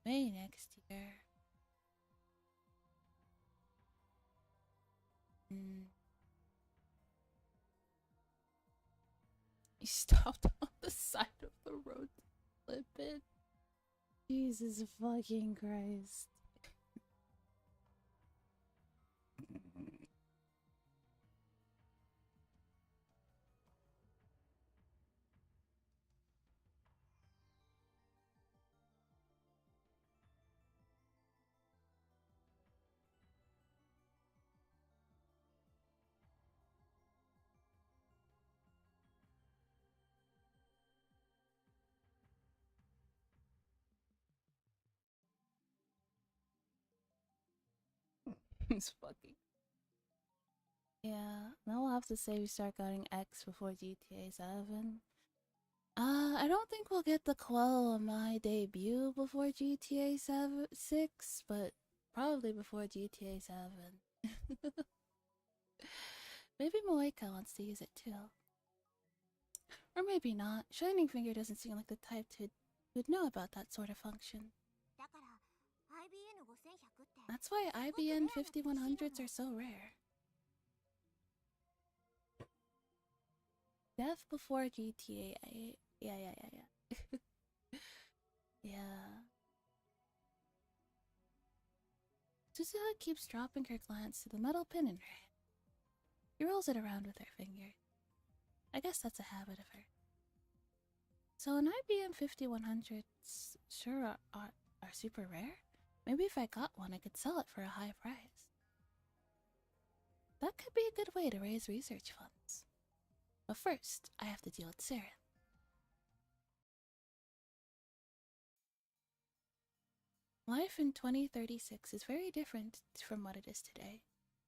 May next year. He stopped on the side of the road to flip it. Jesus fucking Christ. He's fucking. Yeah, now we'll have to say we start getting X before GTA 7. I don't think we'll get the Quell on my debut before GTA 6, but probably before GTA 7. Maybe Moeka wants to use it too. Or maybe not. Shining Finger doesn't seem like the type who'd know about that sort of function. That's why IBM 5100s are so rare. Death before GTA. Yeah. Yeah. Yeah. Suzuha keeps dropping her glance to the metal pin in her hand. She rolls it around with her finger. I guess that's a habit of her. So an IBM 5100s sure are super rare? Maybe if I got one, I could sell it for a high price. That could be a good way to raise research funds. But first, I have to deal with Saren. Life in 2036 is very different from what it is today.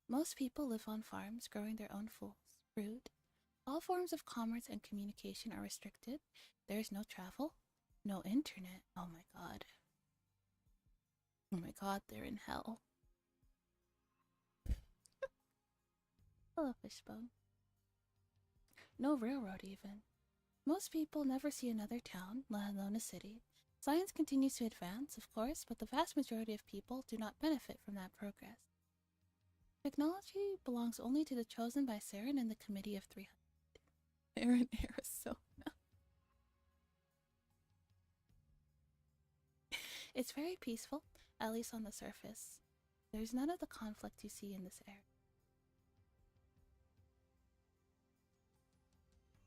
Most people live on farms growing their own fruit. All forms of commerce and communication are restricted. There is no travel, no internet. Oh my god. Oh my god, they're in hell. Hello, Fishbone. No railroad, even. Most people never see another town, let alone a city. Science continues to advance, of course, but the vast majority of people do not benefit from that progress. Technology belongs only to the chosen by Saren and the Committee of 300. Aaron Arizona. It's very peaceful, at least on the surface. There's none of the conflict you see in this area.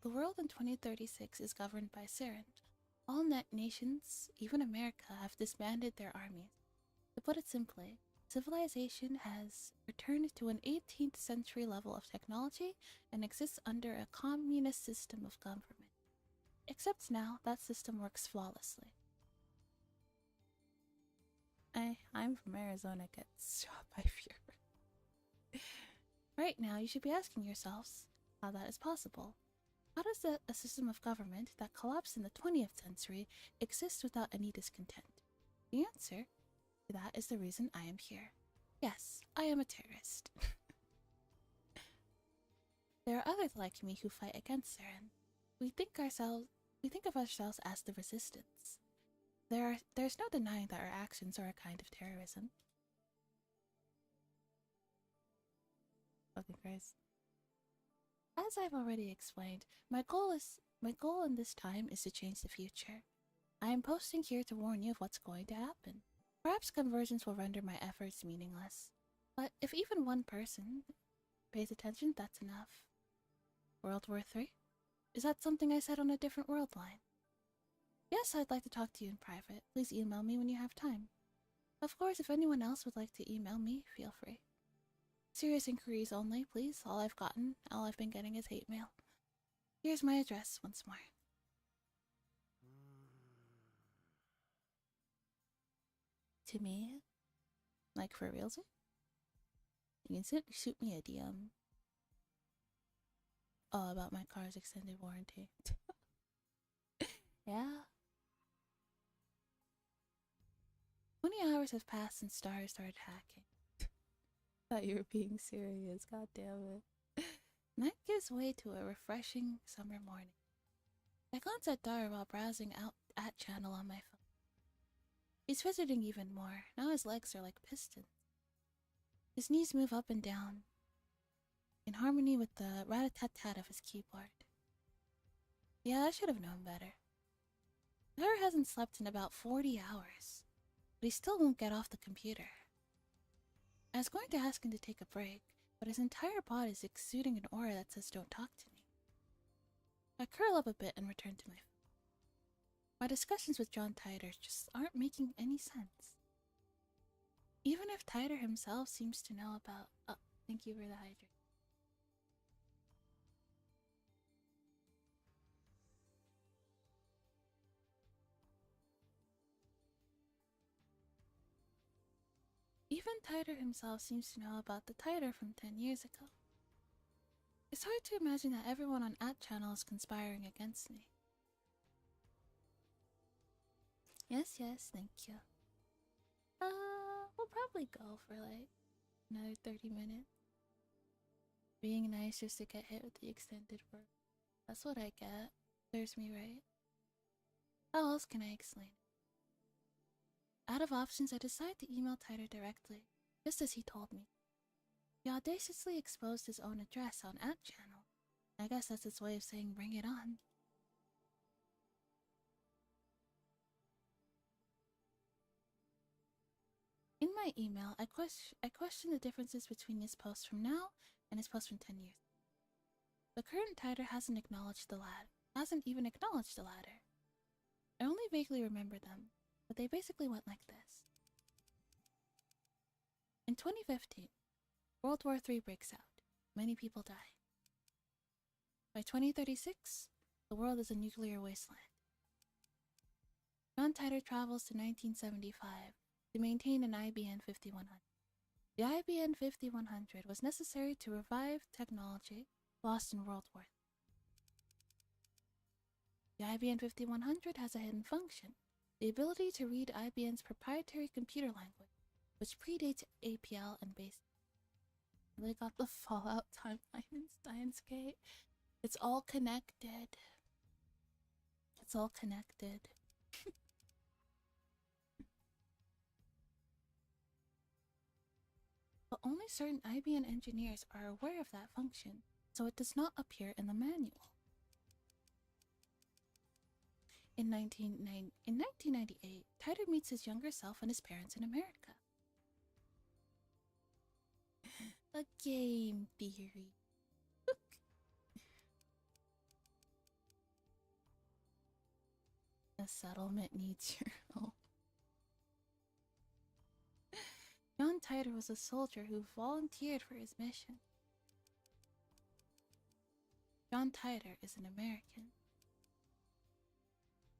The world in 2036 is governed by Saren. All net nations, even America, have disbanded their armies. To put it simply, civilization has returned to an 18th century level of technology and exists under a communist system of government. Except now, that system works flawlessly. I'm from Arizona, gets shot by fear. Right now, you should be asking yourselves how that is possible. How does a system of government that collapsed in the 20th century exist without any discontent? The answer to that is the reason I am here. Yes, I am a terrorist. There are others like me who fight against Saren. We think of ourselves as the resistance. There's no denying that our actions are a kind of terrorism. Fucking Christ. As I've already explained, my goal in this time is to change the future. I am posting here to warn you of what's going to happen. Perhaps conversions will render my efforts meaningless. But if even one person pays attention, that's enough. World War III? Is that something I said on a different world line? Yes, I'd like to talk to you in private. Please email me when you have time. Of course, if anyone else would like to email me, feel free. Serious inquiries only, please. All I've been getting is hate mail. Here's my address once more. To me? Like for realsy? You can shoot me a DM. Oh, about my car's extended warranty. Yeah? 20 hours have passed since Stars started hacking. Thought you were being serious, god damn it. Night gives way to a refreshing summer morning. I glance at Dar while browsing out at channel on my phone. He's fidgeting even more. Now his legs are like pistons. His knees move up and down, in harmony with the rat-a-tat-tat of his keyboard. Yeah, I should have known better. Dar hasn't slept in about 40 hours, but he still won't get off the computer. I was going to ask him to take a break, but his entire body is exuding an aura that says don't talk to me. I curl up a bit and return to my phone. My discussions with John Titor just aren't making any sense. Even if Titor himself seems to know about— oh, thank you for the hydrate. Even Titor himself seems to know about the Titor from 10 years ago. It's hard to imagine that everyone on @channel is conspiring against me. Yes, thank you. We'll probably go for like another 30 minutes. Being nice just to get hit with the extended work. That's what I get. There's me, right? How else can I explain it? Out of options, I decide to email Titor directly, just as he told me. He audaciously exposed his own address on @channel. I guess that's his way of saying bring it on. my email, I question the differences between his post from now and his post from 10 years. The current titer hasn't even acknowledged the latter. I only vaguely remember them, but they basically went like this. In 2015, World War III breaks out. Many people die. By 2036, the world is a nuclear wasteland. John Titor travels to 1975 to maintain an IBN 5100. The IBN 5100 was necessary to revive technology lost in World War. The IBN 5100 has a hidden function, the ability to read IBN's proprietary computer language, which predates APL and BASIC. They got the Fallout timeline in Steins Gate. It's all connected. It's all connected. But only certain IBM engineers are aware of that function, so it does not appear in the manual. In 1998, Titor meets his younger self and his parents in America. A game theory. A settlement needs your help. John Titor was a soldier who volunteered for his mission. John Titor is an American.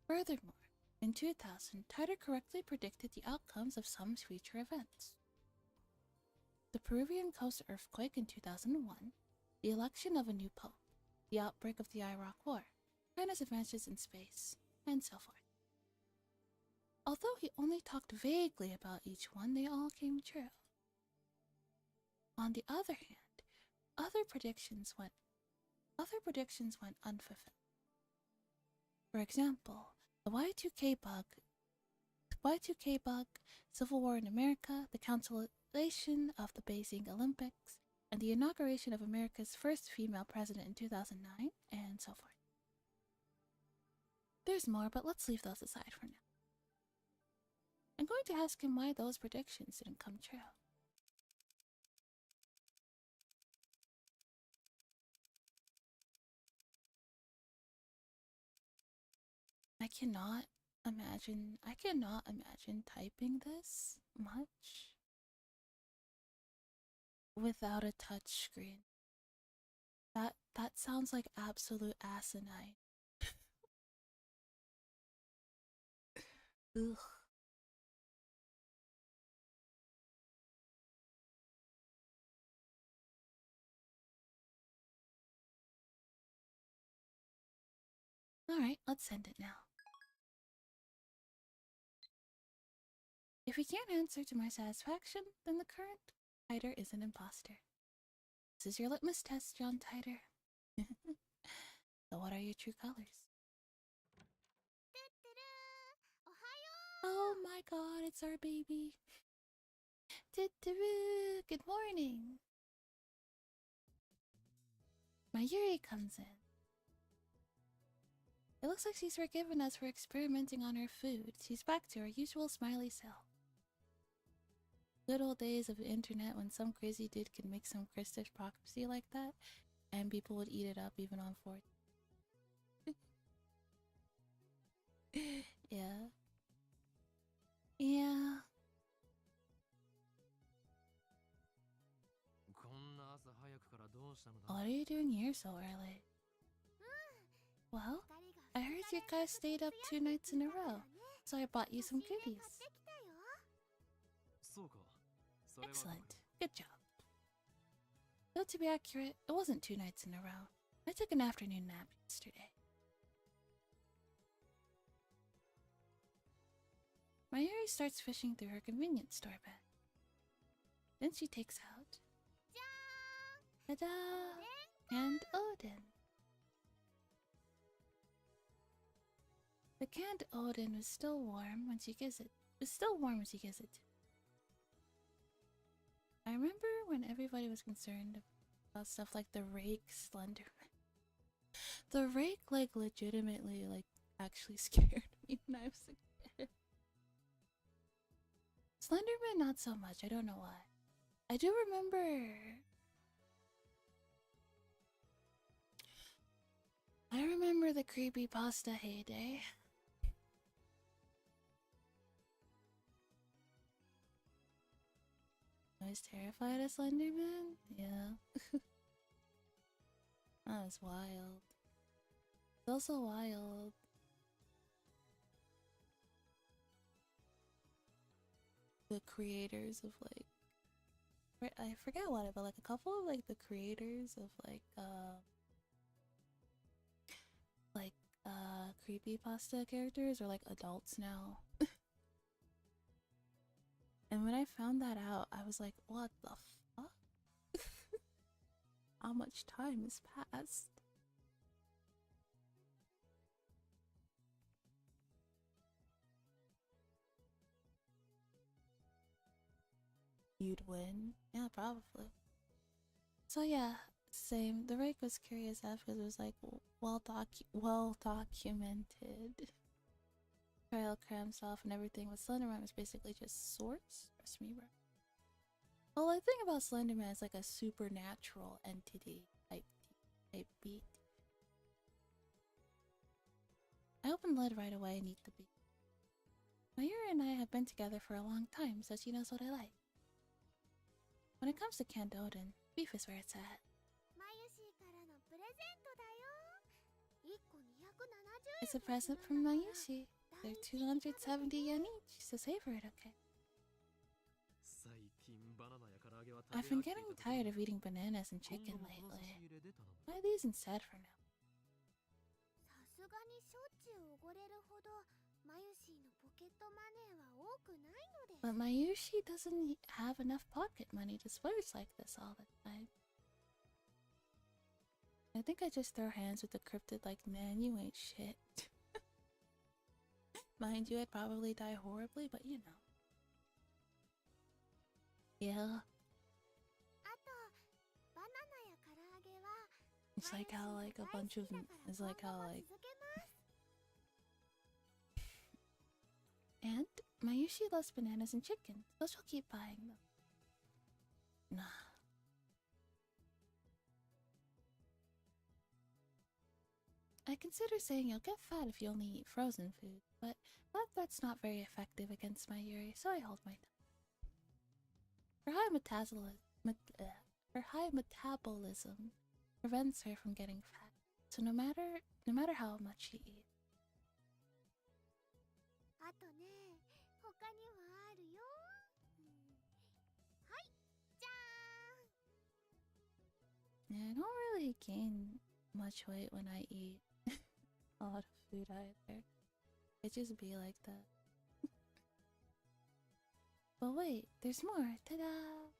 Furthermore, in 2000, Titor correctly predicted the outcomes of some future events. The Peruvian coast earthquake in 2001, the election of a new pope, the outbreak of the Iraq War, China's advances in space, and so forth. Although he only talked vaguely about each one, they all came true. On the other hand, other predictions went unfulfilled. For example, the Y2K bug, Civil War in America, the cancellation of the Beijing Olympics, and the inauguration of America's first female president in 2009, and so forth. There's more, but let's leave those aside for now. I'm going to ask him why those predictions didn't come true. I cannot imagine typing this much without a touch screen. That sounds like absolute asinine. Ugh. Alright, let's send it now. If he can't answer to my satisfaction, then the current Titor is an imposter. This is your litmus test, John Titor. So what are your true colors? Oh my god, it's our baby. Good morning. Mayuri comes in. It looks like she's forgiven us for experimenting on her food. She's back to her usual smiley self. Good old days of the internet when some crazy dude could make some Christish prophecy like that, and people would eat it up even on 4th. Yeah. Yeah. What are you doing here so early? Well, I heard you guys stayed up 2 nights in a row, so I bought you some goodies. Excellent. Good job. Though to be accurate, it wasn't 2 nights in a row. I took an afternoon nap yesterday. Mayuri starts fishing through her convenience store bag. Then she takes out... Ta-da! Canned Odin. The canned Odin was still warm when she gives it. I remember when everybody was concerned about stuff like the rake Slenderman. The rake, like, legitimately, like, actually scared me when I was a kid. Slenderman, not so much. I don't know why. I do remember. I remember the creepypasta heyday. I was terrified of Slenderman? Yeah. That was wild. It's also wild. The creators of like I forget what, but like a couple of like the creators of like creepypasta characters are like adults now. And when I found that out, I was like, what the fuck? How much time has passed? You'd win. Yeah, probably. So yeah, same. The rake was curious because it was like well documented. Trail cramps off and everything with Slenderman was basically just sorts. Trust me, bro. Well, I think about Slenderman is like a supernatural entity type beat. I opened the lid right away and eat the beat. Mayuri and I have been together for a long time, so she knows what I like. When it comes to canned Odin, beef is where it's at. It's a present from Mayushi. They're 270 yen each, so savor it, okay? I've been getting tired of eating bananas and chicken lately. Try these instead for now. But Mayushi doesn't have enough pocket money to splurge like this all the time. I think I just throw hands with the cryptid like, man, you ain't shit. Mind you, I'd probably die horribly, but you know. Yeah. It's like how like a bunch of it's like how like and Mayushi loves bananas and chicken, so she'll keep buying them. Nah. I consider saying you'll get fat if you only eat frozen food, but that's not very effective against Mayuri, so I hold my tongue. Her high metabolism prevents her from getting fat, so no matter how much she eats. Yeah, I don't really gain much weight when I eat a lot of food either. It just be like that. But wait, there's more. Ta-da!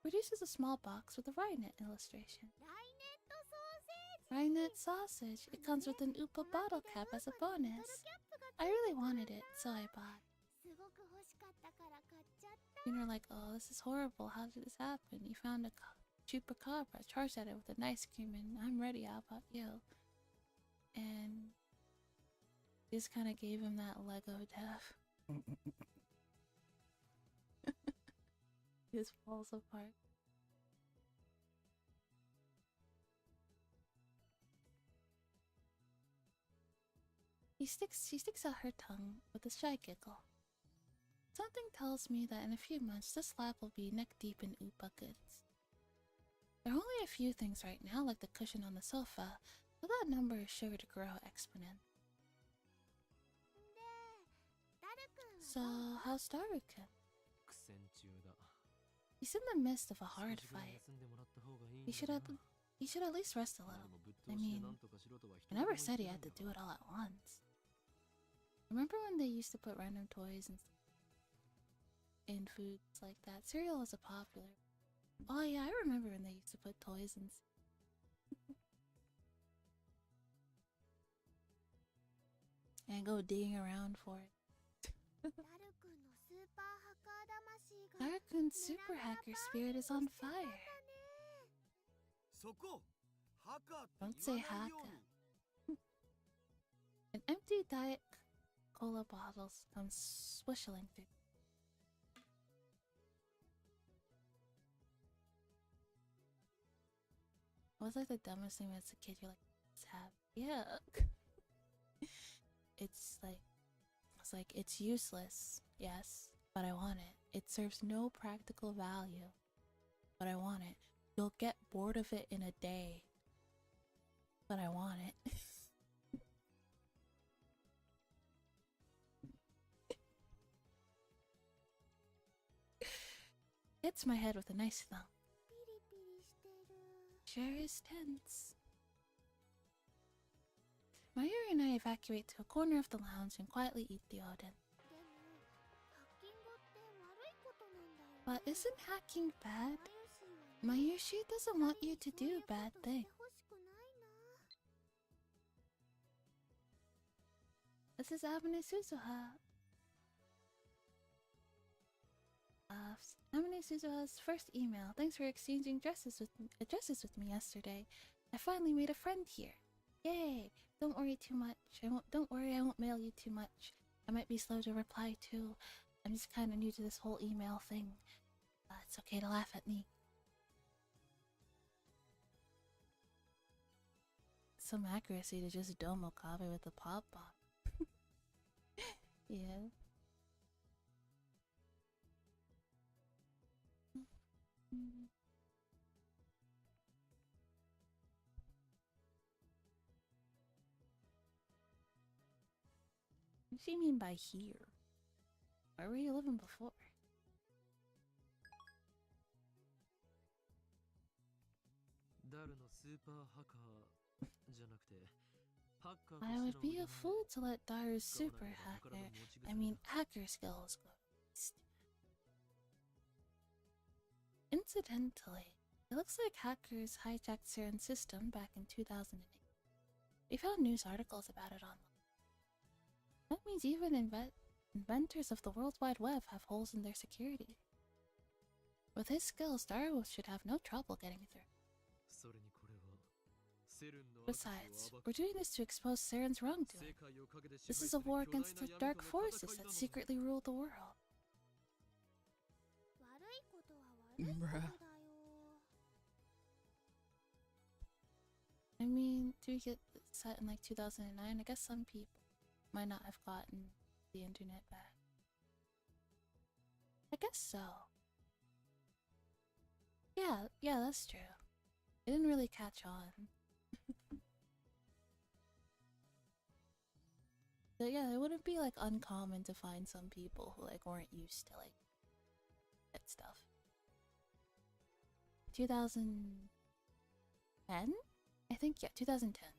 Produces a small box with a Rhinet illustration. Rhinet sausage. It comes with an Upa bottle cap as a bonus. I really wanted it, so I bought. And you're like, oh, this is horrible. How did this happen? You found a chupacabra, charged at it with an ice cream, and I'm ready. How about you? And just kind of gave him that Lego death. He just falls apart. She sticks out her tongue with a shy giggle. Something tells me that in a few months this lab will be neck deep in Upa goods. There are only a few things right now, like the cushion on the sofa, but that number is sure to grow exponentially. So, how's Daruku? He's in the midst of a hard fight. He should at least rest a little. I mean, I never said he had to do it all at once. Remember when they used to put random toys in foods like that? Cereal was a popular. Oh yeah, I remember when they used to put toys in. And go digging around for it. Darukun's super hacker spirit is on fire. Don't say haka. An empty diet cola bottle comes swishing through. What's like the dumbest thing as a kid you're like, let's have? Yeah. It's like, it's useless, yes, but I want it. It serves no practical value, but I want it. You'll get bored of it in a day, but I want it. Hits my head with a nice thump. ピリピリしてる。 Sure is tense. Mayuri and I evacuate to a corner of the lounge and quietly eat the oden. でも、ハッキングって悪いことなんだよね。 But isn't hacking bad? マユシーはね、 Mayushi doesn't want you to そうい do うこと bad して things. ほしくないな。 This is Abune Suzuha. Abune Suzuha's first email. Thanks for exchanging addresses with me yesterday. I finally made a friend here. Yay! Don't worry too much. Don't worry, I won't mail you too much. I might be slow to reply too. I'm just kind of new to this whole email thing. It's okay to laugh at me. Some accuracy to just Domo Kabe with the pop-pop. Yeah. What do you mean by here? Where were you living before? ダルのスーパーハッカーじゃなくて、ハッカーと I して would の be 腕 a 前 fool to let Daru's 使わ super なければ他 hacker, の持ち腐 I れ mean だ hacker skills go to waste. Incidentally, it looks like hackers hijacked Saren's system back in 2008. We found news articles about it online. That means even inventors of the World Wide Web have holes in their security. With his skills, Daru should have no trouble getting through. それにこれはセルンの Besides, 悪 we're 事を doing this to expose Saren's 暴く wrongdoing. 世界を陰で支 This 配 is す a る war 巨大 against な the 闇 dark との forces 戦いな that のだ secretly rule the world. 悪いことは悪いことだよ。 I mean, to get set in like 2009, I guess some people might not have gotten the internet back. I guess so. Yeah, that's true. It didn't really catch on. But yeah, it wouldn't be like uncommon to find some people who like weren't used to like that stuff. 2010? I think, yeah, 2010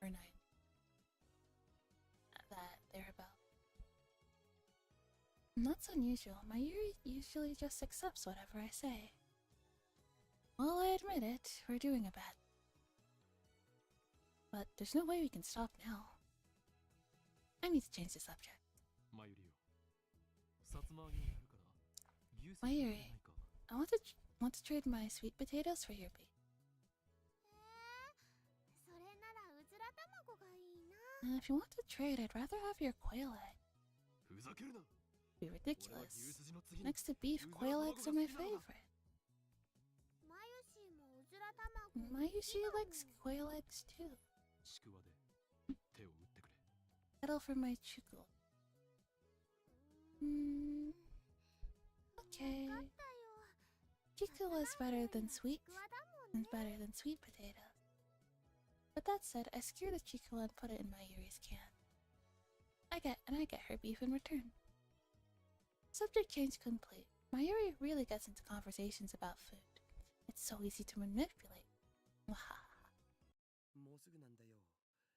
or 9. That thereabout. And that's unusual. Mayuri usually just accepts whatever I say. Well, I admit it, we're doing a bad. But there's no way we can stop now. I need to change the subject. マユリよさつま揚げをやるから牛すじマユリをくれないか I want to trade my sweet potatoes for your beef. それならうずら卵がいいな。 If you want to trade, I'd rather have your quail egg. ふざけるな Be 俺は ridiculous. 牛すじの次に Next to beef, quail eggs are my favorite. マユシーもうずら卵。 Mayushi likes quail eggs too. ちくわで手を打ってくれ Settle for my chuku. Okay. だったよ。 Chiku is better than sweet ちくわだもん is better than sweet potatoes. But that said, I skewered the chiku and put it in Mayuri's can. I get her beef in return. Subject change complete. Mayuri really gets into conversations about food. It's so easy to manipulate. Wahaha. もうすぐなんだよ。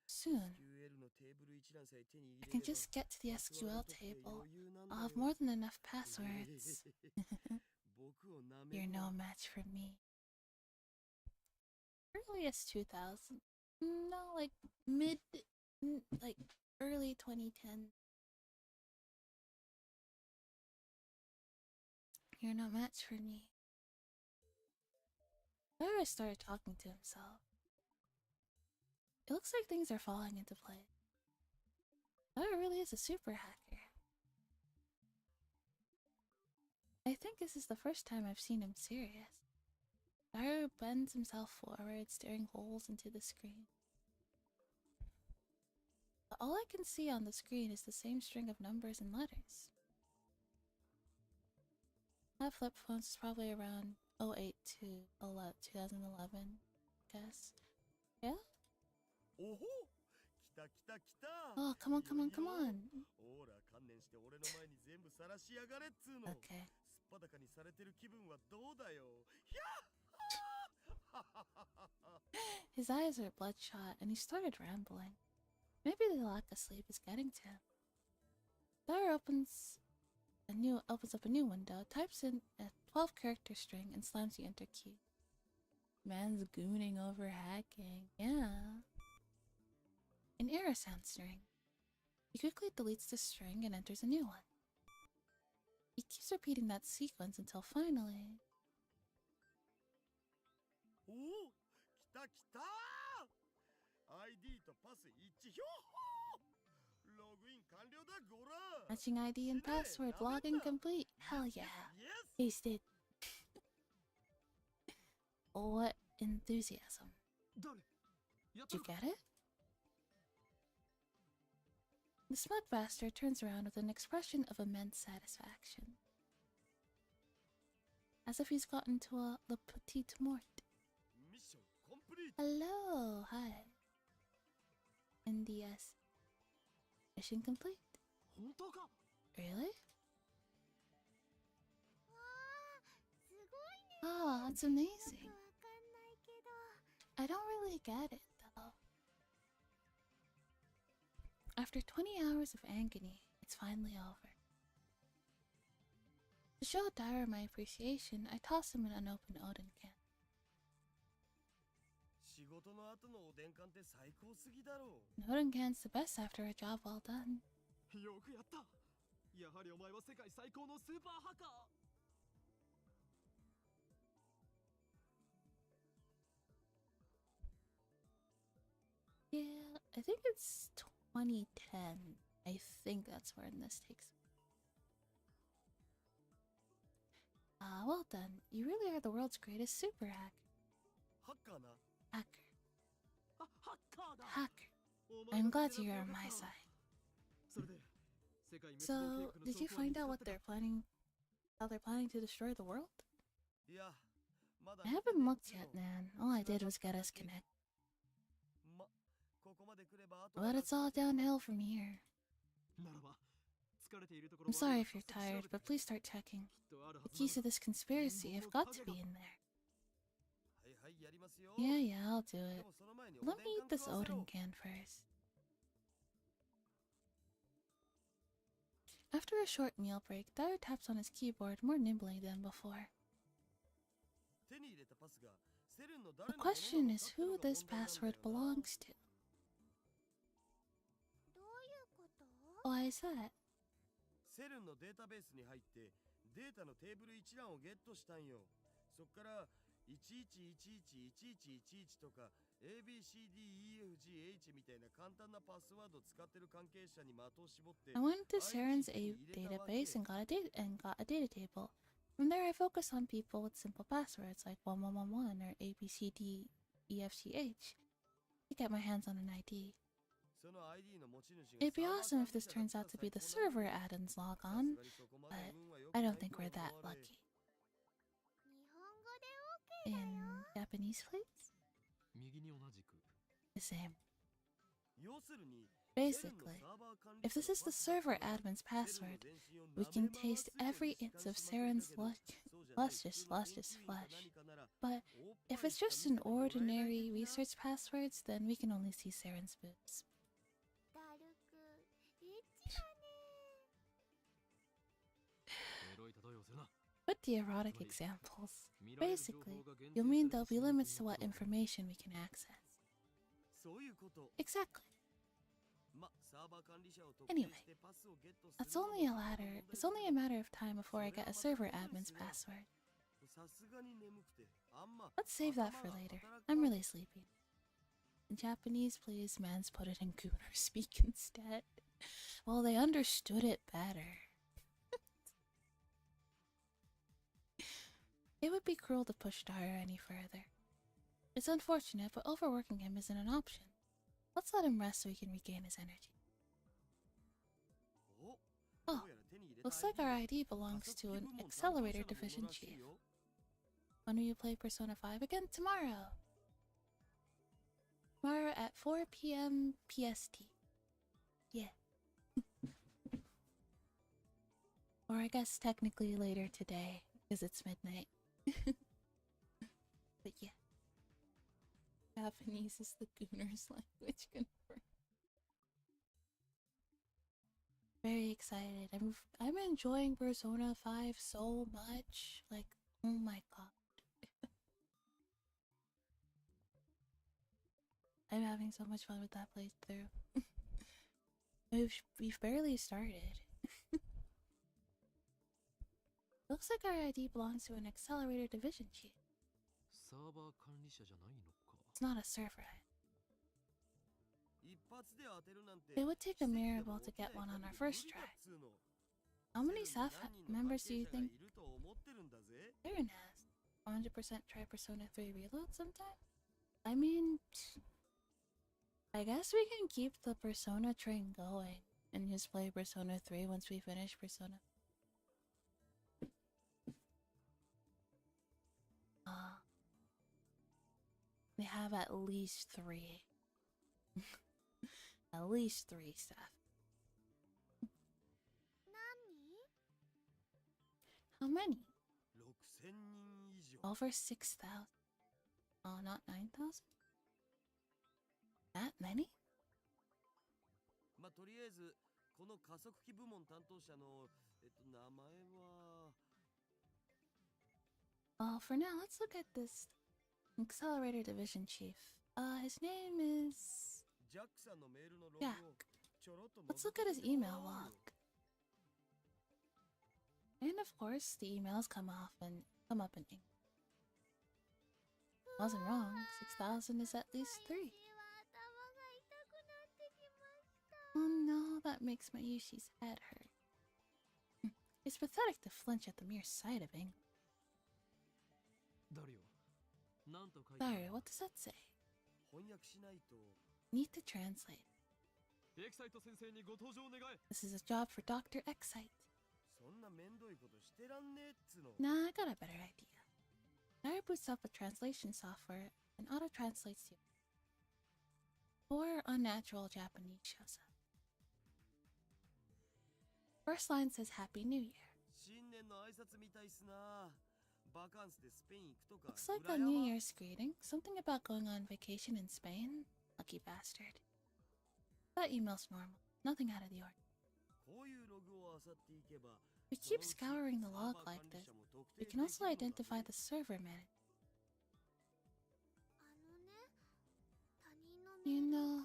Soon, SQL のテーブル一覧さえ手に入 I れ can れば just get to the パスワー SQL ド取って table. 余裕なんだ I'll よ have more than enough passwords. 僕を舐め You're る no な match for me. Earliest 2000. No, like like early 2010. You're no match for me. Lara started talking to himself. It looks like things are falling into place. Lara really is a super hacker. I think this is the first time I've seen him serious. Daru bends himself forward, staring holes into the screen. But all I can see on the screen is the same string of numbers and letters. That flip phone is probably around 08 to 2011, I guess. Yeah? Oh, 来た来た来た Oh, come on, come on, come on. ほら観念して俺の前に全部晒しやがれっつうの Okay. すっぱだかにされてる気分はどうだよひゃっ His eyes are bloodshot and he started rambling. Maybe the lack of sleep is getting to him. Daru opens up a new window, types in a 12-character string, and slams the enter key. Man's gooning over hacking. Yeah. An error sound string. He quickly deletes the string and enters a new one. He keeps repeating that sequence until finally... おお来た来た ID とパス一致ひょっほーログイン完了だごら Matching ID and password. Login complete. Hell yeah. Tasted. What enthusiasm. 誰やっ Did た you のか get it? The smug bastard turns around with an expression of immense satisfaction. As if he's gotten to le petit mort. ミッションコンプリート Hello, hi. NDS. Mission complete. 本当か Really? わあ、すごいね。 Oh, that's よ amazing. くわかんないけど。 I don't really get it, though. After 20 hours of agony, it's finally over. To show Daru my appreciation, I toss him an unopened Odin can. 仕事の後のおでん缶って最高すぎだろ An Odin can's the best after a job well done. よくやったやはりお前は世界最高のスーパーハッカー Yeah, I think it's 2010. I think that's when this takes. Well done. You really are the world's greatest super hack. ハッカーな Hacker. あハッカーだ Hacker. お前 I'm が glad 勝手 you're な on ってよか my った side. それで世界滅亡 So, 計 did you 画の find 証拠 out は what 見つか they're ったか planning? How they're planning to destroy the world? いやまだ I haven't looked yet, man. All I did was get us connected. まここまで来ればあと But it's all downhill from here. ならば疲れているところ I'm sorry if you're tired, but please start checking. きっとあるは The ずな keys to んだ this conspiracy have got to be in there. はいはいやりますよ Yeah, yeah, I'll do で it. もその前に Let お me で eat ん缶 this 食わせろ Odin can first. After a short meal break, Daru taps on his keyboard more nimbly than before. 手に入れたパスがセルンの誰 The のものなの question か is っての who が this 問題なんだよ password な belongs to. どういうこと？ Why is that? セルンのデータベースに入ってデータのテーブル一覧をゲットしたんよそっから11111111とか ABCDEFGH みたいな簡単なパスワードを使ってる関係者に的を絞って I went to Saren's database and got a data table. From there, I focused on people with simple passwords like 1111 or ABCDEFGH to get my hands on an ID. その ID の持ち主が It'd be サーバー awesome if this 管理 turns 者だ out った to be the ら最高 server なんだよ add-ins log さ on, すがにそこま but で運は良く I な don't い think と we're that 思われ lucky. 日本語で OK だ In よ。 Japanese, please? 右に同じく The same. 要するに Basically, if this is the server admin's password, we can taste every inch of Saren's luscious flesh. But if it's just an ordinary research passwords, then we can only see Saren's boobs. ダルク、エッチだね。エロい例えをするな With the erotic examples, basically, you'll mean there'll be limits to what information we can access. そういうこと Exactly. まサーバー管理者を特 Anyway, 定してパスをゲットす It's るのも only a matter. It's only a matter of time before I get a server admin's password. さすがに眠くてあんま Let's save that for later. I'm really sleepy. In Japanese, please, man's put it in Gooner speak instead. Well, they understood it better. It would be cruel to push Dario any further. It's unfortunate, but overworking him isn't an option. Let's let him rest so he can regain his energy. Oh, looks like our ID belongs to an accelerator division chief. When will you play Persona 5 again? Tomorrow! Tomorrow at 4 p.m. PST. Yeah. Or I guess technically later today, because it's midnight. But yeah. Japanese is the Gooner's language confirmed. Very excited. I'm enjoying Persona 5 so much. Like, oh my god. I'm having so much fun with that playthrough. We've barely started. Looks like our ID belongs to an accelerator division chief. It's not a server ID. It would take a miracle to get one on our first try. How many staff members do you think Aaron has? 100% try Persona 3 Reload sometime? I mean, I guess we can keep the Persona train going and just play Persona 3 once we finish Persona. They have at least 3. At least 3 staff. How many? Over 6,000. Oh, not 9,000? That many? Oh, for now, let's look at this Accelerator Division Chief. His name is Jack. Let's look at his email log. And of course, the emails come up in ink. Wasn't wrong. 6,000 is at least 3. Oh no, that makes my Yushi's head hurt. It's pathetic to flinch at the mere sight of English. Dario, what does that say? Need to translate. This is a job for Dr. Excite. Nah, I got a better idea. Dario boots up a translation software and auto-translates you. Or unnatural Japanese shows up. First line says Happy New Year. Looks like a New Year's greeting. Something about going on vacation in Spain. Lucky bastard. That email's normal. Nothing out of the ordinary. We keep scouring the log like this. We can also identify the server manager. You know,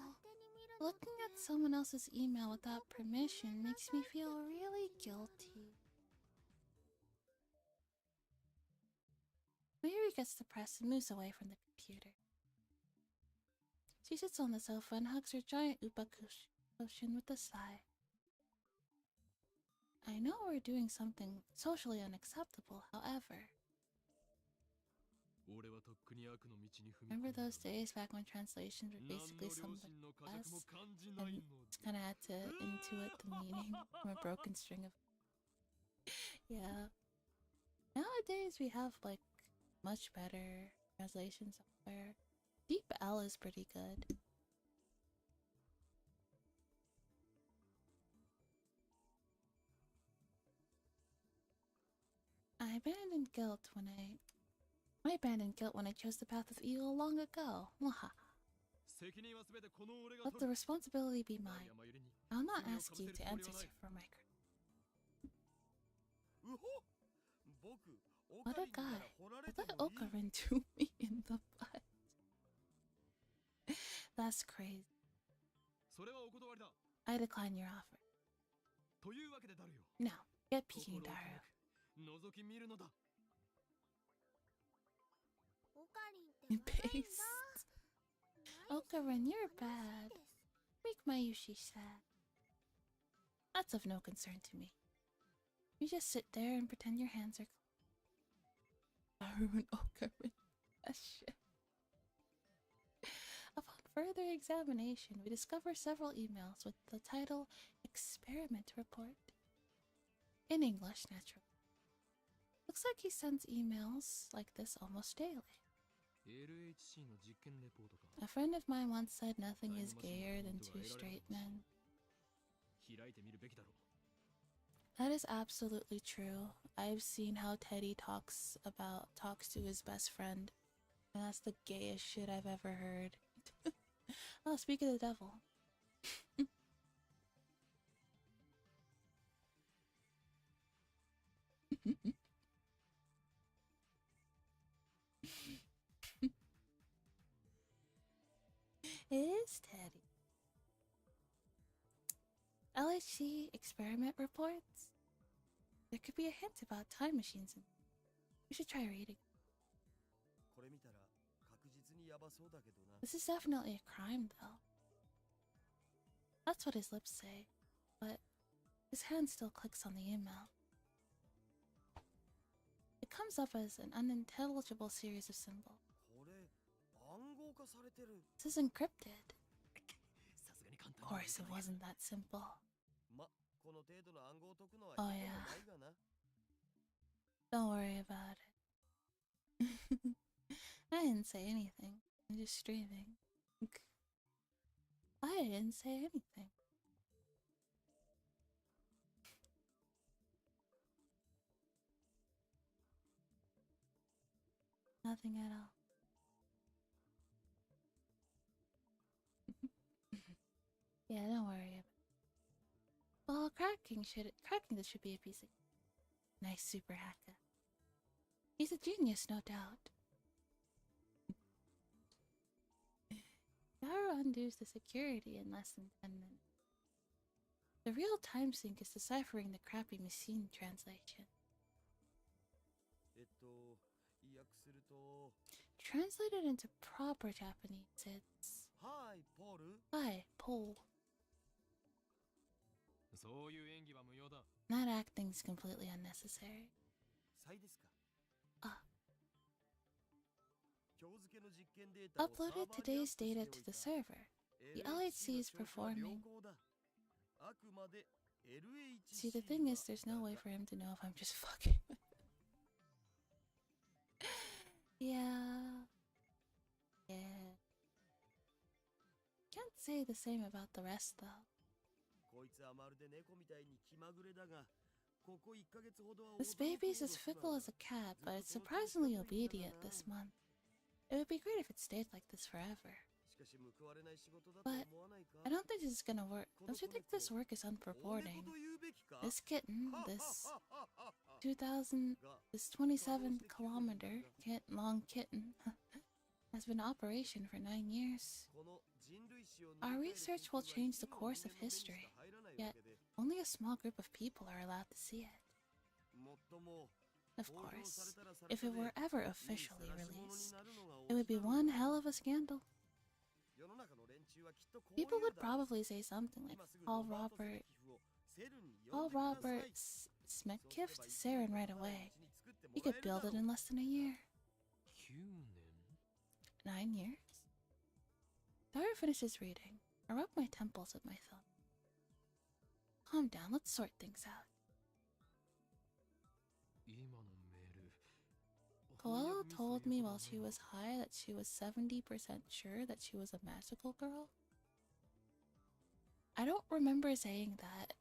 looking at someone else's email without permission makes me feel really guilty. Mayuri gets depressed and moves away from the computer. She sits on the sofa and hugs her giant upa cushion with a sigh. I know we're doing something socially unacceptable, however. Remember those days back when translations were basically something else? And just kinda had to intuit the meaning from a broken string of... Yeah. Nowadays we have, like, much better translation software. Deep L is pretty good. I abandoned guilt when I chose the path of evil long ago. Let the responsibility be mine. I'll not ask you to answer for my crime. What a guy. I thought Okarin threw me in the butt. That's crazy. I decline your offer. Now, get peeking, Dario. Paste. Okarin, you're bad. Make my Yushi sad. That's of no concern to me. You just sit there and pretend your hands are clean. Everyone that shit. Upon further examination, we discover several emails with the title Experiment Report. In English, naturally. Looks like he sends emails like this almost daily. A friend of mine once said nothing is gayer than two straight men. That is absolutely true. I've seen how Teddy talks to his best friend, and that's the gayest shit I've ever heard. Oh, speak of the devil. It is Teddy. LHC experiment reports? There could be a hint about time machines in them. We should try reading. This is definitely a crime, though. That's what his lips say, but his hand still clicks on the email. It comes up as an unintelligible series of symbols. This is encrypted. Of course, it wasn't that simple. Oh yeah. Don't worry about it. I didn't say anything. I'm just streaming. I didn't say anything. Nothing at all. Yeah, don't worry about it. Well, cracking this should be a piece of nice super hacker. He's a genius, no doubt. Yaro undoes the security in less than 10 minutes. The real time sink is deciphering the crappy machine translation. Translated into proper Japanese, it's... Hi, Paul. That acting's completely unnecessary. Uploaded today's data to the server. The LHC is performing. See, the thing is, there's no way for him to know if I'm just fucking with him. Yeah. Can't say the same about the rest, though. This baby's as fickle as a cat, but it's surprisingly obedient this month. It would be great if it stayed like this forever. But I don't think this is gonna work. Don't you think this work is unpurporting? This kitten, this 27-kilometer long kitten, has been in operation for 9 years. Our research will change the course of history, yet only a small group of people are allowed to see it. Of course, if it were ever officially released, it would be one hell of a scandal. People would probably say something like, Paul Robert Smekkiffed Saren right away. He could build it in less than a year. 9 years? Daru finishes reading. I rub my temples with my thumb. Calm down, let's sort things out. Koala told me while she was high that she was 70% sure that she was a magical girl. I don't remember saying that.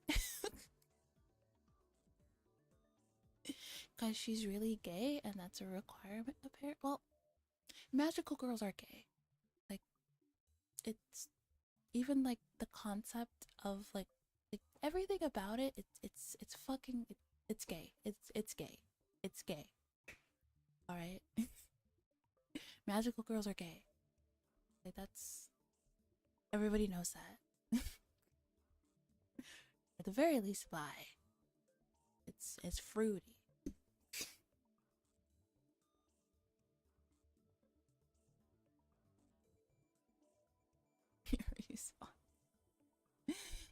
Because she's really gay and that's a requirement apparently. Well, magical girls are gay. Like, it's even like the concept of like everything about it, it's fucking it's gay. It's gay. It's gay. Alright? Magical girls are gay. Like, that's... Everybody knows that. At the very least, bi. It's fruity.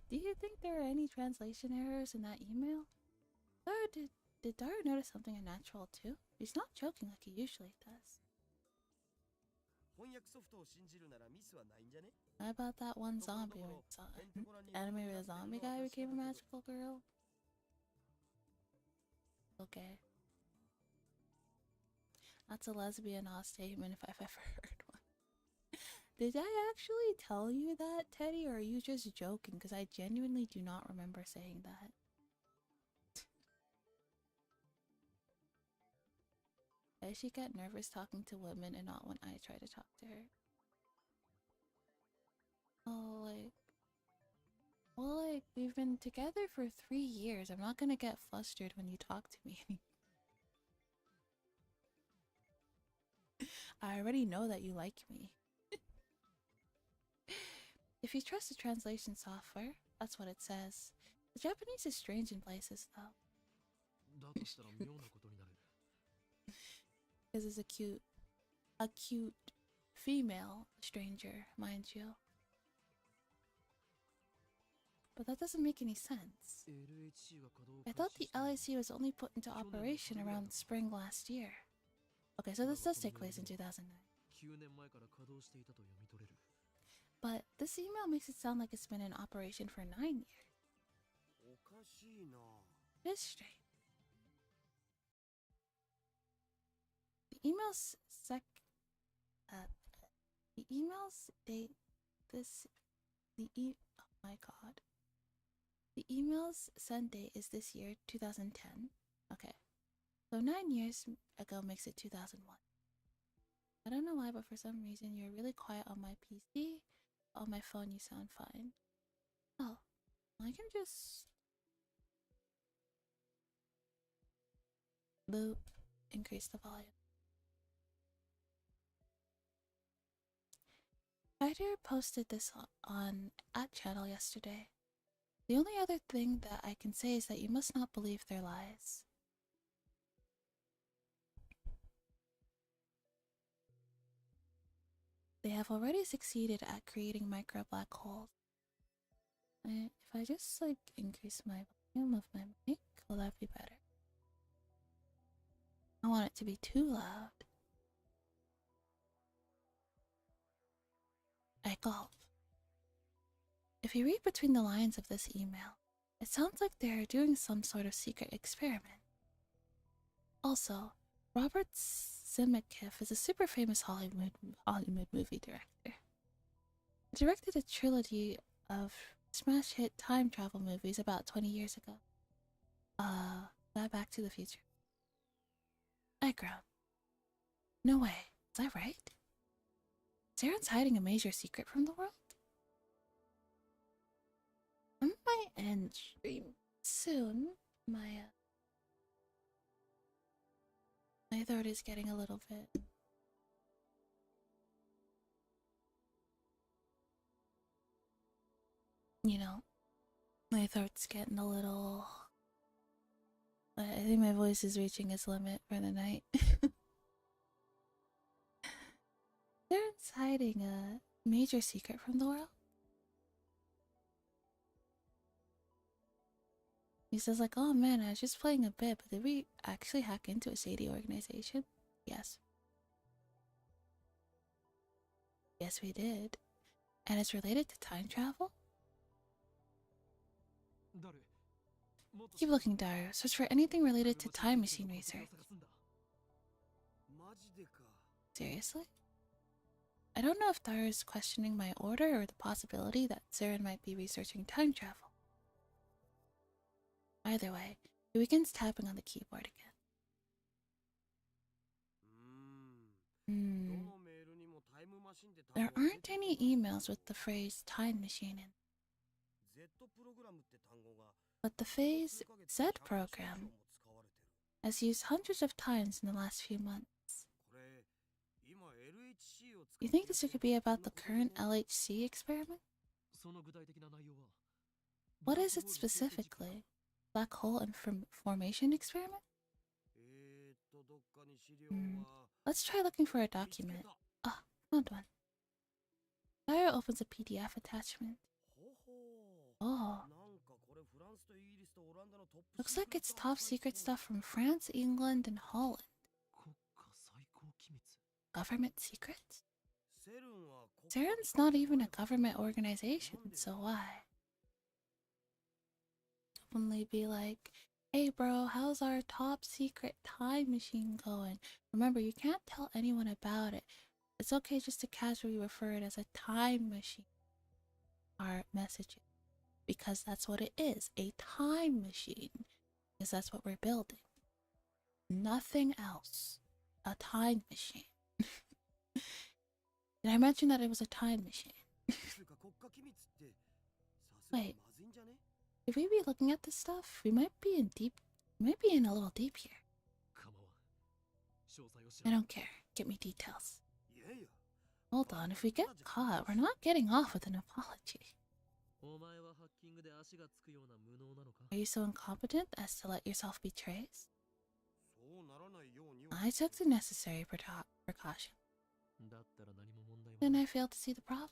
Do you think there are any translation errors in that email? Or did did Daru notice something unnatural too? He's not joking like he usually does. 翻訳ソフトを信じるならミスはないんじゃね？ How about that one zombie where it's anime where the zombie guy became a magical girl? Okay. That's a lesbian odd statement if I've ever heard one. Did I actually tell you that, Teddy, or are you just joking? Because I genuinely do not remember saying that. Does she get nervous talking to women and not when I try to talk to her? Oh, like... Well, like, we've been together for 3 years. I'm not gonna get flustered when you talk to me. I already know that you like me. If you trust the translation software, that's what it says. The Japanese is strange in places, though. だとしたら妙なことになる。 Because it's a cute female stranger, mind you. But that doesn't make any sense. I thought the LAC was only put into operation around spring last year. Okay, so this does take place in 2009. 9年前から稼働していたと読み取れる。 But this email makes it sound like it's been in operation for 9 years. おかしいな。 It is strange. The emails the emails date this oh my god. The emails send date is this year 2010. Okay. So 9 years ago makes it 2001. I don't know why, but for some reason you're really quiet on my PC. On my phone you sound fine. Oh, I can just boop, increase the volume. Ryder posted this on @channel yesterday. The only other thing that I can say is that you must not believe their lies. They have already succeeded at creating micro black holes. If I just like increase my volume of my mic, will that be better? I want it to be too loud. I gulp. If you read between the lines of this email, it sounds like they are doing some sort of secret experiment. Also, Robert Zemeckis is a super famous Hollywood movie director. He directed a trilogy of smash hit time travel movies about 20 years ago. That Back to the Future. I groan. No way, is that right? Zaren's hiding a major secret from the world? I might end stream soon. My throat is getting a little bit. You know, my throat's getting a little. I think my voice is reaching its limit for the night. Zaren's hiding a major secret from the world. He says like, oh man, I was just playing a bit, but did we actually hack into a shady organization? Yes. Yes, we did. And it's related to time travel? Keep looking, Daru. Search for anything related to time machine research. マジでか。 Seriously? I don't know if Daru is questioning my order or the possibility that Zaren might be researching time travel. Either way, he begins tapping on the keyboard again. どのメールにもタイムマシンで There aren't any emails with the phrase time machine in. Z プログラムって単語が But the phase Z program has used hundreds of times in the last few months. これ今 LHC を使 You think this could be about the current LHC experiment? その具体的な内容は What is it specifically? Black hole formation experiment? どっかに資料は Let's try looking for a document. Ah, found one. Daru opens a PDF attachment. ほほう Oh, なんかこれフランスとイギリスとオランダの Looks like it's top secret stuff from France, England, and Holland. 国家最高機密 Government secrets? セルンは国家 CERN's not even a government organization, so why? Only be like, hey bro, how's our top secret time machine going? Remember, you can't tell anyone about it. It's okay just to casually refer it as a time machine. Our messages. Because that's what it is, a time machine. Because that's what we're building. Nothing else. A time machine. Did I mention that it was a time machine? つうか国家機密ってさすが Wait. にまずいんじゃね If we be looking at this stuff, we might be in a little deep here. 構わん詳細を知 I ら don't care. Get me details. いやいや Hold on, if we get caught, we're not getting off with an apology. お前はハッキングで足がつくような無能なのか Are you so incompetent as to let yourself be traced? そうならないようには I took the necessary precaution. だったら何も問題は Then ない I failed to see the problem.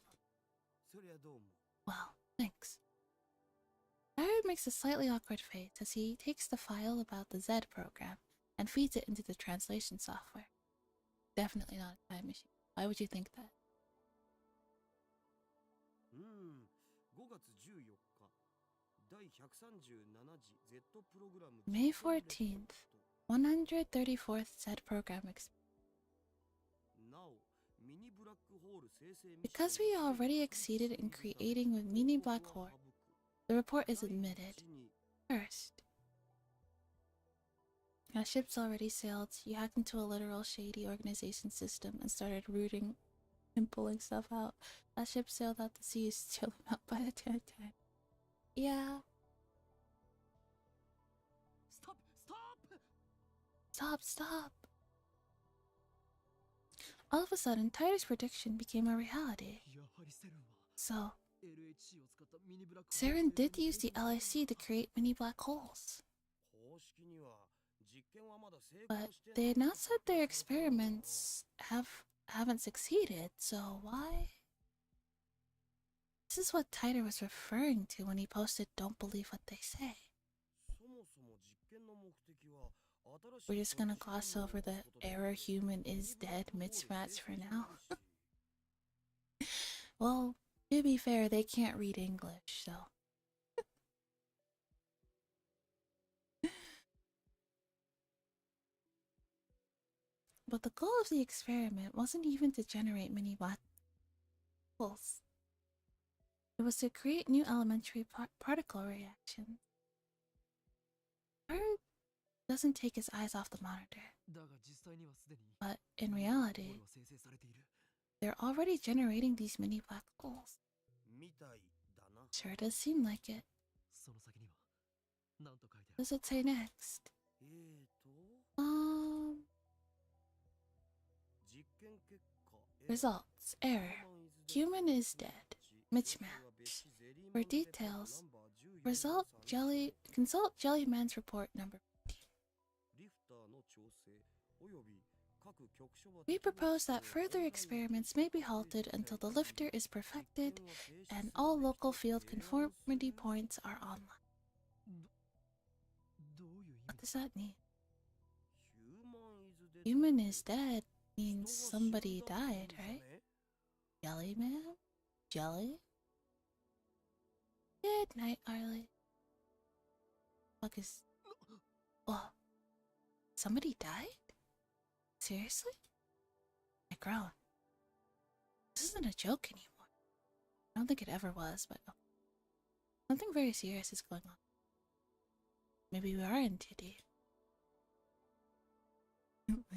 そりゃどうも Well, thanks. Tyler makes a slightly awkward face as he takes the file about the Z program and feeds it into the translation software. Definitely not a time machine. Why would you think that? 5月14日第137次 Z プログラム May 14th, 134th Z program experience. なおミニブラックホール生成ミッション Because we already exceeded in creating a mini black hole, the report is admitted. First, our ship's already sailed. You hacked into a literal shady organization system and started rooting and pulling stuff out. That ship sailed out to sea, still out by the time. Yeah. ストップストップ Stop. All of a sudden, Tyler's prediction became a reality. やはりセルンは So, LHC を使ったミニブラック Saren did use the LIC to create mini black holes. 公式には実験はまだ成功 But して they ない announced that their experiments haven't succeeded, so why? This is what Tyler was referring to when he posted "Don't believe what they say." そもそも実験の目的は We're just gonna gloss over the error human is dead mismatch for now. Well, to be fair, they can't read English, so. But the goal of the experiment wasn't even to generate mini black holes. It was to create new elementary particle reactions. Tyler doesn't take his eyes off the monitor, だが実際にはすでに but in ホー reality, ルは生成されている they're already generating these mini black holes. みたいだな Sure does seem like it. その先には何と書いてあ What る does it say next? 実験結果 Results. Error. Human is dead. Mismatch. For details, consult Jellyman's report number リフターの調整および各局所は We propose that further experiments may be halted until the lifter is perfected and all local field conformity points are online. どういう意 What 味 does that mean? ヒューマン Human イズデッド is dead means somebody died, right? Jellyman? Jelly? Good night, Arlie. Fuck is... Whoa. Somebody died? Seriously? I groan. This isn't a joke anymore. I don't think it ever was, but something very serious is going on. Maybe we are in too deep.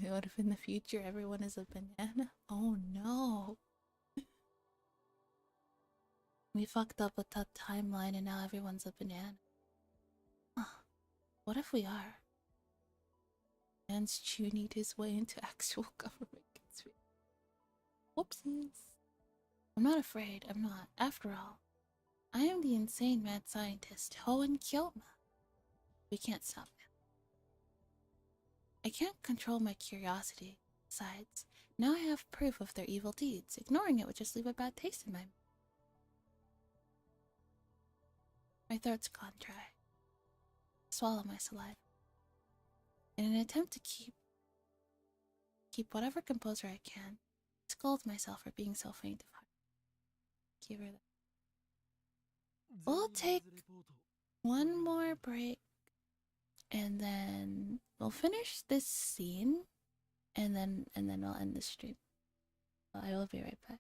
What if in the future everyone is a banana? Oh no. We fucked up with that timeline and now everyone's a banana. Huh. What if we are? Man's chewed his way into actual government conspiracy. Whoopsies. I'm not afraid, I'm not. After all, I am the insane mad scientist, Hoenn Kyoma. We can't stop now. I can't control my curiosity. Besides, now I have proof of their evil deeds. Ignoring it would just leave a bad taste in my mouth. My throat's gone dry. swallow my saliva. In an attempt to keep whatever composure I can, scold myself for being so faint of heart. Give her that. We'll take one more break, and then we'll finish this scene, and then we'll end the stream. I will be right back.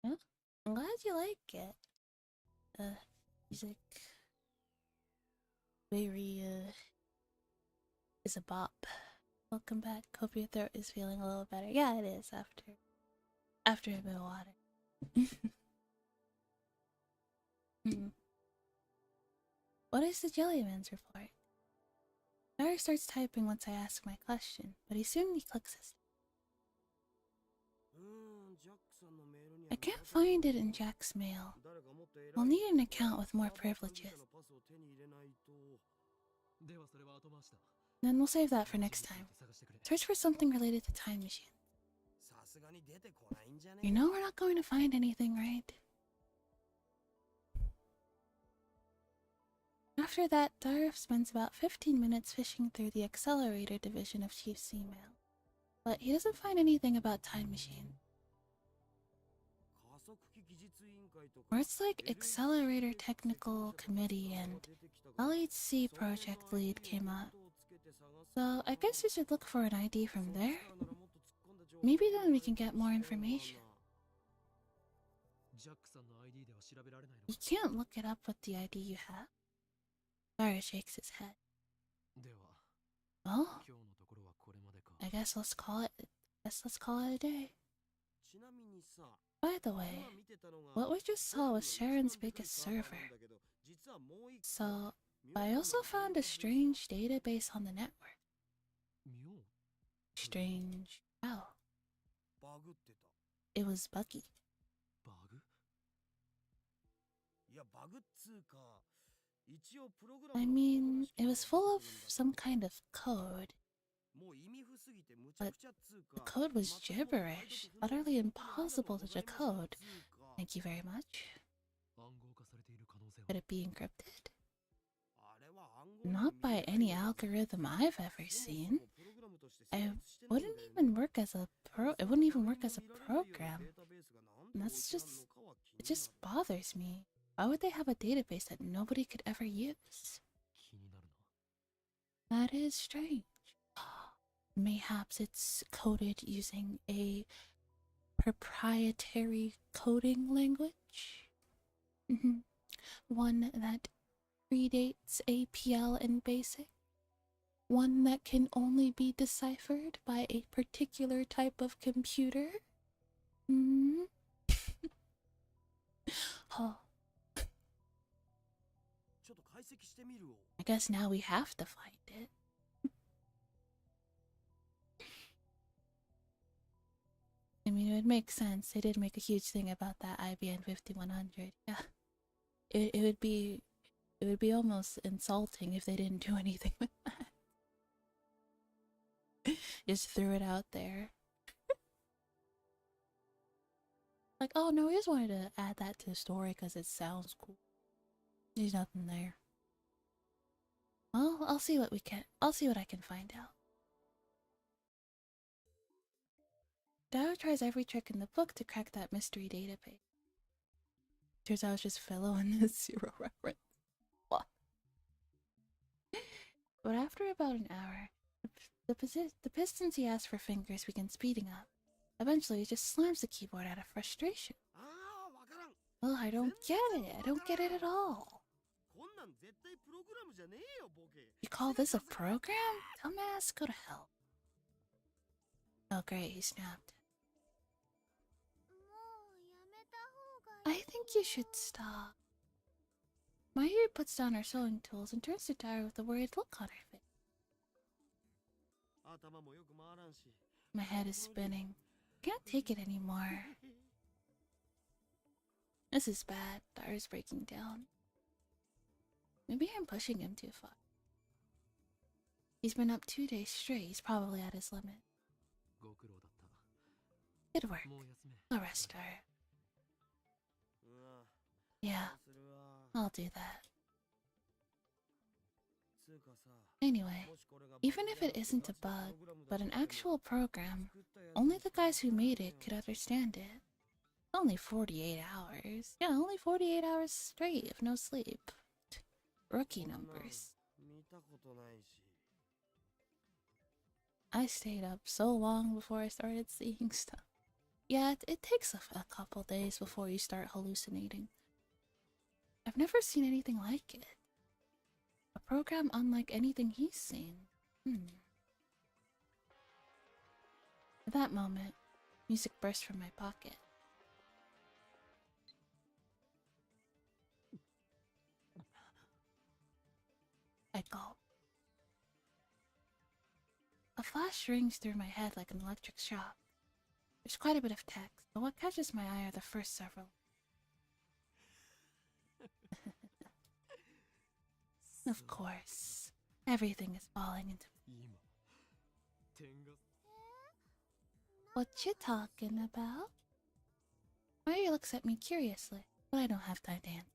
Yeah, I'm glad you like it. Music very is a bop. Welcome back. Hope your throat is feeling a little better. Yeah, it is after a bit of water. What is the Jellyman's report? Dara starts typing once I ask my question, but he soon clicks his. I can't find it in Jack's mail. I'll need an account with more privileges. Then we'll save that for next time. Search for something related to time machines. You know we're not going to find anything, right? After that, Dara spends about 15 minutes fishing through the accelerator division of Chief's email. But he doesn't find anything about time machines. Words like Accelerator Technical Committee and LHC Project Lead came up. So I guess we should look for an ID from there. Maybe then we can get more information. You can't look it up with the ID you have. Dara shakes his head. Well, I guess let's call it a day. By the way, what we just saw was Sharon's biggest server. So, I also found a strange database on the network. Strange how? It was buggy. I mean, it was full of some kind of code. But the code was gibberish, utterly impossible to decode. Thank you very much. Could it be encrypted? Not by any algorithm I've ever seen. It wouldn't even work as a program. And it just bothers me. Why would they have a database that nobody could ever use? That is strange. Mayhaps it's coded using a proprietary coding language? One that predates APL and BASIC? One that can only be deciphered by a particular type of computer? Oh. I guess now we have to find it. I mean, it would make sense. They did make a huge thing about that IBM 5100. Yeah. It would be almost insulting if they didn't do anything with that. Just threw it out there. Like, oh no, we just wanted to add that to the story because it sounds cool. There's nothing there. Well, I'll see what I can find out. Dao tries every trick in the book to crack that mystery database. Turns out it's just Fellow and the zero reference. What? But after about an hour, the pistons he asked for fingers begin speeding up. Eventually, he just slams the keyboard out of frustration. Well, I don't get it. I don't get it at all. You call this a program? Dumbass, go to hell. Oh great, he snapped. I think you should stop. Mayuri puts down her sewing tools and turns to Dara with a worried look on her face. My head is spinning. I can't take it anymore. This is bad. Dara's breaking down. Maybe I'm pushing him too far. He's been up 2 days straight. He's probably at his limit. Good work. I'll rest Dara. Yeah, I'll do that. Anyway, even if it isn't a bug, but an actual program, only the guys who made it could understand it. Only 48 hours. Yeah, only 48 hours straight of no sleep. Rookie numbers. I stayed up so long before I started seeing stuff. Yeah, it takes a couple days before you start hallucinating. I've never seen anything like it. A program unlike anything he's seen. At that moment, music burst from my pocket. I gulped. flash rings through my head like an electric shock. There's quite a bit of text, but what catches my eye are the first several. Of course, everything is falling into... What you talking about? Mario looks at me curiously, but I don't have time to answer.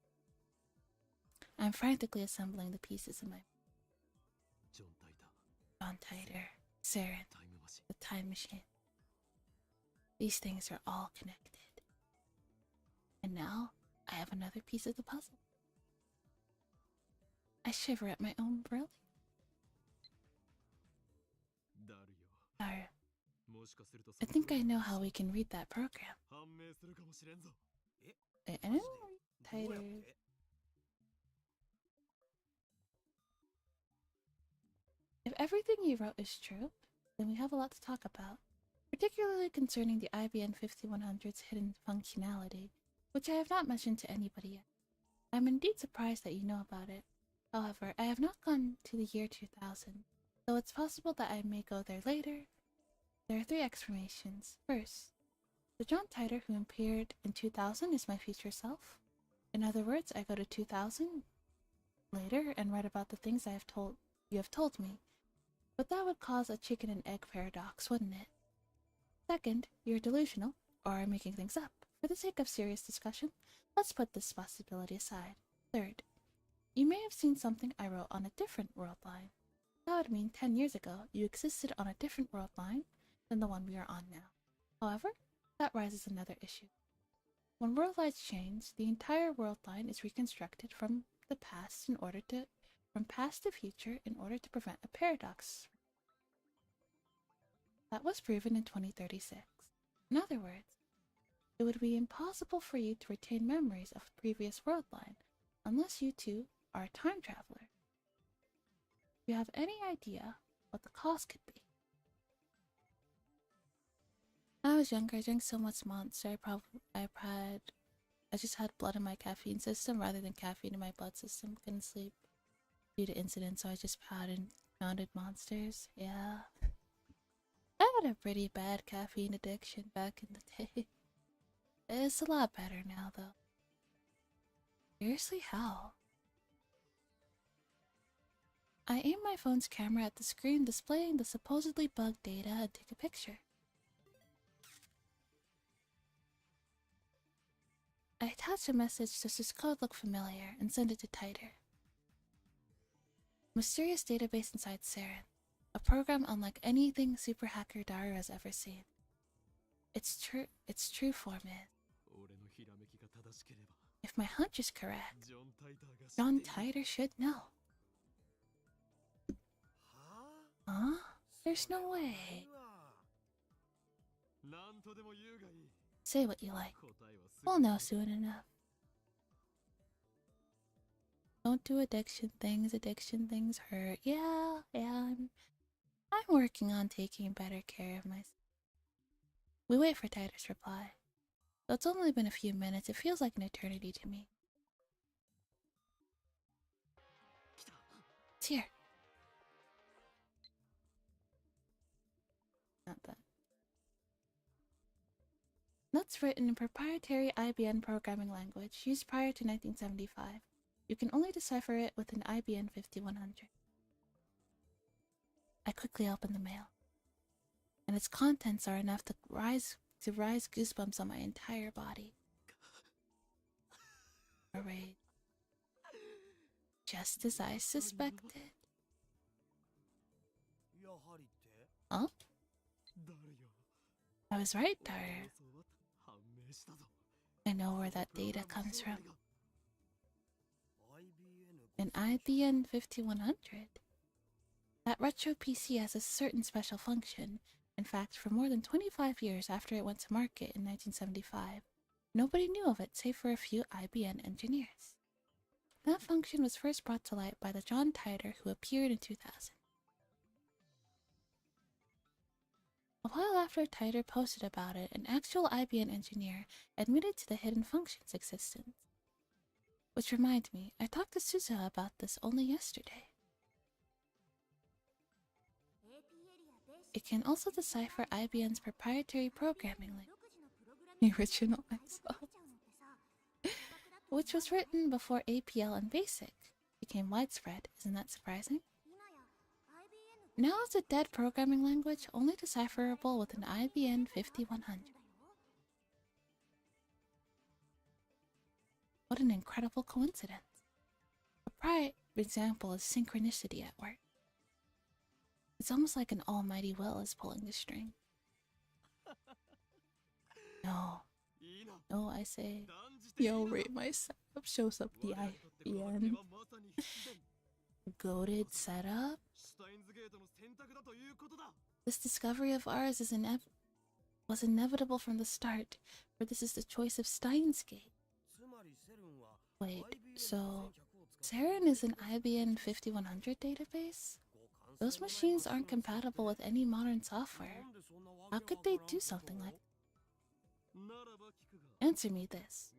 I'm frantically assembling the pieces in my... John Titor, Saren, the time machine. These things are all connected. And now, I have another piece of the puzzle. I shiver at my own brilliance. Dario, I think I know how we can read that program. I don't read Titor. If everything you wrote is true, then we have a lot to talk about, particularly concerning the IBN 5100's hidden functionality, which I have not mentioned to anybody yet. I am indeed surprised that you know about it. However, I have not gone to the year 2000, though it's possible that I may go there later. There are 3 explanations. First, the John Titor who appeared in 2000 is my future self. In other words, I go to 2000 later and write about the things you have told me. But that would cause a chicken and egg paradox, wouldn't it? Second, you're delusional, or I'm making things up. For the sake of serious discussion, let's put this possibility aside. Third, you may have seen something I wrote on a different world line. That would mean 10 years ago, you existed on a different world line than the one we are on now. However, that raises another issue. When world lines change, the entire world line is reconstructed from the past from past to future in order to prevent a paradox. That was proven in 2036. In other words, it would be impossible for you to retain memories of the previous world line unless you too are a time traveler. Do you have any idea what the cost could be? When I was younger, I drank so much Monster, I just had blood in my caffeine system rather than caffeine in my blood system. Couldn't sleep due to incidents, so I just pounded Monsters. Yeah. I had a pretty bad caffeine addiction back in the day. It's a lot better now, though. Seriously, how? I aim my phone's camera at the screen displaying the supposedly bugged data and take a picture. I attach a message does this code look familiar and send it to Titor. Mysterious database inside Saren, a program unlike anything super hacker Daru has ever seen. Its true form is, if my hunch is correct, John Titor should know. Huh? There's no way. Say what you like. We'll know soon enough. Don't do addiction things hurt. Yeah, I'm working on taking better care of myself. We wait for Titor's reply. Though it's only been a few minutes, it feels like an eternity to me. It's here. Not that. That's written in proprietary IBN programming language used prior to 1975. You can only decipher it with an IBN 5100. I quickly open the mail, and its contents are enough to rise goosebumps on my entire body. Arrayed, just as I suspected. Huh? I was right, Daru. I know where that data comes from. An IBN 5100. That retro PC has a certain special function. In fact, for more than 25 years after it went to market in 1975, nobody knew of it save for a few IBN engineers. That function was first brought to light by the John Titor who appeared in 2000. A while after Titor posted about it, an actual IBN engineer admitted to the hidden function's existence. Which reminds me, I talked to Suzuha about this only yesterday. it can also decipher IBM's proprietary programming language, the original myself, which was written before APL and BASIC became widespread. Isn't that surprising? Now it's a dead programming language, only decipherable with an IBM 5100. What an incredible coincidence. A prime example is synchronicity at work. It's almost like an almighty will is pulling the string. No. No, I say. Yo, rate my setup shows up the IBN. Goated setup? This discovery of ours was inevitable from the start, for this is the choice of Steins gate. Wait, so Saren is an IBM 5100 database? Those machines aren't compatible with any modern software. How could they do something like that? Answer me this.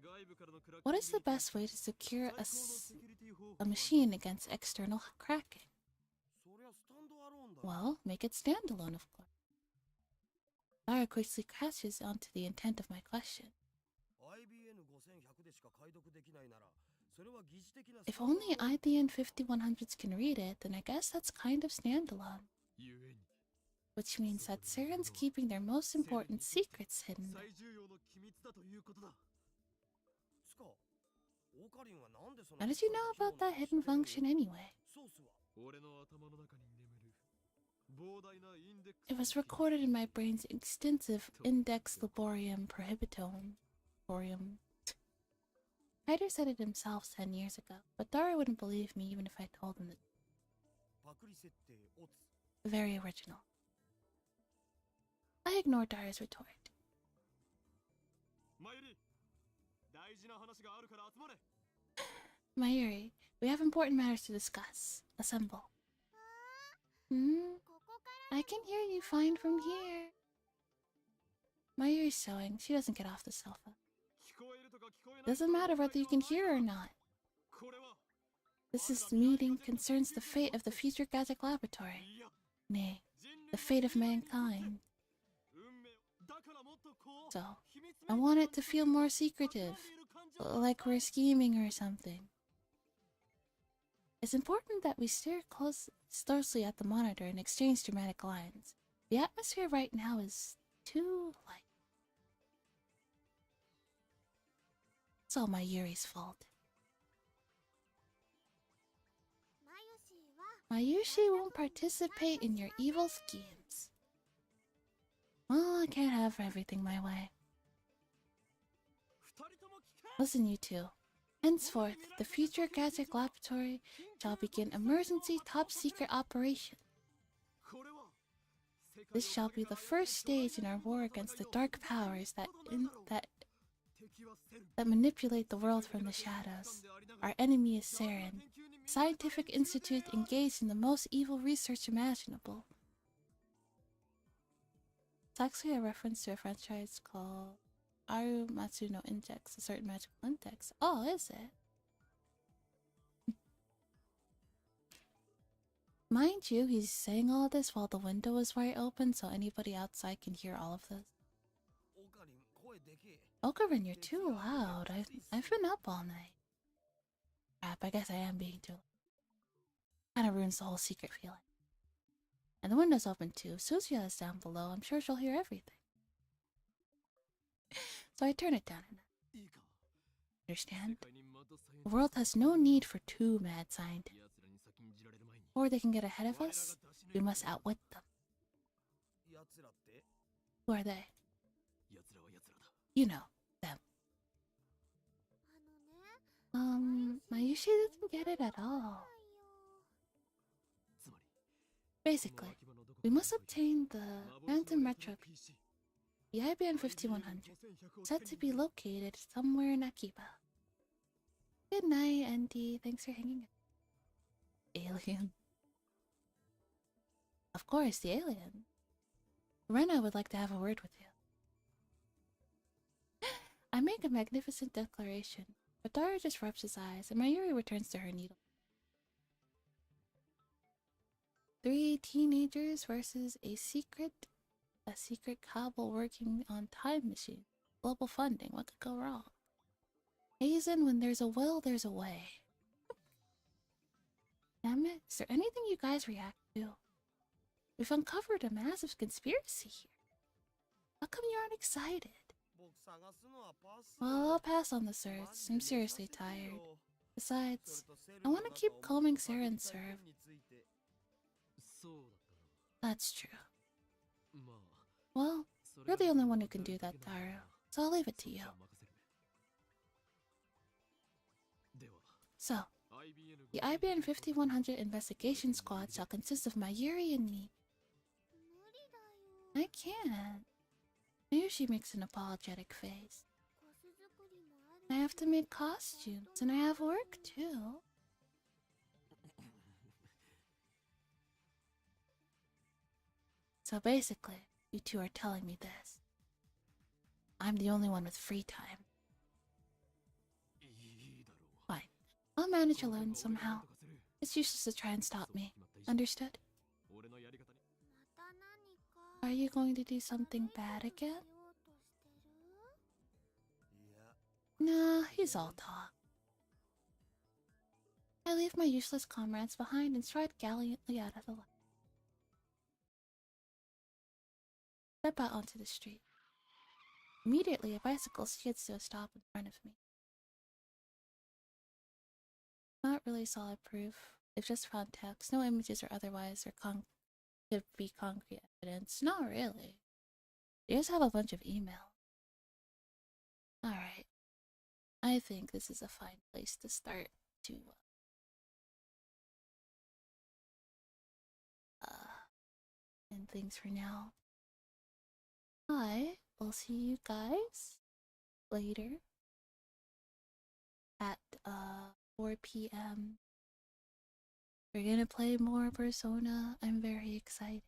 What is the best way to secure a machine against external cracking? Well, make it standalone, of course. Lara quickly catches onto the intent of my question. If only IBM 5100s can read it, then I guess that's kind of standalone. Which means that Saren's keeping their most important secrets hidden. How did you know about that hidden function anyway? It was recorded in my brain's extensive index laborium prohibitorum. Ryder said it himself 10 years ago, but Dara wouldn't believe me even if I told him that. Very original. I ignored Dara's retort. Mayuri, we have important matters to discuss. Assemble. I can hear you fine from here. Mayuri's sewing. She doesn't get off the sofa. Doesn't matter whether you can hear or not. This meeting concerns the fate of the future Gazek laboratory. Nay, the fate of mankind. So, I want it to feel more secretive, like we're scheming or something. It's important that we stare closely at the monitor and exchange dramatic lines. The atmosphere right now is too light. It's all Mayuri's fault. Mayushi won't participate in your evil schemes. Well, I can't have everything my way. Listen, you two. Henceforth, the future Gazek laboratory shall begin emergency top-secret operation. This shall be the first stage in our war against the dark powers that manipulate the world from the shadows. Our enemy is Saren, a scientific institute engaged in the most evil research imaginable. It's actually a reference to a franchise called Aru Matsu no Index, a certain magical index. Oh, is it? Mind you, he's saying all this while the window is wide open so anybody outside can hear all of this. Okarin, you're too loud. I've been up all night. Crap, I guess I am being too loud. Kinda ruins the whole secret feeling. And the window's open too. Suzuya is down below. I'm sure she'll hear everything. So I turn it down a notch. Understand? The world has no need for two mad scientists. Before they can get ahead of us, we must outwit them. Who are they? You know, them. Mayushi doesn't get it at all. Basically, we must obtain the Phantom Retro PC, the IBM 5100, said to be located somewhere in Akiba. Good night, Andy. Thanks for hanging out. Alien. Of course, the alien. Rena would like to have a word with you. I make a magnificent declaration, but Dara just rubs his eyes, and Mayuri returns to her needle. 3 teenagers versus a secret cabal working on time machine. Global funding. What could go wrong? Hazen, when there's a will, there's a way. Damn it. Is there anything you guys react to? We've uncovered a massive conspiracy here. How come you aren't excited? Well, I'll pass on the search. I'm seriously tired. Besides, I want to keep combing Sarah and serve. そうだったな。 That's true. まあ、 Well, それ you're が the only one who 僕 can が do や that, るだけなら Daru. So I'll leave it to そっ you. ちは任せるべ。では、 So, IBN the IBN 5100 investigation squad shall consist of Mayuri and me. 無理だよ。 I can't. Mayushi makes an apologetic face. コス作りもある。 I have to make costumes, and I have work too. So basically, you two are telling me this. I'm the only one with free time. いいだろう。 Fine. I'll manage alone この子 somehow. が俺をなんとかする。 It's useless to try and stop そう me. 決まった以上、 Understood? 俺のやり方に。また何か。 Are you going to do something bad 悪いことし again? ようとしてる？ Nah, he's all talk. I leave my useless comrades behind and stride gallantly out of the light. Step out onto the street. Immediately, a bicycle skids to a stop in front of me. Not really solid proof. I've just found text, no images or otherwise, or could be concrete evidence. Not really. They just have a bunch of email. Alright. I think this is a fine place to start to end things for now. I will see you guys later at 4 p.m. We're gonna play more Persona. I'm very excited.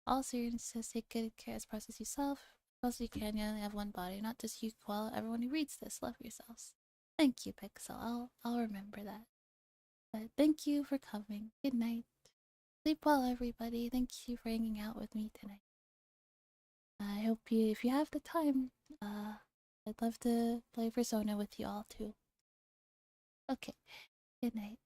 All seriousness, take good care as process yourself. Also, you can. You only have one body, not just you, Koala. Everyone who reads this, love yourselves. Thank you, Pixel. I'll remember that. But thank you for coming. Good night. Sleep well, everybody. Thank you for hanging out with me tonight. I hope if you have the time, I'd love to play Persona with you all too. Okay. Good night.